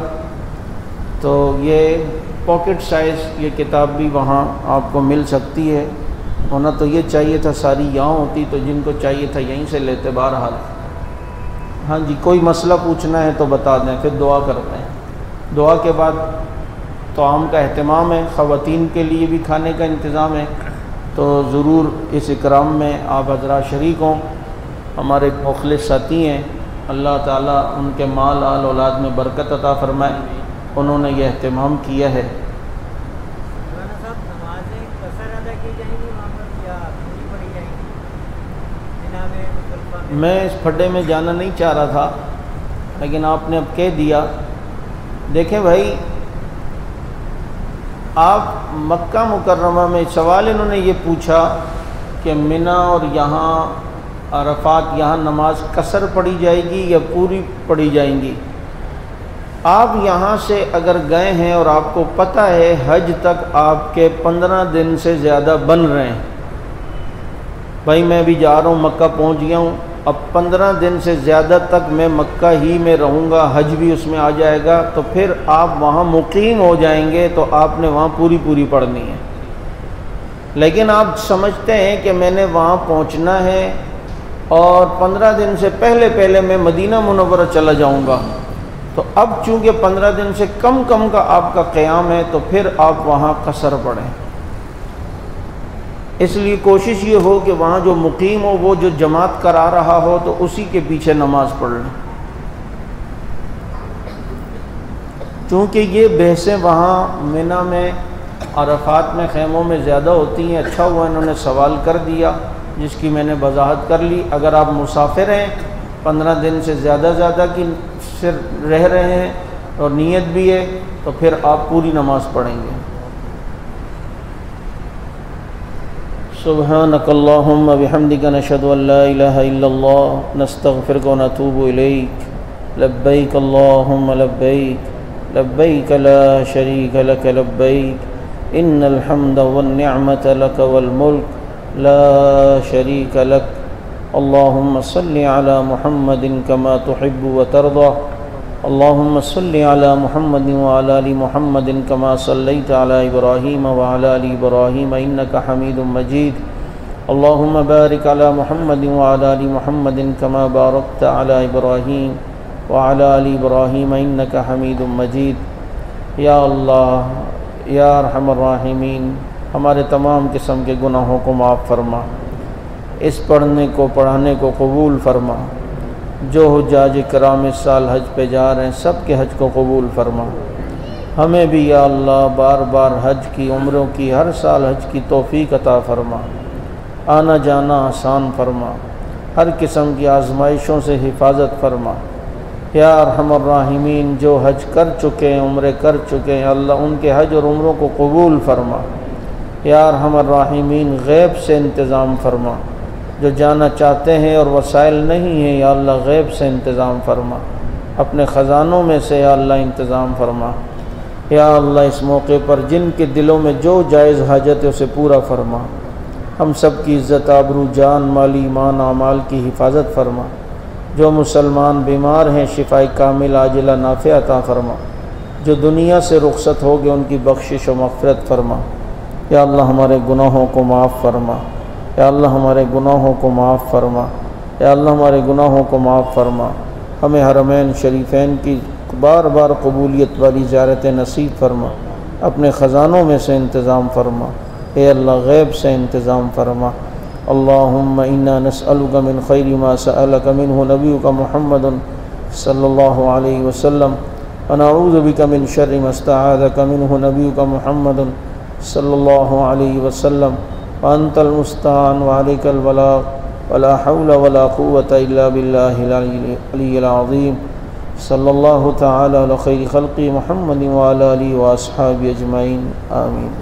S1: تو یہ پاکٹ سائز یہ کتاب بھی وہاں آپ کو مل سکتی ہے، ہونا تو یہ چاہیے تھا ساری یہاں ہوتی، تو جن کو چاہیے تھا یہیں سے لیتے۔ بہرحال ہاں جی، کوئی مسئلہ پوچھنا ہے تو بتا دیں، پھر دعا کرتے ہیں۔ دعا کے بعد طعام کا اہتمام ہے، خواتین کے لیے بھی کھانے کا انتظام ہے، تو ضرور اس اکرام میں آپ حضرات شریک ہوں۔ ہمارے مخلص ساتھی ہیں، اللہ تعالیٰ ان کے مال آل اولاد میں برکت عطا فرمائے، انہوں نے یہ اہتمام کیا ہے۔
S2: مولانا صاحب نمازیں قصر ادا کی جائیں گی وہاں پر یا پوری پڑھی جائیں گی جناب مصطفیٰ میں؟
S1: میں اس پھڈے میں جانا نہیں چاہ رہا تھا، لیکن آپ نے اب کہہ دیا۔ دیکھیں بھائی، آپ مکہ مکرمہ میں سوال انہوں نے یہ پوچھا کہ منی اور یہاں عرفات یہاں نماز قصر پڑھی جائے گی یا پوری پڑھی جائیں گی؟ آپ یہاں سے اگر گئے ہیں اور آپ کو پتہ ہے حج تک آپ کے 15 دن سے زیادہ بن رہے ہیں، بھائی میں بھی جا رہا ہوں، مکہ پہنچ گیا ہوں، اب 15 دن سے زیادہ تک میں مکہ ہی میں رہوں گا، حج بھی اس میں آ جائے گا، تو پھر آپ وہاں مقیم ہو جائیں گے تو آپ نے وہاں پوری پڑھنی ہے۔ لیکن آپ سمجھتے ہیں کہ میں نے وہاں پہنچنا ہے اور 15 دن سے پہلے میں مدینہ منورہ چلا جاؤں گا، تو اب چونکہ 15 دن سے کم کا آپ کا قیام ہے تو پھر آپ وہاں قصر پڑھیں۔ اس لیے کوشش یہ ہو کہ وہاں جو مقیم ہو، وہ جو جماعت کرا رہا ہو تو اسی کے پیچھے نماز پڑھ لیں، چونکہ یہ بحثیں وہاں منی میں عرفات میں خیموں میں زیادہ ہوتی ہیں۔ اچھا ہوا انہوں نے سوال کر دیا، جس کی میں نے وضاحت کر لی۔ اگر آپ مسافر ہیں، 15 دن سے زیادہ کی سے رہ رہے ہیں اور نیت بھی ہے، تو پھر آپ پوری نماز پڑھیں گے۔ سبحانک اللہم بحمدک نشہد ان لا الہ الا اللہ نستغفرک ونتوب الیک لبیک اللہم لبیک لبیک لا شریک لک لبیک ان الحمد والنعمت لک والملک لا شریک لک اللہم صل علی محمد کما تحب وترضى اللہم صل علی محمد وعلی آل محمد کما صلیت علی ابراہیم وعلی آل ابراہیم انک حمید مجید اللہم بارک علی محمد وعلی آل محمد کما بارکت علی ابراہیم وعلی آل ابراہیم انک حمید مجید۔ یا اللہ یا ارحم الراحمین، ہمارے تمام قسم کے گناہوں کو معاف فرما، اس پڑھنے کو پڑھانے کو قبول فرما، جو حجاج کرام اس سال حج پہ جا رہے ہیں سب کے حج کو قبول فرما۔ ہمیں بھی یا اللہ بار بار حج کی، عمروں کی، ہر سال حج کی توفیق عطا فرما، آنا جانا آسان فرما، ہر قسم کی آزمائشوں سے حفاظت فرما۔ یا ارحم الراحمین، جو حج کر چکے ہیں، عمرے کر چکے ہیں، اللہ ان کے حج اور عمروں کو قبول فرما۔ یا ارحم الراحمین، غیب سے انتظام فرما، جو جانا چاہتے ہیں اور وسائل نہیں ہیں، یا اللہ غیب سے انتظام فرما، اپنے خزانوں میں سے یا اللہ انتظام فرما۔ یا اللہ اس موقع پر جن کے دلوں میں جو جائز حاجت ہے اسے پورا فرما، ہم سب کی عزت آبرو جان مال ایمان اعمال کی حفاظت فرما۔ جو مسلمان بیمار ہیں شفاء کامل عاجلہ نافع عطا فرما، جو دنیا سے رخصت ہو گئے ان کی بخشش و مغفرت فرما۔ یا اللہ ہمارے گناہوں کو معاف فرما، یا اللہ ہمارے گناہوں کو معاف فرما، یا اللہ ہمارے گناہوں کو معاف فرما۔ ہمیں حرمین شریفین کی بار بار قبولیت والی زیارت نصیب فرما، اپنے خزانوں میں سے انتظام فرما، اے اللہ غیب سے انتظام فرما۔ اللہم انا نسألک من خیر ما سألک منہ نبیک محمد صلی اللہ علیہ وسلم ونعوذ بک من شر ما استعاذک منہ نبیک محمد صلی اللہ علیہ وسلم وانت المستعان وعلیک البلاغ ولا حول ولا قوة الا باللہ العلی العظیم صلی اللہ تعالی علی خیر خلق محمد وعلی آلہ واصحابہ اجمعین آمین۔